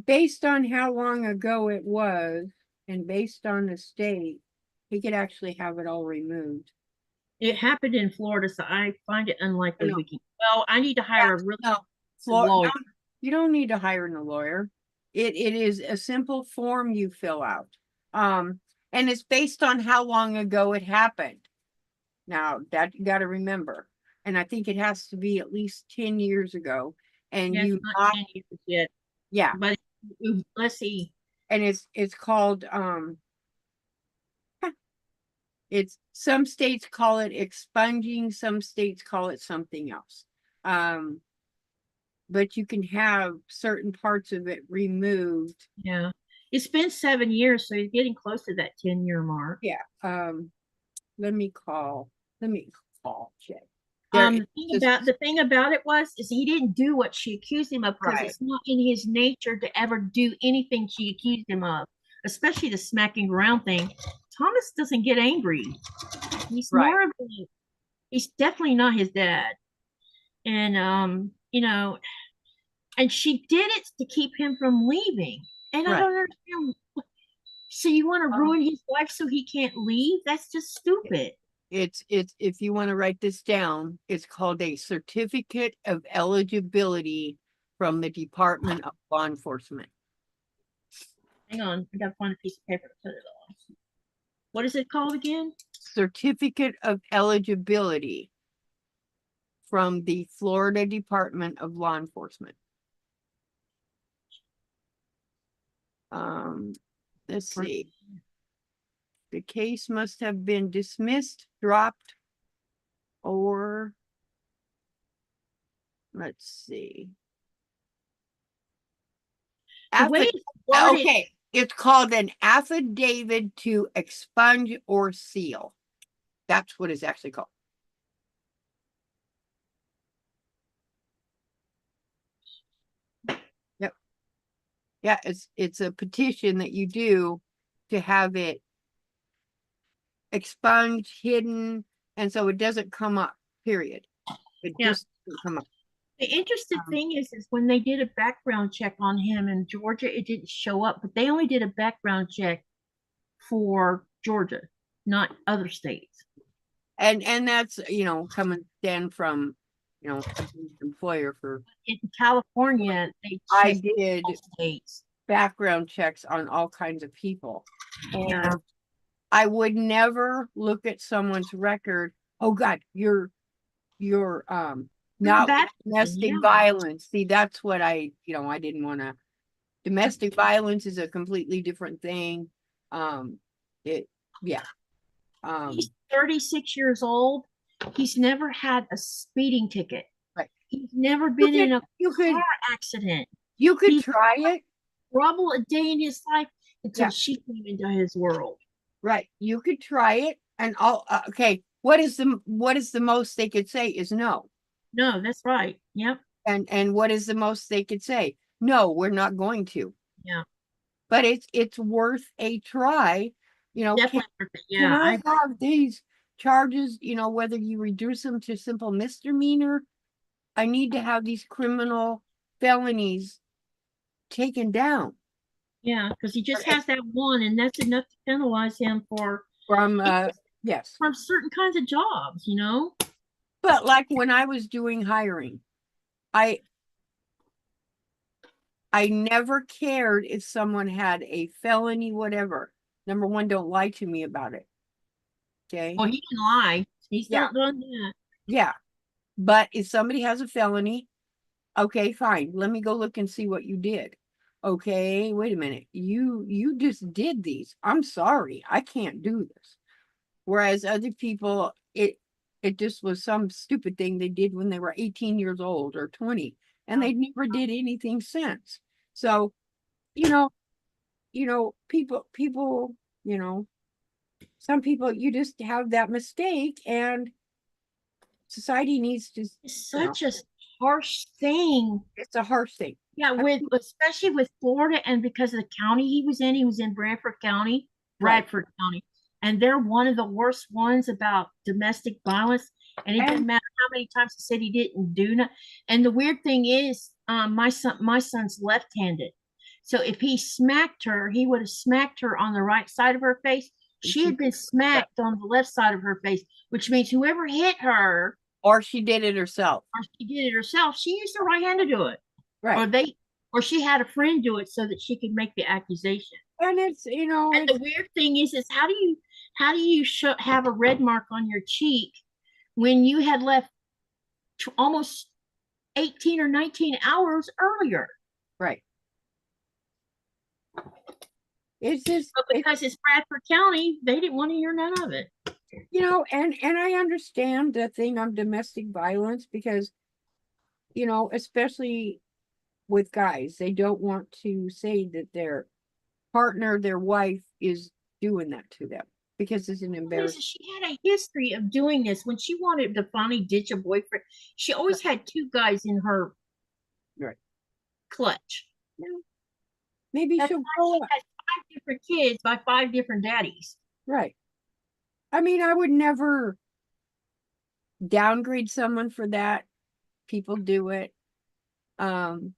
[SPEAKER 1] Based on how long ago it was and based on the state, he could actually have it all removed.
[SPEAKER 2] It happened in Florida, so I find it unlikely we can. Well, I need to hire a really
[SPEAKER 1] no,
[SPEAKER 2] lawyer.
[SPEAKER 1] You don't need to hire a lawyer. It is a simple form you fill out. And it's based on how long ago it happened. Now that you got to remember, and I think it has to be at least 10 years ago. And
[SPEAKER 2] Yeah, it's
[SPEAKER 1] you
[SPEAKER 2] not 10 years yet,
[SPEAKER 1] yeah,
[SPEAKER 2] but let's see.
[SPEAKER 1] and it's called it's some states call it expunging, some states call it something else. But you can have certain parts of it removed.
[SPEAKER 2] Yeah. It's been 7 years, so you're getting close to that 10-year mark.
[SPEAKER 1] Yeah. Let me call check.
[SPEAKER 2] The thing about it is he didn't do what she accused him of because
[SPEAKER 1] Right.
[SPEAKER 2] it's not in his nature to ever do anything she accused him of, especially the smacking around thing. Thomas doesn't get angry. He's
[SPEAKER 1] Right.
[SPEAKER 2] more of he's definitely not his dad. And and she did it to keep him from leaving. And I
[SPEAKER 1] Right.
[SPEAKER 2] don't understand. So you want to ruin his life so he can't leave? That's just stupid.
[SPEAKER 1] It's if you want to write this down, it's called a certificate of eligibility from the Department of Law Enforcement.
[SPEAKER 2] Hang on, I gotta find a piece of paper to put it on. What is it called again?
[SPEAKER 1] Certificate of eligibility from the Florida Department of Law Enforcement. Let's see. The case must have been dismissed, dropped, or let's see.
[SPEAKER 2] The way it's worded,
[SPEAKER 1] Okay, it's called an affidavit to expunge or seal. That's what it's actually called. Yep. Yeah, it's a petition that you do to have it expunged, hidden, and so it doesn't come up, period. It just doesn't come up.
[SPEAKER 2] the interesting thing is when they did a background check on him in Georgia, it didn't show up, but they only did a background check for Georgia, not other states.
[SPEAKER 1] And that's, coming then from, employer for.
[SPEAKER 2] In California, they
[SPEAKER 1] I
[SPEAKER 2] checked
[SPEAKER 1] did
[SPEAKER 2] all states.
[SPEAKER 1] background checks on all kinds of people. And
[SPEAKER 2] Yeah.
[SPEAKER 1] I would never look at someone's record. Oh God, you're not
[SPEAKER 2] Bad
[SPEAKER 1] domestic
[SPEAKER 2] yeah.
[SPEAKER 1] violence. See, that's what I didn't want to. Domestic violence is a completely different thing.
[SPEAKER 2] He's 36 years old. He's never had a speeding ticket.
[SPEAKER 1] Right.
[SPEAKER 2] He's never been in a car accident.
[SPEAKER 1] You could try it.
[SPEAKER 2] Trouble a day in his life until she came into his world.
[SPEAKER 1] Right. You could try it, and okay. What is the most they could say is no.
[SPEAKER 2] No, that's right. Yep.
[SPEAKER 1] And what is the most they could say? No, we're not going to.
[SPEAKER 2] Yeah.
[SPEAKER 1] But it's worth a try.
[SPEAKER 2] Definitely.
[SPEAKER 1] Can I have these charges, whether you reduce them to simple misdemeanor? I need to have these criminal felonies taken down.
[SPEAKER 2] Yeah, because he just has that one, and that's enough to penalize him
[SPEAKER 1] from
[SPEAKER 2] certain kinds of jobs,
[SPEAKER 1] But like when I was doing hiring, I never cared if someone had a felony, whatever. Number one, don't lie to me about it. Okay.
[SPEAKER 2] Oh, he can lie. He's not done that.
[SPEAKER 1] Yeah. But if somebody has a felony, okay, fine. Let me go look and see what you did. Okay, wait a minute. You just did these. I'm sorry. I can't do this. Whereas other people, it just was some stupid thing they did when they were 18 years old or 20, and they never did anything since. So, people, some people, you just have that mistake, and society needs to.
[SPEAKER 2] It's such a harsh thing.
[SPEAKER 1] It's a harsh thing.
[SPEAKER 2] Yeah, especially with Florida, and because of the county he was in Bradford County, and they're one of the worst ones about domestic violence. And it didn't matter how many times he said he didn't do that. And the weird thing is, my son's left-handed, so if he smacked her, he would have smacked her on the right side of her face. She had been smacked on the left side of her face, which means whoever hit her,
[SPEAKER 1] or she did it herself,
[SPEAKER 2] she used her right hand to do it.
[SPEAKER 1] Right.
[SPEAKER 2] or she had a friend do it so that she could make the accusation.
[SPEAKER 1] And it's,
[SPEAKER 2] And
[SPEAKER 1] it's
[SPEAKER 2] the weird thing is how do you have a red mark on your cheek when you had left almost 18 or 19 hours earlier?
[SPEAKER 1] right. It's just,
[SPEAKER 2] But because it's Bradford County, they didn't want to hear none of it.
[SPEAKER 1] and I understand the thing of domestic violence because, especially with guys, they don't want to say that their partner, their wife is doing that to them because it's an embarrassment.
[SPEAKER 2] She had a history of doing this. When she wanted to finally ditch a boyfriend, she always had two guys in her
[SPEAKER 1] Right.
[SPEAKER 2] clutch.
[SPEAKER 1] Yeah. Maybe
[SPEAKER 2] That's
[SPEAKER 1] she'll
[SPEAKER 2] why
[SPEAKER 1] grow
[SPEAKER 2] she
[SPEAKER 1] up.
[SPEAKER 2] has 5 different kids by 5 different daddies.
[SPEAKER 1] Right. I mean, I would never downgrade someone for that. People do it. Um,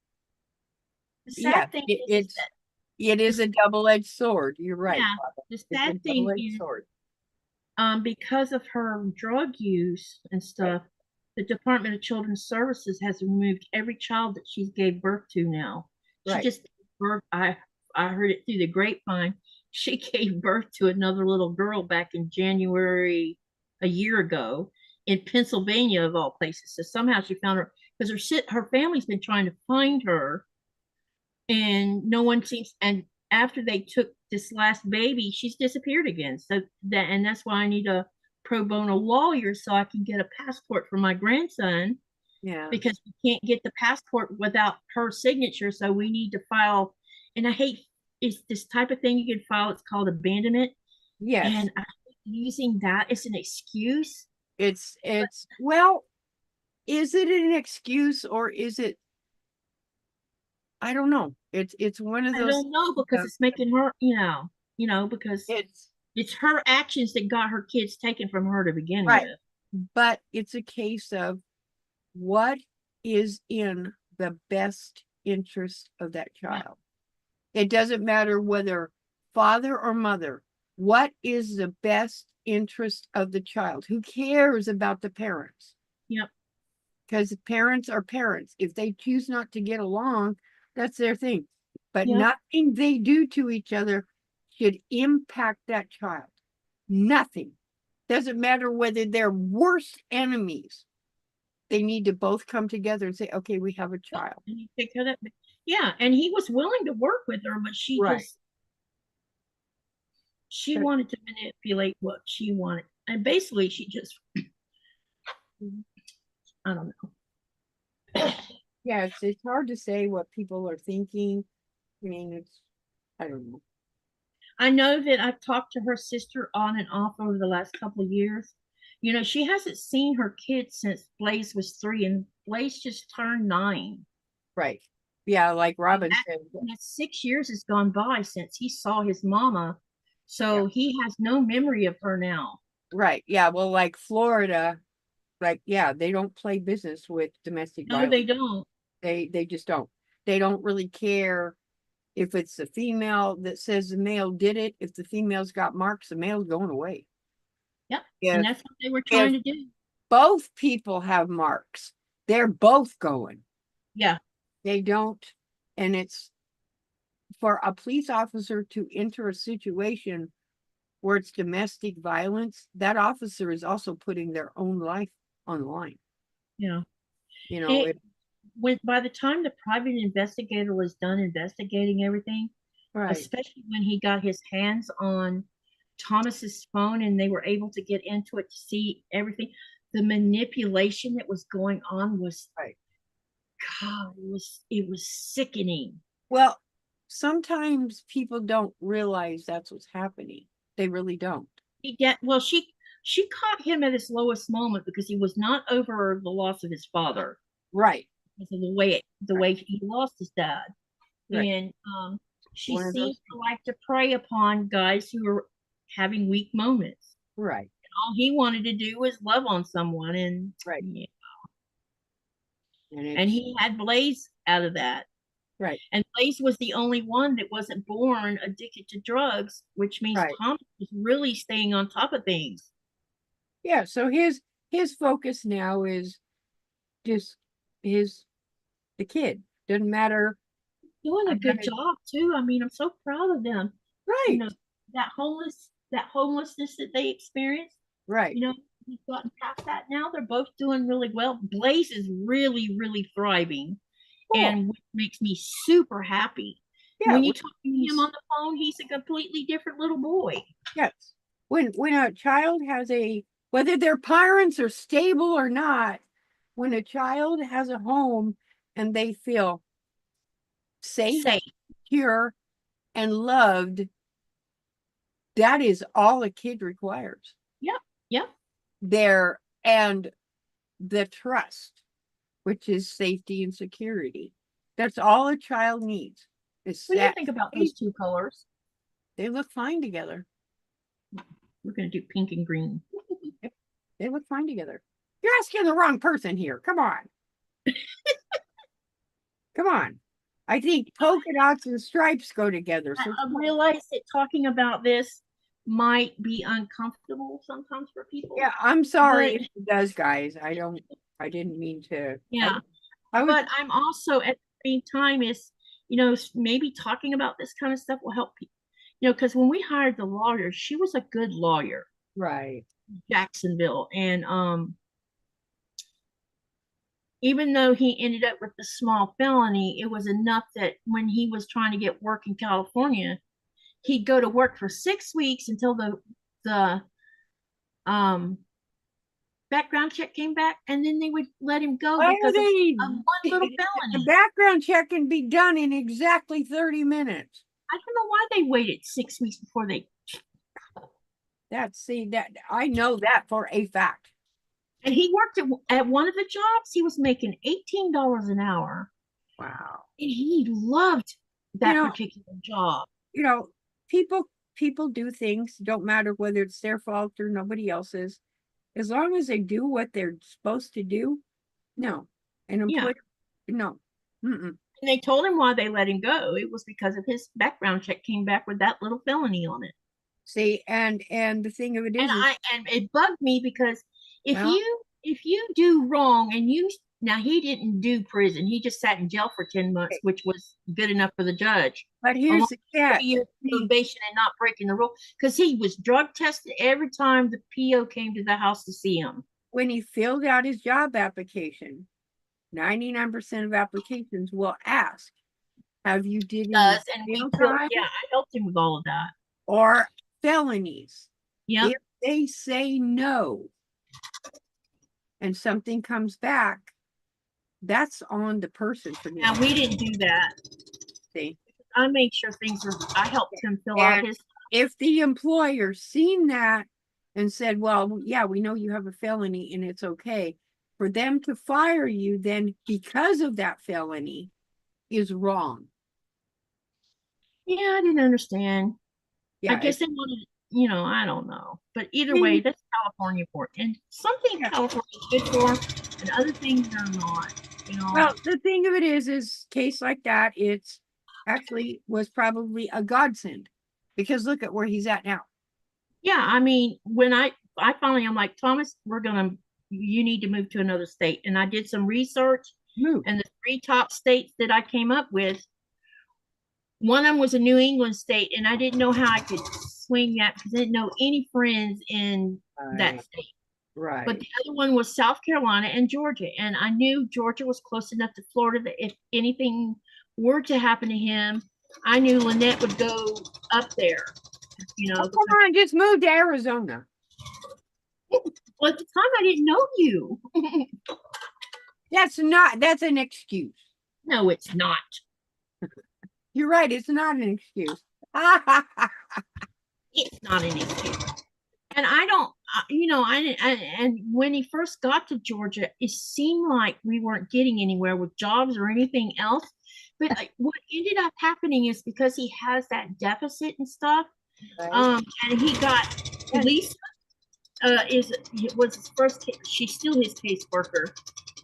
[SPEAKER 2] The
[SPEAKER 1] yeah,
[SPEAKER 2] sad thing is
[SPEAKER 1] it's
[SPEAKER 2] that
[SPEAKER 1] it is a double-edged sword. You're right,
[SPEAKER 2] yeah,
[SPEAKER 1] Barbara.
[SPEAKER 2] the
[SPEAKER 1] It's a
[SPEAKER 2] sad thing
[SPEAKER 1] double-edged
[SPEAKER 2] is
[SPEAKER 1] sword.
[SPEAKER 2] because of her drug use and
[SPEAKER 1] Right.
[SPEAKER 2] stuff, the Department of Children's Services has removed every child that she gave birth to now. She
[SPEAKER 1] Right.
[SPEAKER 2] just gave birth. I heard it through the grapevine. She gave birth to another little girl back in January a year ago in Pennsylvania of all places. So somehow she found her because her family's been trying to find her, and no one seems. And after they took this last baby, she's disappeared again. So that's why I need a pro bono lawyer so I can get a passport for my grandson
[SPEAKER 1] Yeah.
[SPEAKER 2] because we can't get the passport without her signature. So we need to file. And I hate it's this type of thing you can file. It's called abandonment,
[SPEAKER 1] Yes.
[SPEAKER 2] and I hate using that as an excuse.
[SPEAKER 1] It's well, is it an excuse or is it? I don't know. It's one of
[SPEAKER 2] I
[SPEAKER 1] those.
[SPEAKER 2] don't know because it's making her, because
[SPEAKER 1] It's
[SPEAKER 2] it's her actions that got her kids taken from her to begin
[SPEAKER 1] right,
[SPEAKER 2] with.
[SPEAKER 1] but it's a case of what is in the best interest of that child. It doesn't matter whether father or mother. What is the best interest of the child? Who cares about the parents?
[SPEAKER 2] Yep.
[SPEAKER 1] Because parents are parents. If they choose not to get along, that's their thing. But
[SPEAKER 2] Yep.
[SPEAKER 1] nothing they do to each other should impact that child. Nothing. Doesn't matter whether they're worst enemies. They need to both come together and say, okay, we have a child.
[SPEAKER 2] And he take care of that. Yeah, and he was willing to work with her, but
[SPEAKER 1] Right.
[SPEAKER 2] she wanted to manipulate what she wanted. And basically she just I don't know.
[SPEAKER 1] Yeah, it's hard to say what people are thinking. I mean, I don't know.
[SPEAKER 2] I know that I've talked to her sister on and off over the last couple of years. She hasn't seen her kids since Blaze was 3, and Blaze just turned 9.
[SPEAKER 1] Right. Yeah, like Robin said.
[SPEAKER 2] 6 years has gone by since he saw his mama, so he has no memory of her now.
[SPEAKER 1] Right. Yeah. Well, like Florida, they don't play business with domestic
[SPEAKER 2] No,
[SPEAKER 1] violence.
[SPEAKER 2] they don't.
[SPEAKER 1] They just don't. They don't really care if it's the female that says the male did it. If the female's got marks, the male's going away.
[SPEAKER 2] Yep.
[SPEAKER 1] If,
[SPEAKER 2] And that's what they were trying to do.
[SPEAKER 1] Both people have marks, they're both going.
[SPEAKER 2] Yeah.
[SPEAKER 1] They don't. And it's for a police officer to enter a situation where it's domestic violence, that officer is also putting their own life on the line.
[SPEAKER 2] Yeah. By the time the private investigator was done investigating everything,
[SPEAKER 1] right,
[SPEAKER 2] especially when he got his hands on Thomas's phone and they were able to get into it to see everything, the manipulation that was going on was
[SPEAKER 1] right.
[SPEAKER 2] God, it was sickening.
[SPEAKER 1] Well, sometimes people don't realize that's what's happening. They really don't.
[SPEAKER 2] She caught him at his lowest moment because he was not over the loss of his father.
[SPEAKER 1] Right.
[SPEAKER 2] Because of the way he lost his dad. Right. And she seems to like to prey upon guys who are having weak moments.
[SPEAKER 1] Right.
[SPEAKER 2] And all he wanted to do was love on someone, and
[SPEAKER 1] right.
[SPEAKER 2] And he had Blaze out of that.
[SPEAKER 1] Right.
[SPEAKER 2] And Blaze was the only one that wasn't born addicted to drugs, which means Thomas was really staying on top of things.
[SPEAKER 1] Yeah. So his focus now is just the kid. Doesn't matter.
[SPEAKER 2] Doing a
[SPEAKER 1] I'm
[SPEAKER 2] good
[SPEAKER 1] gonna,
[SPEAKER 2] job too. I mean, I'm so proud of them. You
[SPEAKER 1] right,
[SPEAKER 2] know, that homelessness that they experienced,
[SPEAKER 1] right.
[SPEAKER 2] you know, we've gotten past that now. They're both doing really well. Blaze is really, really thriving,
[SPEAKER 1] Cool.
[SPEAKER 2] and which makes me super happy.
[SPEAKER 1] Yeah.
[SPEAKER 2] When you talk to him on the phone, he's a completely different little boy.
[SPEAKER 1] Yes. When a child has whether their parents are stable or not, when a child has a home and they feel safe,
[SPEAKER 2] Safe.
[SPEAKER 1] secure, and loved, that is all a kid requires.
[SPEAKER 2] Yep. Yep.
[SPEAKER 1] There and the trust, which is safety and security. That's all a child needs. Is
[SPEAKER 2] What do you
[SPEAKER 1] that
[SPEAKER 2] think about those two colors?
[SPEAKER 1] they look fine together.
[SPEAKER 2] We're going to do pink and green.
[SPEAKER 1] Yep, they look fine together. You're asking the wrong person here. Come on. Come on. I think polka dots and stripes go together. So
[SPEAKER 2] I realize that talking about this might be uncomfortable sometimes for people.
[SPEAKER 1] yeah, I'm sorry
[SPEAKER 2] but,
[SPEAKER 1] if it does, guys. I didn't mean to.
[SPEAKER 2] Yeah.
[SPEAKER 1] I was,
[SPEAKER 2] but I'm also at the same time is, maybe talking about this kind of stuff will help people. Because when we hired the lawyer, she was a good lawyer,
[SPEAKER 1] right.
[SPEAKER 2] Jacksonville. And even though he ended up with the small felony, it was enough that when he was trying to get work in California, he'd go to work for 6 weeks until the um background check came back, and then they would let him go
[SPEAKER 1] Why are
[SPEAKER 2] because
[SPEAKER 1] they?
[SPEAKER 2] of one little
[SPEAKER 1] The
[SPEAKER 2] felony.
[SPEAKER 1] background check can be done in exactly 30 minutes.
[SPEAKER 2] I don't know why they waited 6 weeks before they.
[SPEAKER 1] That I know that for a fact.
[SPEAKER 2] And he worked at one of the jobs. He was making $18 an hour,
[SPEAKER 1] Wow.
[SPEAKER 2] and he loved that
[SPEAKER 1] You know,
[SPEAKER 2] particular job.
[SPEAKER 1] you know, people do things, don't matter whether it's their fault or nobody else's. As long as they do what they're supposed to do, no. An
[SPEAKER 2] Yeah.
[SPEAKER 1] employer, no. Mm-mm.
[SPEAKER 2] And they told him why they let him go. It was because of his background check came back with that little felony on it.
[SPEAKER 1] See, and the thing of it is,
[SPEAKER 2] And it bugged me because if
[SPEAKER 1] well,
[SPEAKER 2] you do wrong and now he didn't do prison, he just sat in jail for 10 months, which was good enough for the judge.
[SPEAKER 1] but here's the catch.
[SPEAKER 2] Probation and not breaking the rule, because he was drug tested every time the PO came to the house to see him.
[SPEAKER 1] When he filled out his job application, 99% of applications will ask, have you did any
[SPEAKER 2] I helped him with all of that.
[SPEAKER 1] or felonies?
[SPEAKER 2] Yeah.
[SPEAKER 1] If they say no and something comes back, that's on the person for
[SPEAKER 2] Now we didn't do that.
[SPEAKER 1] See,
[SPEAKER 2] I made sure I helped him fill out his.
[SPEAKER 1] If the employer seen that and said, well, yeah, we know you have a felony and it's okay, for them to fire you then because of that felony is wrong.
[SPEAKER 2] Yeah, I didn't understand.
[SPEAKER 1] Yeah,
[SPEAKER 2] I guess they wanted, I don't know. But either way, that's California for it. And something California is good for, and other things are not.
[SPEAKER 1] Well, the thing of it is case like that, it's actually was probably a godsend because look at where he's at now.
[SPEAKER 2] Yeah, I mean, when I finally, I'm like, Thomas, you need to move to another state. And I did some research, and the 3 top states that I came up with, one of them was a New England state, and I didn't know how I could swing that because I didn't know any friends in that state.
[SPEAKER 1] Right.
[SPEAKER 2] But the other one was South Carolina and Georgia. And I knew Georgia was close enough to Florida that if anything were to happen to him, I knew Lynette would go up there.
[SPEAKER 1] Come on, just move to Arizona.
[SPEAKER 2] Well, at the time, I didn't know you.
[SPEAKER 1] That's an excuse.
[SPEAKER 2] No, it's not.
[SPEAKER 1] You're right. It's not an excuse.
[SPEAKER 2] It's not an excuse. And I don't, and when he first got to Georgia, it seemed like we weren't getting anywhere with jobs or anything else. But what ended up happening is because he has that deficit and stuff, and he got Lisa was his first. She's still his caseworker,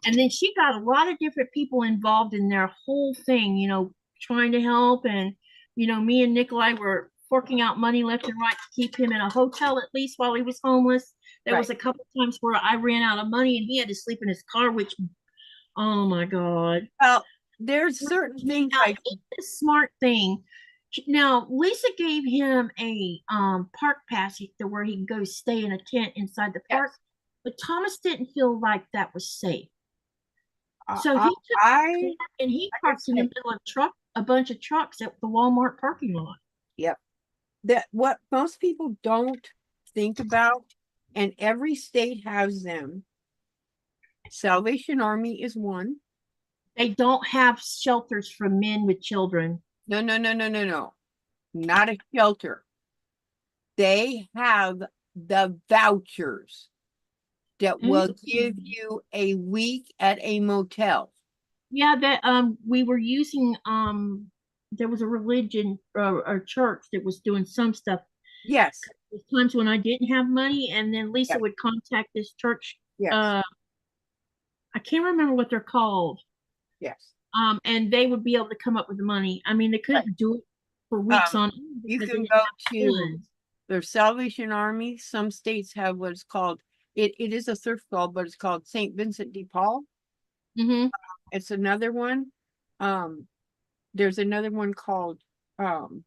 [SPEAKER 2] and then she got a lot of different people involved in their whole thing. Trying to help, and me and Nikolai were forking out money left and right to keep him in a hotel at least while he was homeless. There was a couple of times where I ran out of money and he had to sleep in his car, which, oh my God.
[SPEAKER 1] Well, there's certain things
[SPEAKER 2] Now,
[SPEAKER 1] like
[SPEAKER 2] he's a smart thing. Now, Lisa gave him a park pass to where he can go stay in a tent inside the park,
[SPEAKER 1] yes,
[SPEAKER 2] but Thomas didn't feel like that was safe.
[SPEAKER 1] I,
[SPEAKER 2] So
[SPEAKER 1] I,
[SPEAKER 2] he took
[SPEAKER 1] I
[SPEAKER 2] the tent and he
[SPEAKER 1] like I
[SPEAKER 2] parked in the
[SPEAKER 1] said,
[SPEAKER 2] middle of a bunch of trucks at the Walmart parking lot.
[SPEAKER 1] yep. That what most people don't think about, and every state has them. Salvation Army is one.
[SPEAKER 2] They don't have shelters for men with children.
[SPEAKER 1] No, no, no, no, no, no. Not a shelter. They have the vouchers that will give you a week at a motel.
[SPEAKER 2] Yeah, that we were using there was a religion or church that was doing some stuff.
[SPEAKER 1] Yes,
[SPEAKER 2] There's times when I didn't have money, and then Lisa
[SPEAKER 1] yes,
[SPEAKER 2] would contact this church.
[SPEAKER 1] yes,
[SPEAKER 2] Uh, I can't remember what they're called.
[SPEAKER 1] yes.
[SPEAKER 2] And they would be able to come up with the money. I mean, they
[SPEAKER 1] Right.
[SPEAKER 2] couldn't do it for weeks on end
[SPEAKER 1] You
[SPEAKER 2] because they
[SPEAKER 1] can
[SPEAKER 2] didn't
[SPEAKER 1] go
[SPEAKER 2] have
[SPEAKER 1] to
[SPEAKER 2] funds.
[SPEAKER 1] the Salvation Army. Some states have what's called it is a thrift club, but it's called St. Vincent de Paul.
[SPEAKER 2] Mm-hmm.
[SPEAKER 1] It's another one. Um, there's another one called um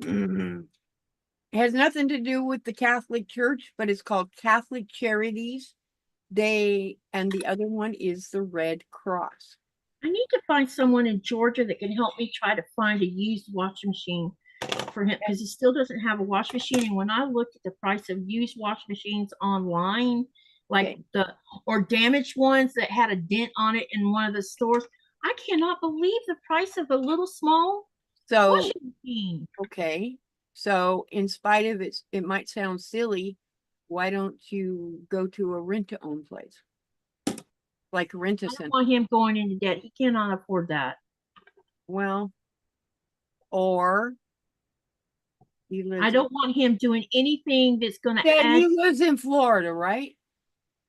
[SPEAKER 1] it has nothing to do with the Catholic Church, but it's called Catholic Charities. And the other one is the Red Cross.
[SPEAKER 2] I need to find someone in Georgia that can help me try to find a used washing machine for him because he still doesn't have a washing machine. And when I looked at the price of used washing machines online, like
[SPEAKER 1] Okay.
[SPEAKER 2] the or damaged ones that had a dent on it in one of the stores, I cannot believe the price of a little small
[SPEAKER 1] So,
[SPEAKER 2] washing machine.
[SPEAKER 1] okay. So in spite of it might sound silly, why don't you go to a rent-to-own place? Like rent a
[SPEAKER 2] I don't
[SPEAKER 1] center.
[SPEAKER 2] want him going into debt. He cannot afford that.
[SPEAKER 1] Well, or he
[SPEAKER 2] I
[SPEAKER 1] lives in
[SPEAKER 2] don't want him doing anything that's going to
[SPEAKER 1] Dad,
[SPEAKER 2] add.
[SPEAKER 1] he lives in Florida, right?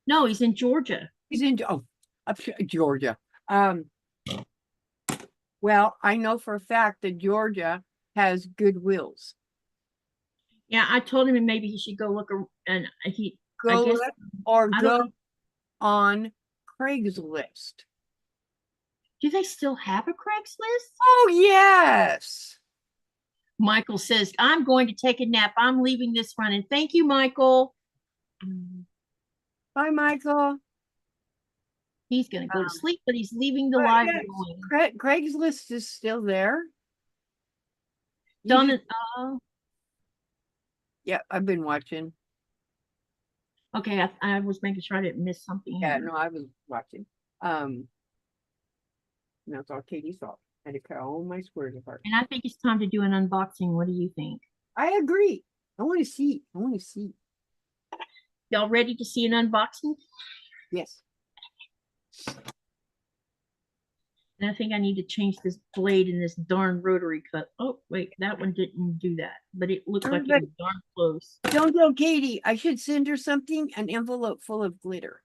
[SPEAKER 2] No, he's in Georgia.
[SPEAKER 1] He's in Georgia. Um, well, I know for a fact that Georgia has Goodwills.
[SPEAKER 2] Yeah, I told him maybe he should go look and I
[SPEAKER 1] Go
[SPEAKER 2] guess
[SPEAKER 1] look or
[SPEAKER 2] I don't
[SPEAKER 1] go
[SPEAKER 2] know.
[SPEAKER 1] on Craigslist.
[SPEAKER 2] Do they still have a Craigslist?
[SPEAKER 1] Oh, yes.
[SPEAKER 2] Michael says, I'm going to take a nap. I'm leaving this one. And thank you, Michael.
[SPEAKER 1] Bye, Michael.
[SPEAKER 2] He's going to go to
[SPEAKER 1] Um,
[SPEAKER 2] sleep, but he's leaving the
[SPEAKER 1] but
[SPEAKER 2] live
[SPEAKER 1] yes,
[SPEAKER 2] going.
[SPEAKER 1] Craigslist is still there. You
[SPEAKER 2] Done
[SPEAKER 1] should,
[SPEAKER 2] it.
[SPEAKER 1] yeah, I've been watching.
[SPEAKER 2] Okay, I was making sure I didn't miss something
[SPEAKER 1] Yeah,
[SPEAKER 2] here.
[SPEAKER 1] no, I was watching. And that's all Katie saw. I had to cut all my squares apart.
[SPEAKER 2] And I think it's time to do an unboxing. What do you think?
[SPEAKER 1] I agree. I want to see. I want to see.
[SPEAKER 2] Y'all ready to see an unboxing?
[SPEAKER 1] Yes.
[SPEAKER 2] And I think I need to change this blade in this darn rotary cut. Oh, wait, that one didn't do that, but it looked like it was darn close.
[SPEAKER 1] Don't tell Katie. I should send her something, an envelope full of glitter.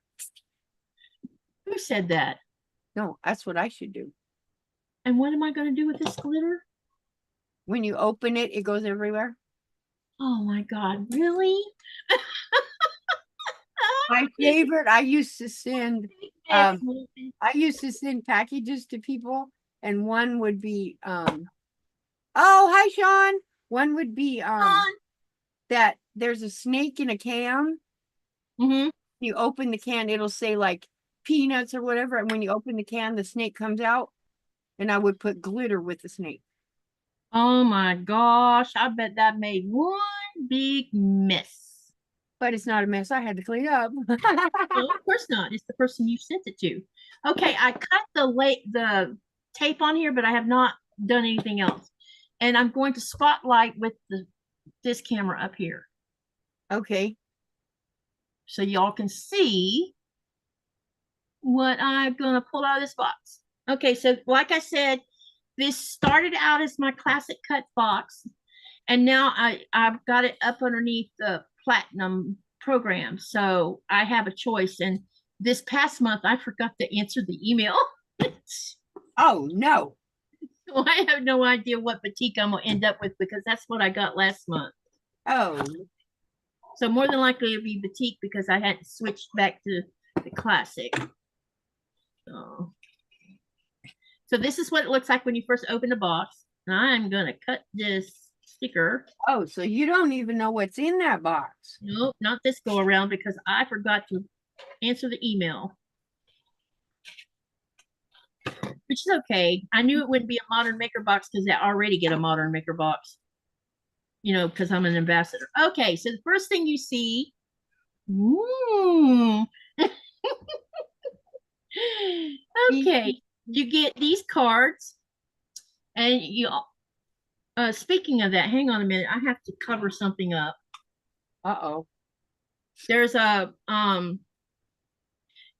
[SPEAKER 2] Who said that?
[SPEAKER 1] No, that's what I should do.
[SPEAKER 2] And what am I going to do with this glitter?
[SPEAKER 1] When you open it, it goes everywhere.
[SPEAKER 2] Oh my God, really?
[SPEAKER 1] My favorite, I used to send I used to send packages to people, and one would be oh, hi Sean. One would be that there's a snake in a can.
[SPEAKER 2] Mm-hmm.
[SPEAKER 1] You open the can, it'll say like peanuts or whatever, and when you open the can, the snake comes out, and I would put glitter with the snake.
[SPEAKER 2] Oh my gosh, I bet that made one big mess.
[SPEAKER 1] But it's not a mess. I had to clean up.
[SPEAKER 2] No, of course not. It's the person you sent it to. Okay, I cut the tape on here, but I have not done anything else. And I'm going to spotlight with this camera up here
[SPEAKER 1] Okay.
[SPEAKER 2] so y'all can see what I'm gonna pull out of this box. Okay, so like I said, this started out as my classic cut box, and now I've got it up underneath the platinum program, so I have a choice. And this past month, I forgot to answer the email,
[SPEAKER 1] Oh no.
[SPEAKER 2] so I have no idea what boutique I'm gonna end up with because that's what I got last month.
[SPEAKER 1] Oh.
[SPEAKER 2] So more than likely it'll be boutique because I hadn't switched back to the classic. So So this is what it looks like when you first open the box. And I'm gonna cut this sticker.
[SPEAKER 1] Oh, so you don't even know what's in that box.
[SPEAKER 2] Nope, not this go around because I forgot to answer the email. Which is okay. I knew it wouldn't be a modern maker box because I already get a modern maker box. You know, because I'm an ambassador. Okay, so the first thing you see, ooh. Okay, you get these cards, and you. Speaking of that, hang on a minute. I have to cover something up.
[SPEAKER 1] Uh-oh.
[SPEAKER 2] There's a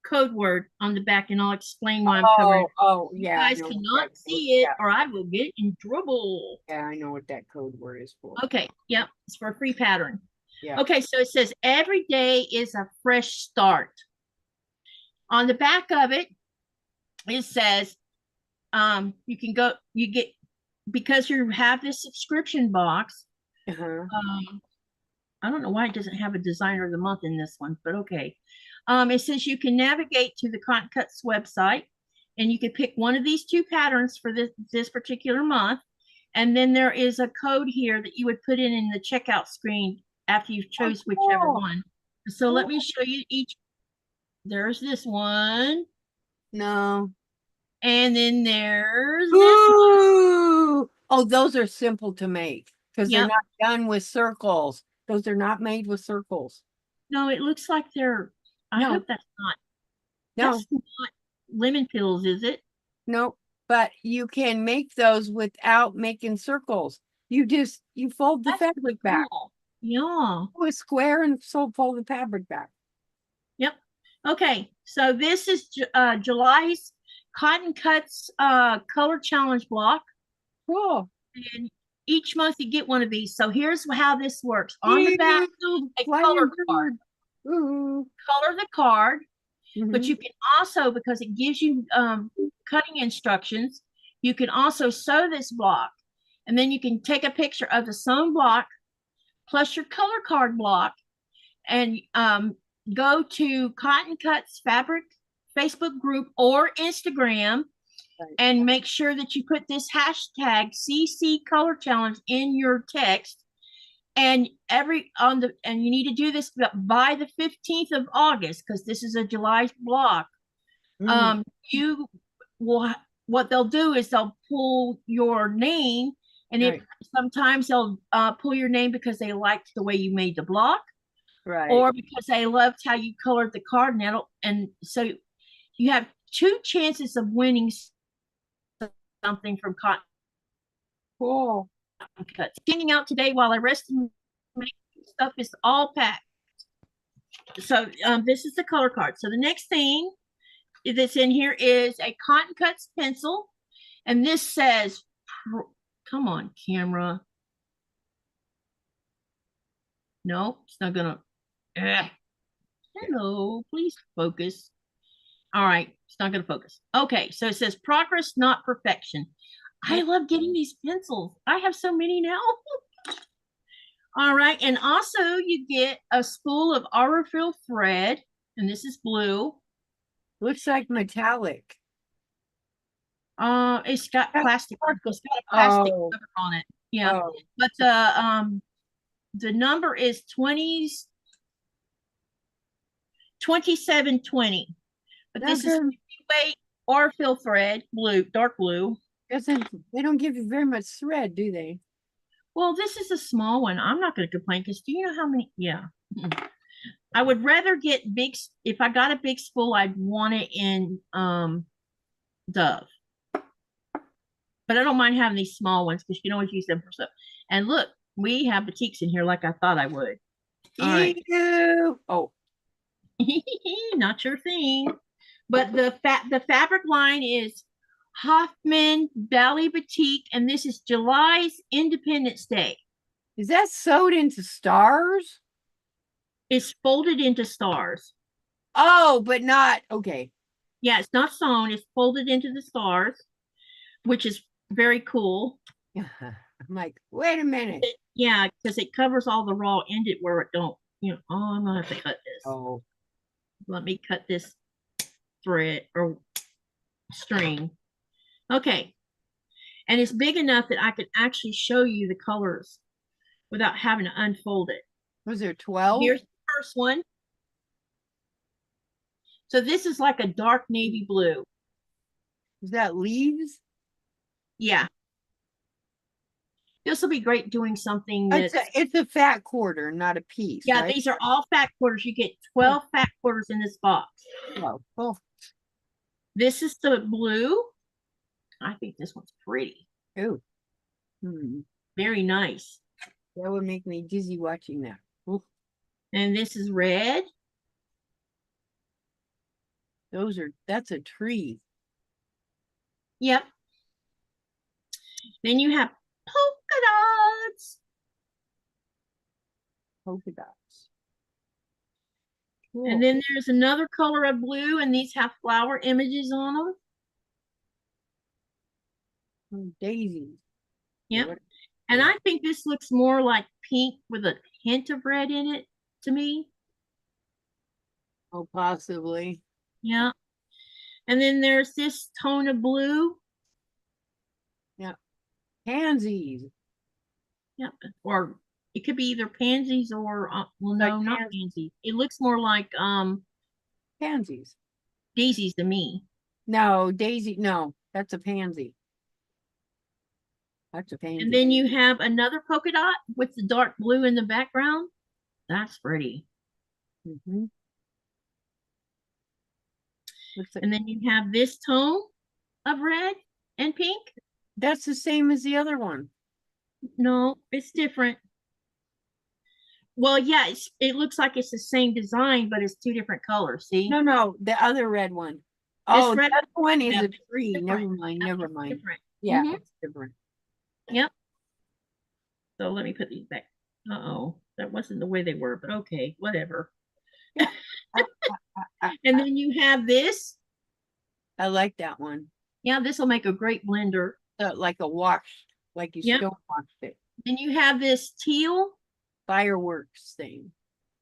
[SPEAKER 2] code word on the back, and I'll explain why I'm covering it.
[SPEAKER 1] Oh,
[SPEAKER 2] You
[SPEAKER 1] yeah. I
[SPEAKER 2] guys
[SPEAKER 1] know what
[SPEAKER 2] cannot
[SPEAKER 1] that
[SPEAKER 2] see it,
[SPEAKER 1] yeah.
[SPEAKER 2] or I will get in trouble.
[SPEAKER 1] Yeah, I know what that code word is for.
[SPEAKER 2] Okay, yep, it's for a free pattern.
[SPEAKER 1] Yeah.
[SPEAKER 2] Okay, so it says every day is a fresh start. On the back of it, it says you can go, you get, because you have this subscription box.
[SPEAKER 1] Uh-huh.
[SPEAKER 2] I don't know why it doesn't have a designer of the month in this one, but okay. It says you can navigate to the Cotton Cuts website and you can pick one of these two patterns for this particular month. And then there is a code here that you would put in the checkout screen after you've chose whichever
[SPEAKER 1] cool.
[SPEAKER 2] one. So let me show you each. There's this one.
[SPEAKER 1] No.
[SPEAKER 2] And then there's this one.
[SPEAKER 1] Ooh. Oh, those are simple to make because they're
[SPEAKER 2] Yep.
[SPEAKER 1] not done with circles. Those are not made with circles.
[SPEAKER 2] No, it looks like they're, I
[SPEAKER 1] No.
[SPEAKER 2] hope that's not,
[SPEAKER 1] No,
[SPEAKER 2] that's not lemon pills, is it?
[SPEAKER 1] no. But you can make those without making circles. You fold the
[SPEAKER 2] That's
[SPEAKER 1] fabric back.
[SPEAKER 2] cool. Yeah.
[SPEAKER 1] Do a square and fold the fabric back.
[SPEAKER 2] Yep. Okay. So this is July's Cotton Cuts color challenge block.
[SPEAKER 1] Cool.
[SPEAKER 2] And each month you get one of these. So here's how this works. On the back, a color card.
[SPEAKER 1] Ooh.
[SPEAKER 2] Color the card, but
[SPEAKER 1] Mhm.
[SPEAKER 2] you can also, because it gives you cutting instructions, you can also sew this block. And then you can take a picture of the sewn block plus your color card block and go to Cotton Cuts Fabric Facebook group or Instagram
[SPEAKER 1] Right.
[SPEAKER 2] and make sure that you put this hashtag CC Color Challenge in your text. And and you need to do this by the 15th of August because this is a July block.
[SPEAKER 1] Mm.
[SPEAKER 2] You will, what they'll do is they'll pull your name, and
[SPEAKER 1] Right.
[SPEAKER 2] sometimes they'll pull your name because they liked the way you made the block,
[SPEAKER 1] Right.
[SPEAKER 2] or because they loved how you colored the card. And so you have two chances of winning something from Cotton
[SPEAKER 1] Cool.
[SPEAKER 2] Cuts. Hanging out today while I rest and make stuff is all packed. So this is the color card. So the next thing that's in here is a Cotton Cuts pencil, and this says, "Come on, camera." No, it's not gonna. Hello, please focus. All right, it's not gonna focus. Okay, so it says progress, not perfection. I love getting these pencils. I have so many now. All right, and also you get a spool of Aurifil thread, and this is blue.
[SPEAKER 1] Looks like metallic.
[SPEAKER 2] It's got plastic. It's got a plastic
[SPEAKER 1] Oh.
[SPEAKER 2] cover on it. Yeah,
[SPEAKER 1] Oh.
[SPEAKER 2] but the number is 2720. But this is weight Aurifil thread, blue, dark blue.
[SPEAKER 1] They don't give you very much thread, do they?
[SPEAKER 2] Well, this is a small one. I'm not going to complain because do you know how many? Yeah. I would rather get big. If I got a big spool, I'd want it in Dove. But I don't mind having these small ones because you can always use them for stuff. And look, we have boutiques in here like I thought I would. All right.
[SPEAKER 1] Oh.
[SPEAKER 2] Not your thing. But the fabric line is Hoffman Valley Boutique, and this is July's Independence Day.
[SPEAKER 1] Is that sewed into stars?
[SPEAKER 2] It's folded into stars.
[SPEAKER 1] Oh, but not okay.
[SPEAKER 2] Yeah, it's not sewn, it's folded into the stars, which is very cool.
[SPEAKER 1] I'm like, wait a minute.
[SPEAKER 2] Yeah, because it covers all the raw ended where it don't, oh, I'm gonna have to cut this.
[SPEAKER 1] Oh.
[SPEAKER 2] Let me cut this thread or string. Okay. And it's big enough that I can actually show you the colors without having to unfold it.
[SPEAKER 1] Was there 12?
[SPEAKER 2] Here's the first one. So this is like a dark navy blue.
[SPEAKER 1] Is that leaves?
[SPEAKER 2] Yeah. This will be great doing something
[SPEAKER 1] It's
[SPEAKER 2] that's,
[SPEAKER 1] a fat quarter, not a piece,
[SPEAKER 2] yeah,
[SPEAKER 1] right?
[SPEAKER 2] these are all fat quarters. You get 12 fat quarters in this box.
[SPEAKER 1] Oh, oh,
[SPEAKER 2] This is the blue. I think this one's pretty.
[SPEAKER 1] oh. Hmm.
[SPEAKER 2] Very nice.
[SPEAKER 1] That would make me dizzy watching that. Ooh,
[SPEAKER 2] And this is red.
[SPEAKER 1] that's a tree.
[SPEAKER 2] Yep. Then you have polka dots.
[SPEAKER 1] Polka dots.
[SPEAKER 2] And
[SPEAKER 1] Cool.
[SPEAKER 2] then there's another color of blue, and these have flower images on them.
[SPEAKER 1] Daisies.
[SPEAKER 2] Yep. And I think this looks more like pink with a hint of red in it to me.
[SPEAKER 1] Oh, possibly.
[SPEAKER 2] Yeah. And then there's this tone of blue.
[SPEAKER 1] Yeah. Pansies.
[SPEAKER 2] Yep. Or it could be either pansies or well, no, not pansies. It looks more like
[SPEAKER 1] Pansies.
[SPEAKER 2] daisies to me.
[SPEAKER 1] No, daisy. No, that's a pansy. That's a pansy.
[SPEAKER 2] And then you have another polka dot with the dark blue in the background. That's pretty.
[SPEAKER 1] Mm-hmm.
[SPEAKER 2] And then you have this tone of red and pink.
[SPEAKER 1] That's the same as the other one.
[SPEAKER 2] No, it's different. Well, yeah, it looks like it's the same design, but it's two different colors. See?
[SPEAKER 1] No, the other red one. Oh, that one is a tree. Never mind. Never mind.
[SPEAKER 2] Different.
[SPEAKER 1] Yeah, it's different.
[SPEAKER 2] Yep. So let me put these back. Uh-oh, that wasn't the way they were, but okay, whatever. And then you have this.
[SPEAKER 1] I like that one.
[SPEAKER 2] Yeah, this will make a great blender.
[SPEAKER 1] Like a wash, like you stone washed it.
[SPEAKER 2] Then you have this teal
[SPEAKER 1] fireworks thing.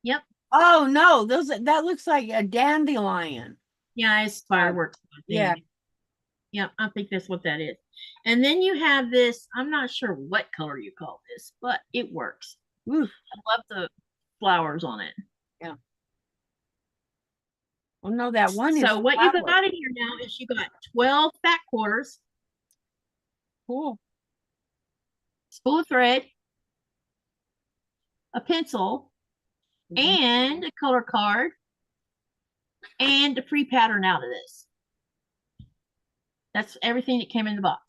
[SPEAKER 2] Yep.
[SPEAKER 1] Oh no, that looks like a dandelion.
[SPEAKER 2] Yeah, it's fireworks.
[SPEAKER 1] Yeah.
[SPEAKER 2] Yeah, I think that's what that is. And then you have this, I'm not sure what color you call this, but it works.
[SPEAKER 1] Oof.
[SPEAKER 2] I love the flowers on it.
[SPEAKER 1] Yeah. Well, no, that one is.
[SPEAKER 2] So what you got in here now is you got 12 fat quarters.
[SPEAKER 1] Cool.
[SPEAKER 2] Spool of thread, a pencil, and a color card, and a free pattern out of this. That's everything that came in the box.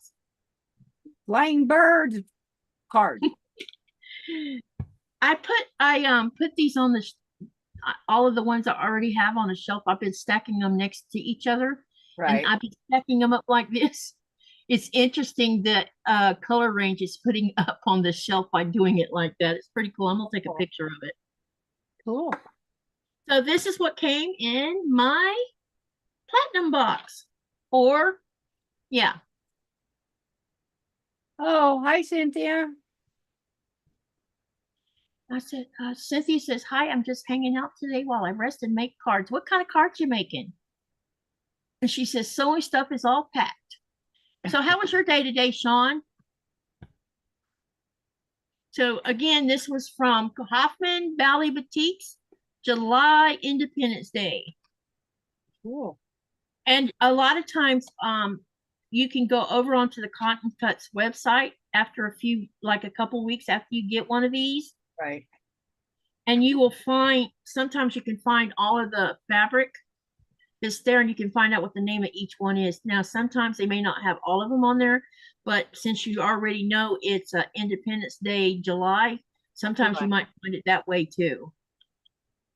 [SPEAKER 1] Flying birds card.
[SPEAKER 2] I put these on the all of the ones I already have on the shelf. I've been stacking them next to each other.
[SPEAKER 1] Right.
[SPEAKER 2] And I've been stacking them up like this. It's interesting that Color Range is putting up on the shelf by doing it like that. It's pretty cool. I'm gonna take a picture of it.
[SPEAKER 1] Cool.
[SPEAKER 2] So this is what came in my platinum box. Or yeah.
[SPEAKER 1] Oh, hi, Cynthia.
[SPEAKER 2] I said, Cynthia says, hi, I'm just hanging out today while I rest and make cards. What kind of cards you making? And she says, sewing stuff is all packed. So how was your day today, Sean? So again, this was from Hoffman Valley Boutiques, July Independence Day.
[SPEAKER 1] Cool.
[SPEAKER 2] And a lot of times, you can go over onto the Cotton Cuts website after a couple weeks after you get one of these.
[SPEAKER 1] Right.
[SPEAKER 2] And you will find, sometimes you can find all of the fabric that's there and you can find out what the name of each one is. Now, sometimes they may not have all of them on there, but since you already know it's Independence Day, July, sometimes you might find it that way too.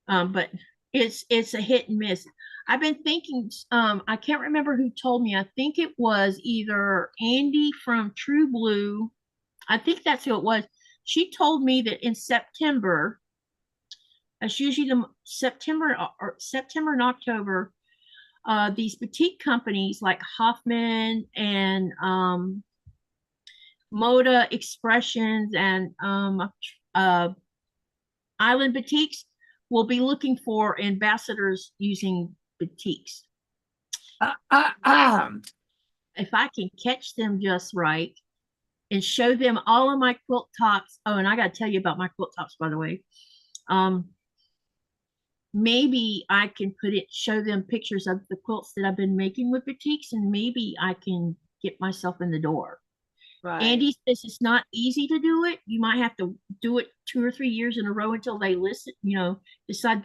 [SPEAKER 2] But it's a hit and miss. I've been thinking, I can't remember who told me. I think it was either Andy from True Blue. I think that's who it was. She told me that in September, it's usually the September and October, these boutique companies like Hoffman and Moda Expressions and Island Boutiques will be looking for ambassadors using boutiques. if I can catch them just right and show them all of my quilt tops. Oh, and I got to tell you about my quilt tops, by the way. Um, maybe I can show them pictures of the quilts that I've been making with boutiques, and maybe I can get myself in the door.
[SPEAKER 1] Right.
[SPEAKER 2] Andy says it's not easy to do it. You might have to do it 2 or 3 years in a row until they listen, decide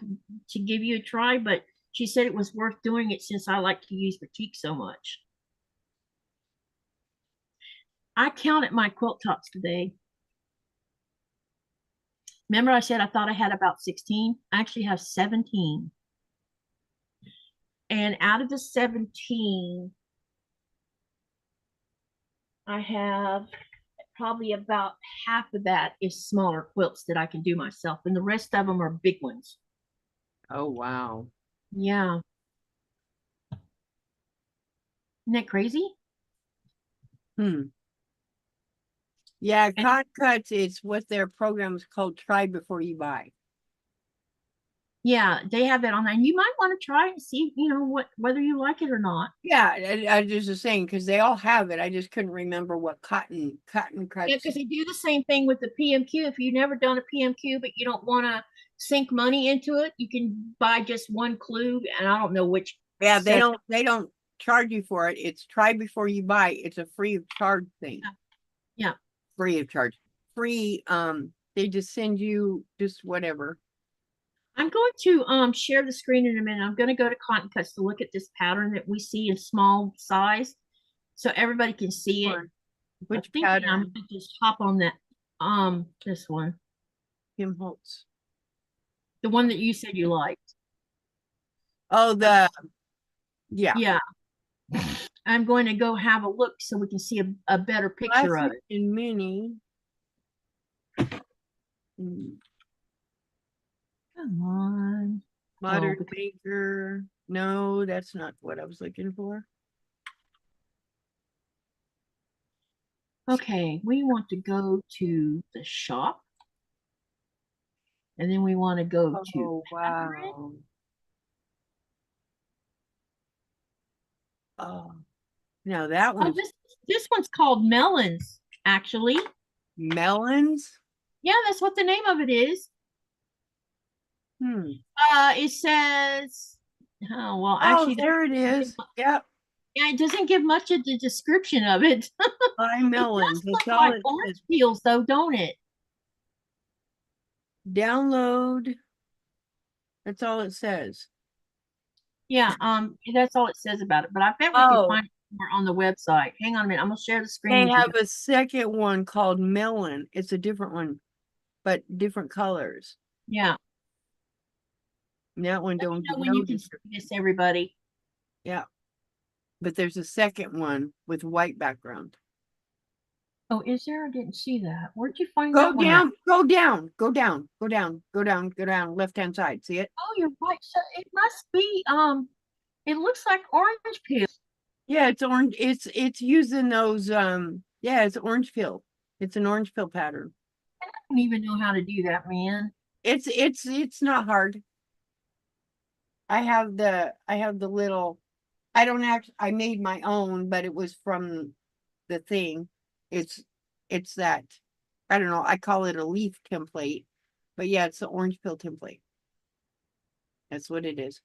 [SPEAKER 2] to give you a try. But she said it was worth doing it since I like to use boutique so much. I counted my quilt tops today. Remember I said I thought I had about 16? I actually have 17. And out of the 17, I have probably about half of that is smaller quilts that I can do myself, and the rest of them are big ones.
[SPEAKER 1] Oh, wow.
[SPEAKER 2] Yeah. Isn't that crazy?
[SPEAKER 1] Yeah,
[SPEAKER 2] And
[SPEAKER 1] Cotton Cuts, it's what their program is called, Try Before You Buy.
[SPEAKER 2] yeah, they have that on there. And you might want to try and see, whether you like it or not.
[SPEAKER 1] Yeah, I just was saying, because they all have it. I just couldn't remember what Cotton Cuts.
[SPEAKER 2] Yeah, because they do the same thing with the PMQ. If you've never done a PMQ, but you don't want to sink money into it, you can buy just one clue, and I don't know which.
[SPEAKER 1] Yeah, they don't charge you for it. It's Try Before You Buy. It's a free of charge thing.
[SPEAKER 2] Yeah.
[SPEAKER 1] Free of charge. Free, they just send you just whatever.
[SPEAKER 2] I'm going to share the screen in a minute. I'm going to go to Cotton Cuts to look at this pattern that we see in small size, so everybody can see it.
[SPEAKER 1] Which
[SPEAKER 2] I'm
[SPEAKER 1] pattern?
[SPEAKER 2] going to just hop on that. This one,
[SPEAKER 1] Kim Holtz.
[SPEAKER 2] the one that you said you liked.
[SPEAKER 1] Oh, yeah.
[SPEAKER 2] Yeah. I'm going to go have a look so we can see a better picture of
[SPEAKER 1] Classic
[SPEAKER 2] it.
[SPEAKER 1] and mini.
[SPEAKER 2] Come on.
[SPEAKER 1] Modern Maker. No, that's not what I was looking for.
[SPEAKER 2] Okay, we want to go to the shop. And then we want to go to
[SPEAKER 1] Oh, wow. Oh, now that
[SPEAKER 2] Oh,
[SPEAKER 1] one.
[SPEAKER 2] this one's called Melons, actually.
[SPEAKER 1] Melons?
[SPEAKER 2] Yeah, that's what the name of it is. It says, oh, well, actually,
[SPEAKER 1] there it is. Yep.
[SPEAKER 2] yeah, it doesn't give much of the description of it.
[SPEAKER 1] Buy melons.
[SPEAKER 2] It does
[SPEAKER 1] That's
[SPEAKER 2] look
[SPEAKER 1] all
[SPEAKER 2] like
[SPEAKER 1] it
[SPEAKER 2] orange
[SPEAKER 1] says.
[SPEAKER 2] peels, though, don't it?
[SPEAKER 1] Download. That's all it says.
[SPEAKER 2] Yeah, that's all it says about it. But I bet we can
[SPEAKER 1] Oh,
[SPEAKER 2] find more on the website. Hang on a minute. I'm gonna share the screen
[SPEAKER 1] they
[SPEAKER 2] with you.
[SPEAKER 1] have a second one called Melon. It's a different one, but different colors.
[SPEAKER 2] Yeah.
[SPEAKER 1] That one
[SPEAKER 2] Let me
[SPEAKER 1] don't
[SPEAKER 2] know
[SPEAKER 1] get
[SPEAKER 2] when
[SPEAKER 1] no
[SPEAKER 2] you can see
[SPEAKER 1] description.
[SPEAKER 2] this, everybody.
[SPEAKER 1] Yeah. But there's a second one with white background.
[SPEAKER 2] Oh, is there? I didn't see that. Where'd you find
[SPEAKER 1] Go
[SPEAKER 2] that one at?
[SPEAKER 1] down, go down, go down, go down, go down, go down, left-hand side. See it?
[SPEAKER 2] Oh, you're right. So it must be it looks like orange peel.
[SPEAKER 1] Yeah, it's orange. It's using those yeah, it's orange peel. It's an orange peel pattern.
[SPEAKER 2] I don't even know how to do that, man.
[SPEAKER 1] It's not hard. I have the little, I don't actually, I made my own, but it was from the thing. It's that, I don't know, I call it a leaf template, but yeah, it's the orange peel template. That's what it is.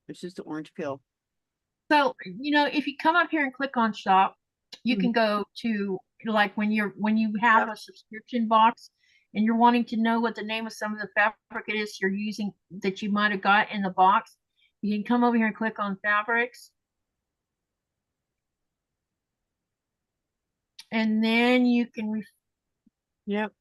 [SPEAKER 1] It's just the orange peel.
[SPEAKER 2] So, if you come up here and click on shop, you can go to, like, when you have a subscription box and you're wanting to know what the name of some of the fabric it is you're using that you might have got in the box, you can come over here and click on fabrics. And then you can
[SPEAKER 1] Yep.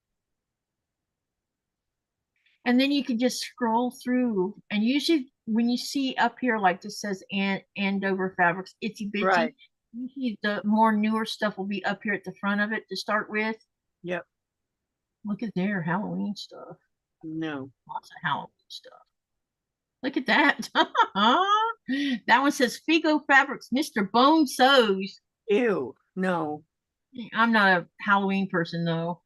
[SPEAKER 2] and then you can just scroll through, and usually when you see up here like this says Andover fabrics, itsy bitsy,
[SPEAKER 1] Right.
[SPEAKER 2] usually the more newer stuff will be up here at the front of it to start with.
[SPEAKER 1] Yep.
[SPEAKER 2] Look at their Halloween stuff.
[SPEAKER 1] No.
[SPEAKER 2] Lots of Halloween stuff. Look at that. That one says Figo Fabrics, Mr. Bone Sews.
[SPEAKER 1] Ew. No.
[SPEAKER 2] I'm not a Halloween person though.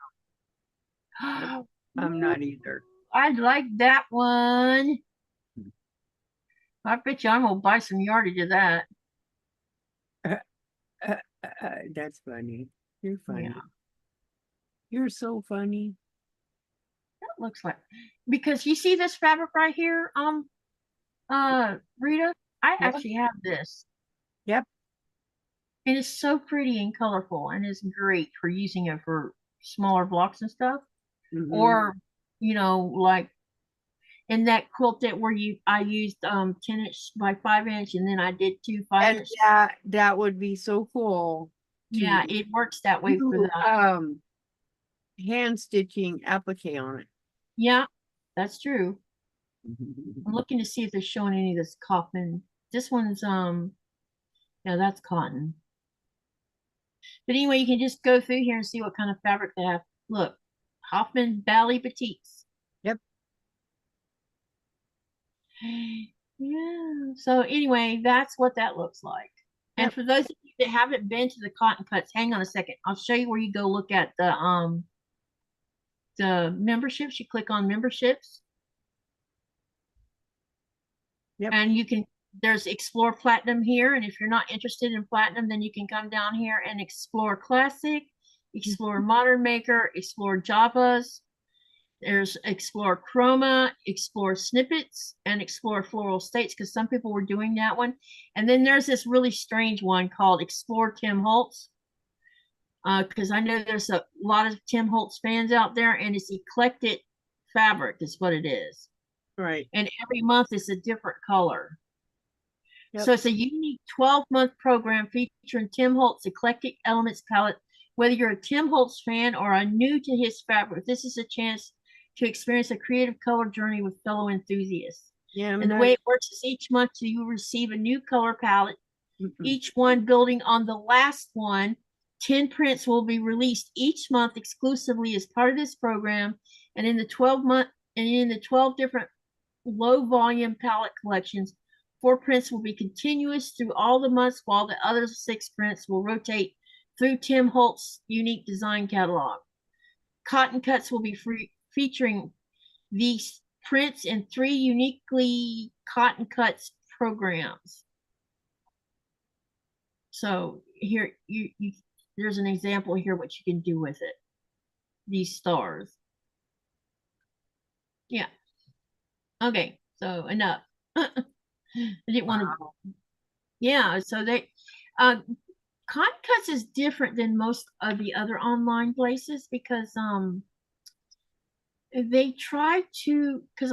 [SPEAKER 1] I'm not either.
[SPEAKER 2] I like that one. I bet you I'm gonna buy some yardage of that.
[SPEAKER 1] That's funny. You're funny.
[SPEAKER 2] Yeah,
[SPEAKER 1] You're so funny.
[SPEAKER 2] that looks like, because you see this fabric right here, Rita, I
[SPEAKER 1] Yep.
[SPEAKER 2] actually have this.
[SPEAKER 1] Yep.
[SPEAKER 2] It is so pretty and colorful, and it's great for using it for smaller blocks and stuff.
[SPEAKER 1] Mhm.
[SPEAKER 2] Or, like in that quilt that where I used 10" by 5" and then I did two 5"
[SPEAKER 1] And that would be so cool to
[SPEAKER 2] Yeah, it works that way for
[SPEAKER 1] do
[SPEAKER 2] that.
[SPEAKER 1] hand stitching applique on it.
[SPEAKER 2] Yeah, that's true. I'm looking to see if they're showing any of this cotton. This one's yeah, that's cotton. But anyway, you can just go through here and see what kind of fabric they have. Look, Hoffman Bally Batiks.
[SPEAKER 1] Yep.
[SPEAKER 2] Yeah. So anyway, that's what that looks like. And
[SPEAKER 1] Yep.
[SPEAKER 2] for those of you that haven't been to the cotton cuts, hang on a second. I'll show you where you go look at the memberships. You click on memberships.
[SPEAKER 1] Yep.
[SPEAKER 2] And you can, there's explore platinum here. And if you're not interested in platinum, then you can come down here and explore classic, explore modern maker, explore Javas. There's explore chroma, explore snippets, and explore floral states, because some people were doing that one. And then there's this really strange one called explore Tim Holtz, because I know there's a lot of Tim Holtz fans out there, and it's eclectic fabric is what it is.
[SPEAKER 1] Right.
[SPEAKER 2] And every month is a different color.
[SPEAKER 1] Yep.
[SPEAKER 2] So it's a unique 12-month program featuring Tim Holtz eclectic elements palette. Whether you're a Tim Holtz fan or are new to his fabric, this is a chance to experience a creative color journey with fellow enthusiasts.
[SPEAKER 1] Yeah.
[SPEAKER 2] And the way it works is each month you receive a new color palette, each one building on the last one. 10 prints will be released each month exclusively as part of this program. And in the 12 different low volume palette collections, 4 prints will be continuous through all the months, while the other 6 prints will rotate through Tim Holtz's unique design catalog. Cotton cuts will be featuring these prints in 3 uniquely cotton cuts programs. So here there's an example here what you can do with it. These stars. Yeah. Okay, so enough. I didn't want to. Yeah, so they cotton cuts is different than most of the other online places, because they try to, because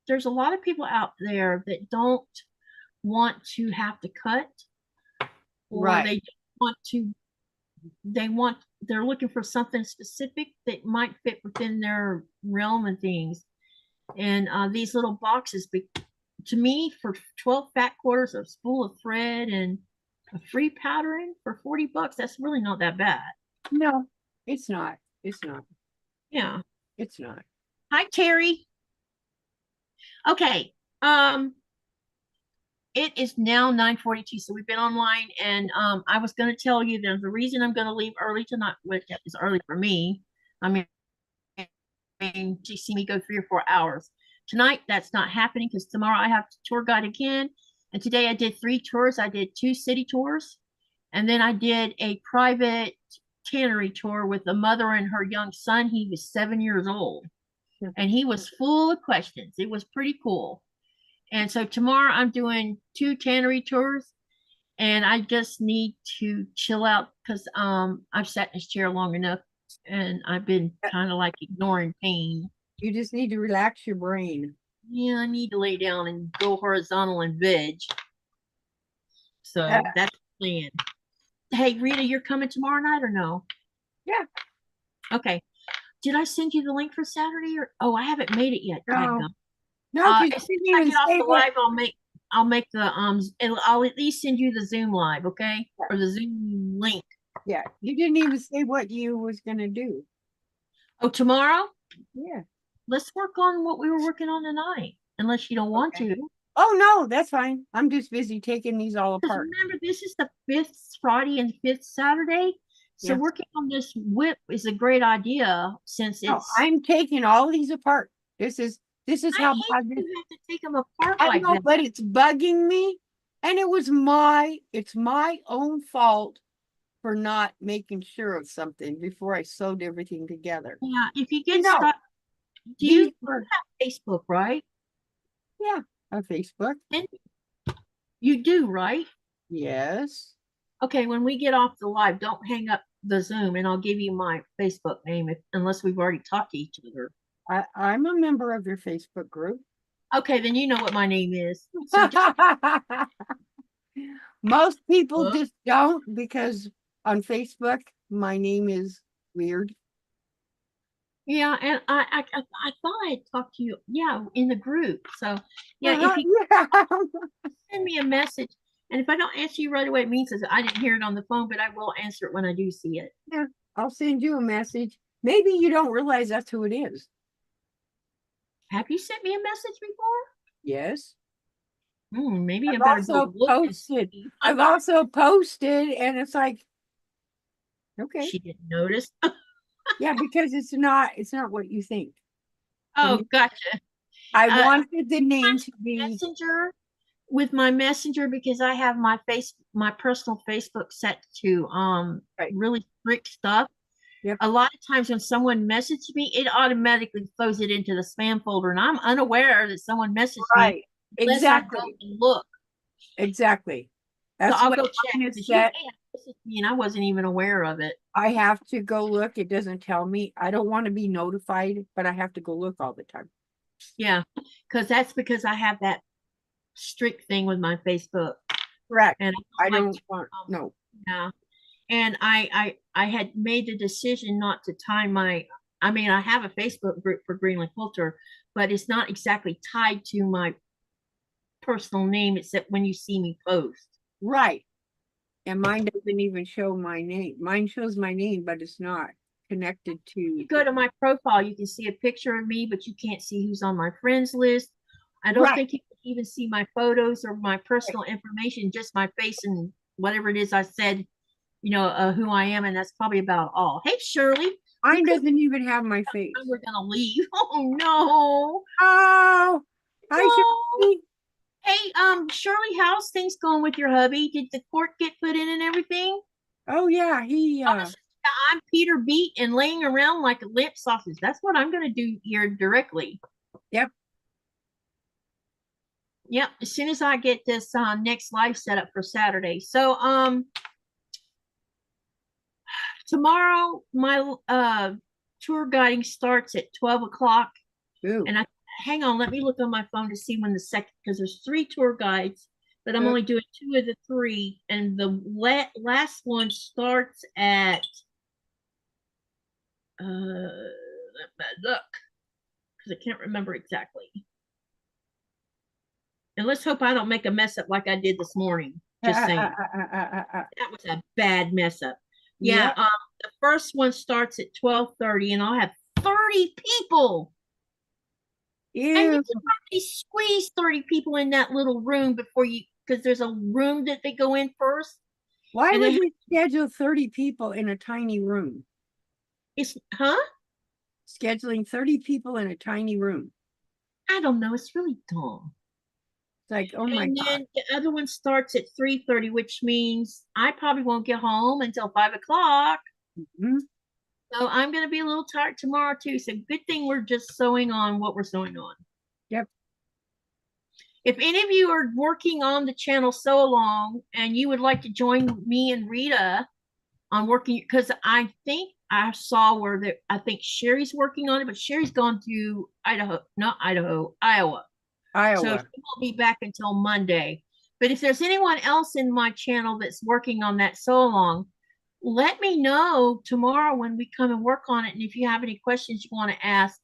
[SPEAKER 2] there's a lot of people out there that don't want to have to cut, or
[SPEAKER 1] Right.
[SPEAKER 2] they want to, they're looking for something specific that might fit within their realm and things. And these little boxes, to me, for 12 fat quarters, a spool of thread, and a free powdering for $40, that's really not that bad.
[SPEAKER 1] No, it's not. It's not.
[SPEAKER 2] Yeah.
[SPEAKER 1] It's not.
[SPEAKER 2] Hi, Terry. Okay. It is now 9:42, so we've been online, and I was going to tell you there's a reason I'm going to leave early tonight, which is early for me. I mean, you see me go 3 or 4 hours. Tonight, that's not happening, because tomorrow I have to tour guide again. And today I did 3 tours. I did 2 city tours, and then I did a private tannery tour with a mother and her young son. He was 7 years old, and he was full of questions. It was pretty cool. And so tomorrow I'm doing 2 tannery tours, and I just need to chill out, because I've sat in this chair long enough, and I've been kind of like ignoring pain.
[SPEAKER 1] You just need to relax your brain.
[SPEAKER 2] Yeah, I need to lay down and go horizontal and veg. So that's the plan. Hey, Rita, you're coming tomorrow night or no?
[SPEAKER 1] Yeah.
[SPEAKER 2] Okay. Did I send you the link for Saturday, or I haven't made it yet?
[SPEAKER 1] No. No,
[SPEAKER 2] as soon as I get off the live, I'll make the I'll at least send you the Zoom live, okay? Yeah. Or the Zoom link.
[SPEAKER 1] Yeah, you didn't even say what you was gonna do.
[SPEAKER 2] Oh, tomorrow?
[SPEAKER 1] Yeah.
[SPEAKER 2] Let's work on what we were working on tonight, unless you don't want to.
[SPEAKER 1] Oh no, that's fine. I'm just busy taking these all apart.
[SPEAKER 2] Remember, this is the 5th Friday and 5th Saturday. So working on this whip is a great idea, since it's.
[SPEAKER 1] I'm taking all these apart. This is how
[SPEAKER 2] bad. You have to take them apart
[SPEAKER 1] I know, but it's bugging me And it's my own fault for not making sure of something before I sewed everything together.
[SPEAKER 2] Yeah, if you
[SPEAKER 1] You
[SPEAKER 2] get
[SPEAKER 1] know,
[SPEAKER 2] stuck,
[SPEAKER 1] these
[SPEAKER 2] you
[SPEAKER 1] were,
[SPEAKER 2] have Facebook, right?
[SPEAKER 1] yeah, on Facebook.
[SPEAKER 2] And you do, right?
[SPEAKER 1] Yes.
[SPEAKER 2] Okay, when we get off the live, don't hang up the Zoom and I'll give you my Facebook name unless we've already talked to each other.
[SPEAKER 1] I'm a member of your Facebook group.
[SPEAKER 2] Okay, then you know what my name is. So just
[SPEAKER 1] Most people
[SPEAKER 2] look.
[SPEAKER 1] just don't, because on Facebook, my name is weird.
[SPEAKER 2] Yeah, and I thought I talked to you, yeah, in the group. So yeah, if you
[SPEAKER 1] Yeah.
[SPEAKER 2] send me a message, and if I don't answer you right away, it means that I didn't hear it on the phone, but I will answer it when I do see it.
[SPEAKER 1] Yeah, I'll send you a message. Maybe you don't realize that's who it is.
[SPEAKER 2] Have you sent me a message before?
[SPEAKER 1] Yes.
[SPEAKER 2] Maybe I
[SPEAKER 1] I've
[SPEAKER 2] better go
[SPEAKER 1] also
[SPEAKER 2] look and
[SPEAKER 1] posted.
[SPEAKER 2] see.
[SPEAKER 1] I've also posted, and it's like, okay.
[SPEAKER 2] She didn't notice.
[SPEAKER 1] Yeah, because it's not what you think.
[SPEAKER 2] Oh, gotcha.
[SPEAKER 1] I
[SPEAKER 2] Uh,
[SPEAKER 1] wanted the name to be
[SPEAKER 2] Messenger with my messenger because I have my personal Facebook set to
[SPEAKER 1] right.
[SPEAKER 2] really strict stuff.
[SPEAKER 1] Yep.
[SPEAKER 2] A lot of times when someone messages me, it automatically throws it into the spam folder, and I'm unaware that someone messaged me
[SPEAKER 1] Right.
[SPEAKER 2] unless I go
[SPEAKER 1] Exactly.
[SPEAKER 2] and look.
[SPEAKER 1] Exactly.
[SPEAKER 2] So
[SPEAKER 1] That's
[SPEAKER 2] I'll
[SPEAKER 1] what
[SPEAKER 2] go check
[SPEAKER 1] mine is
[SPEAKER 2] because you may
[SPEAKER 1] set.
[SPEAKER 2] have messaged me and I wasn't even aware of it.
[SPEAKER 1] I have to go look. It doesn't tell me. I don't want to be notified, but I have to go look all the time.
[SPEAKER 2] Yeah, because I have that strict thing with my Facebook,
[SPEAKER 1] Correct.
[SPEAKER 2] and
[SPEAKER 1] I
[SPEAKER 2] like
[SPEAKER 1] don't want, no.
[SPEAKER 2] yeah. And I had made the decision not to tie my. I mean, I have a Facebook group for Greenland Quilter, but it's not exactly tied to my personal name, except when you see me post.
[SPEAKER 1] Right. And mine doesn't even show my name. Mine shows my name, but it's not connected
[SPEAKER 2] You
[SPEAKER 1] to.
[SPEAKER 2] go to my profile, you can see a picture of me, but you can't see who's on my friends list. I don't
[SPEAKER 1] Right.
[SPEAKER 2] think you can even see my photos or my personal information, just my face and whatever it is I said, who I am, and that's probably about all. Hey, Shirley, we
[SPEAKER 1] Mine
[SPEAKER 2] could
[SPEAKER 1] doesn't even have my face.
[SPEAKER 2] we're gonna leave. Oh no,
[SPEAKER 1] Oh, hi,
[SPEAKER 2] no.
[SPEAKER 1] Shirley.
[SPEAKER 2] Hey, Shirley, how's things going with your hubby? Did the court get put in and everything?
[SPEAKER 1] Oh, yeah,
[SPEAKER 2] I'm Peter beat and laying around like a limp sausage. That's what I'm gonna do here directly.
[SPEAKER 1] yep.
[SPEAKER 2] Yep, as soon as I get this next live set up for Saturday. So tomorrow my tour guiding starts at 12 o'clock.
[SPEAKER 1] Ooh.
[SPEAKER 2] And hang on, let me look on my phone to see when the second, because there's 3 tour guides, but I'm only doing 2 of the 3, and the last one starts at let me look, because I can't remember exactly. And let's hope I don't make a mess up like I did this morning. Just saying. That was a bad mess up. Yeah,
[SPEAKER 1] Yep.
[SPEAKER 2] the first one starts at 12:30, and I'll have 30 people. And you
[SPEAKER 1] Ew.
[SPEAKER 2] can hardly squeeze 30 people in that little room because there's a room that they go in first.
[SPEAKER 1] Why
[SPEAKER 2] And
[SPEAKER 1] would
[SPEAKER 2] then
[SPEAKER 1] we schedule 30 people in a tiny room?
[SPEAKER 2] huh?
[SPEAKER 1] Scheduling 30 people in a tiny room.
[SPEAKER 2] I don't know. It's really dumb.
[SPEAKER 1] It's like, oh my
[SPEAKER 2] And
[SPEAKER 1] God.
[SPEAKER 2] then the other one starts at 3:30, which means I probably won't get home until 5 o'clock.
[SPEAKER 1] Mhm.
[SPEAKER 2] So I'm going to be a little tired tomorrow too. So good thing we're just sewing on what we're sewing on.
[SPEAKER 1] Yep.
[SPEAKER 2] If any of you are working on the channel Sew Along and you would like to join me and Rita on working, because I think I saw I think Sherry's working on it, but Sherry's gone to Iowa. So
[SPEAKER 1] Iowa.
[SPEAKER 2] she won't be back until Monday. But if there's anyone else in my channel that's working on that Sew Along, let me know tomorrow when we come and work on it. And if you have any questions you want to ask,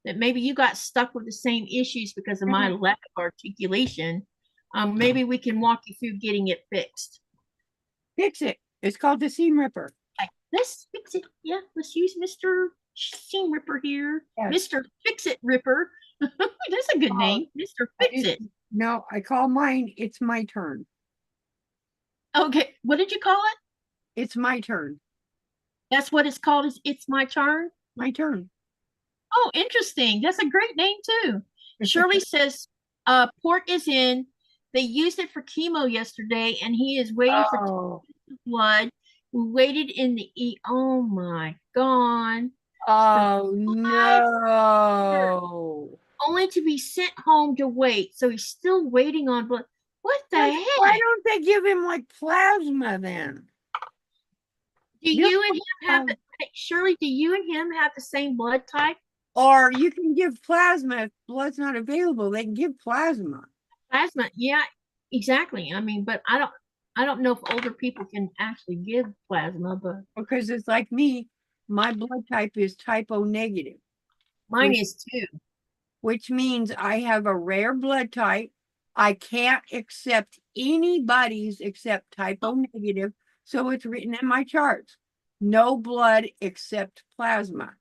[SPEAKER 2] that maybe you got stuck with the same issues because of my lack of articulation, maybe we can walk you through getting it fixed.
[SPEAKER 1] Fix it. It's called the seam ripper.
[SPEAKER 2] Let's fix it. Yeah, let's use Mr. Seam Ripper here.
[SPEAKER 1] Yes.
[SPEAKER 2] Mr. Fix It Ripper. That's a good name. Mr. Fix It.
[SPEAKER 1] No, I call mine, it's my turn.
[SPEAKER 2] Okay, what did you call it?
[SPEAKER 1] It's my turn.
[SPEAKER 2] That's what it's called, is It's My Turn?
[SPEAKER 1] My turn.
[SPEAKER 2] Oh, interesting. That's a great name too. Shirley says, port is in. They used it for chemo yesterday, and he is waiting for
[SPEAKER 1] Oh,
[SPEAKER 2] blood. We waited in the oh my god, for
[SPEAKER 1] oh
[SPEAKER 2] 5 years,
[SPEAKER 1] no.
[SPEAKER 2] only to be sent home to wait. So he's still waiting on blood. What the
[SPEAKER 1] Why
[SPEAKER 2] heck?
[SPEAKER 1] don't they give him like plasma then?
[SPEAKER 2] Do
[SPEAKER 1] You
[SPEAKER 2] you and him have
[SPEAKER 1] know,
[SPEAKER 2] the Shirley? Do you and him have the same blood type?
[SPEAKER 1] or you can give plasma if blood's not available. They can give plasma
[SPEAKER 2] Plasma, yeah, exactly. I mean, but I don't know if older people can actually give plasma, but
[SPEAKER 1] because it's like me. My blood type is type O negative,
[SPEAKER 2] mine
[SPEAKER 1] which
[SPEAKER 2] is too.
[SPEAKER 1] which means I have a rare blood type. I can't accept anybody's except type O negative. So it's written in my charts. No blood except plasma.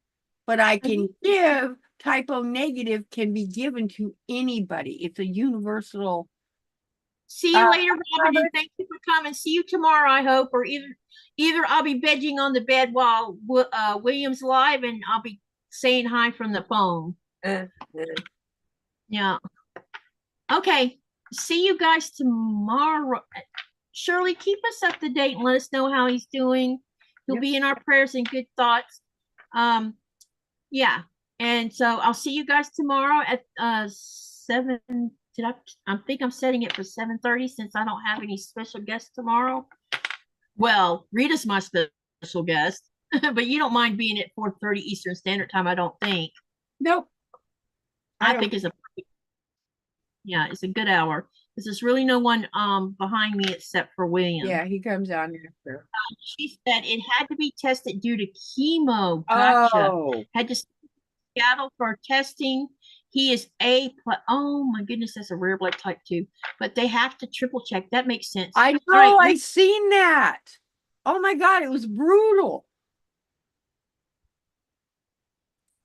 [SPEAKER 1] But I can give type O negative can be given to anybody. It's a universal
[SPEAKER 2] See you
[SPEAKER 1] uh,
[SPEAKER 2] later, Robin, and thank you for coming. See you tomorrow, I hope, or either I'll be vegging on the bed while William's live, and I'll be saying hi from the phone. Yeah. Okay. See you guys tomorrow. Shirley, keep us up to date and let us know how he's doing. He'll
[SPEAKER 1] Yep.
[SPEAKER 2] be in our prayers and good thoughts. Yeah. And so I'll see you guys tomorrow at 7. I think I'm setting it for 7:30 since I don't have any special guests tomorrow. Well, Rita's my special guest, but you don't mind being at 4:30 Eastern Standard Time, I don't think.
[SPEAKER 1] Nope.
[SPEAKER 2] I think it's a good hour because there's really no one behind me except for William.
[SPEAKER 1] Yeah, he comes on after.
[SPEAKER 2] She said it had to be tested due to chemo. Gotcha.
[SPEAKER 1] Oh,
[SPEAKER 2] Had to Seattle for testing. He is oh my goodness, that's a rare blood type 2. But they have to triple check. That makes sense.
[SPEAKER 1] I know.
[SPEAKER 2] Right.
[SPEAKER 1] I seen that. Oh my God, it was brutal.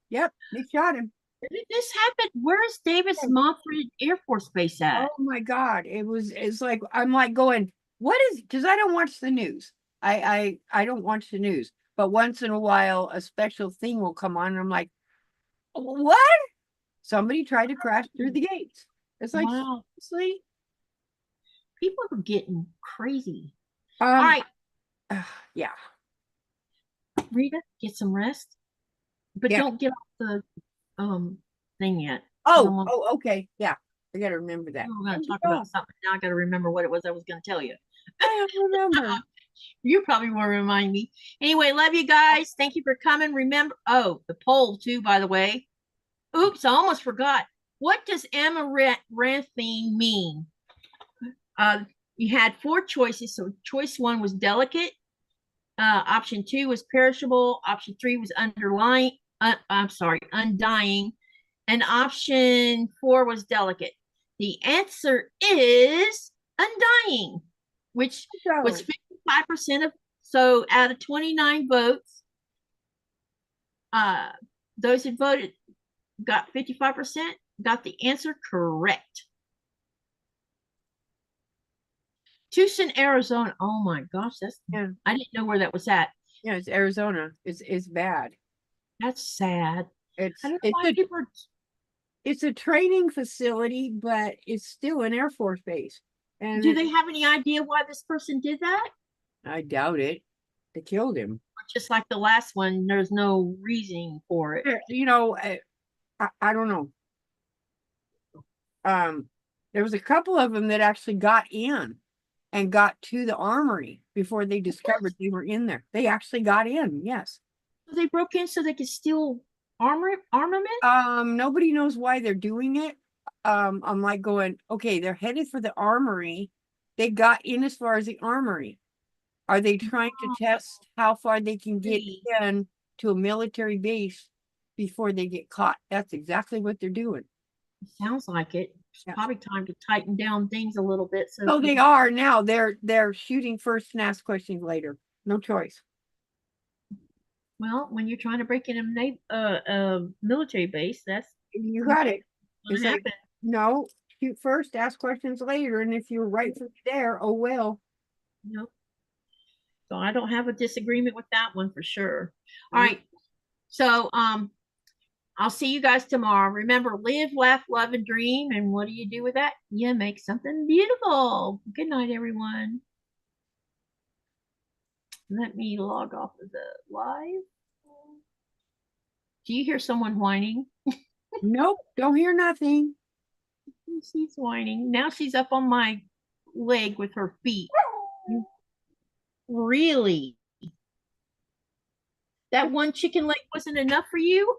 [SPEAKER 1] Yep, they shot him.
[SPEAKER 2] Where did this happen? Where is Davis Montford Air Force Base at?
[SPEAKER 1] Oh my God. It's like I'm like going, what is because I don't watch the news. I don't watch the news, but once in a while a special thing will come on and I'm like, what? Somebody tried to crash through the gates. It's like
[SPEAKER 2] Wow.
[SPEAKER 1] seriously.
[SPEAKER 2] People are getting crazy. All right.
[SPEAKER 1] Yeah.
[SPEAKER 2] Rita, get some rest. But
[SPEAKER 1] Yeah.
[SPEAKER 2] don't get off the thing yet.
[SPEAKER 1] Oh, okay. Yeah. I gotta remember that.
[SPEAKER 2] We're gonna talk about something. Now I gotta remember what it was I was gonna tell you.
[SPEAKER 1] I don't remember.
[SPEAKER 2] You probably will remind me. Anyway, love you guys. Thank you for coming. Remember, the poll too, by the way. Oops, I almost forgot. What does amaranthine mean? You had 4 choices. So choice 1 was delicate. Option 2 was perishable. Option 3 was undying. And option 4 was delicate. The answer is undying, which was 55% of, so out of 29 votes, those who voted got 55%, got the answer correct. Tucson, Arizona. Oh my gosh, I didn't know where that was at.
[SPEAKER 1] Yeah, it's Arizona. It's bad.
[SPEAKER 2] That's sad.
[SPEAKER 1] It's a training facility, but it's still an Air Force base. And
[SPEAKER 2] do they have any idea why this person did that?
[SPEAKER 1] I doubt it. They killed him.
[SPEAKER 2] Just like the last one, there's no reasoning for it.
[SPEAKER 1] You know, I don't know. There was a couple of them that actually got in and got to the armory before they discovered they were in there. They actually got in, yes.
[SPEAKER 2] So they broke in so they could steal armament?
[SPEAKER 1] Nobody knows why they're doing it. I'm like going, okay, they're headed for the armory. They got in as far as the armory. Are they trying to test how far they can get in to a military base before they get caught? That's exactly what they're doing.
[SPEAKER 2] It sounds like it. It's probably time to tighten down things a little bit.
[SPEAKER 1] So they are now. They're shooting first and ask questions later. No choice.
[SPEAKER 2] Well, when you're trying to break in a military base,
[SPEAKER 1] you got it. It's like, no, shoot first, ask questions later, and if you're rightfully there, oh well.
[SPEAKER 2] Nope. So I don't have a disagreement with that one for sure. All right. So I'll see you guys tomorrow. Remember, live, laugh, love, and dream. And what do you do with that? You make something beautiful. Good night, everyone. Let me log off of the live. Do you hear someone whining?
[SPEAKER 1] Nope, don't hear nothing.
[SPEAKER 2] She's whining. Now she's up on my leg with her feet. Really? That one chicken leg wasn't enough for you?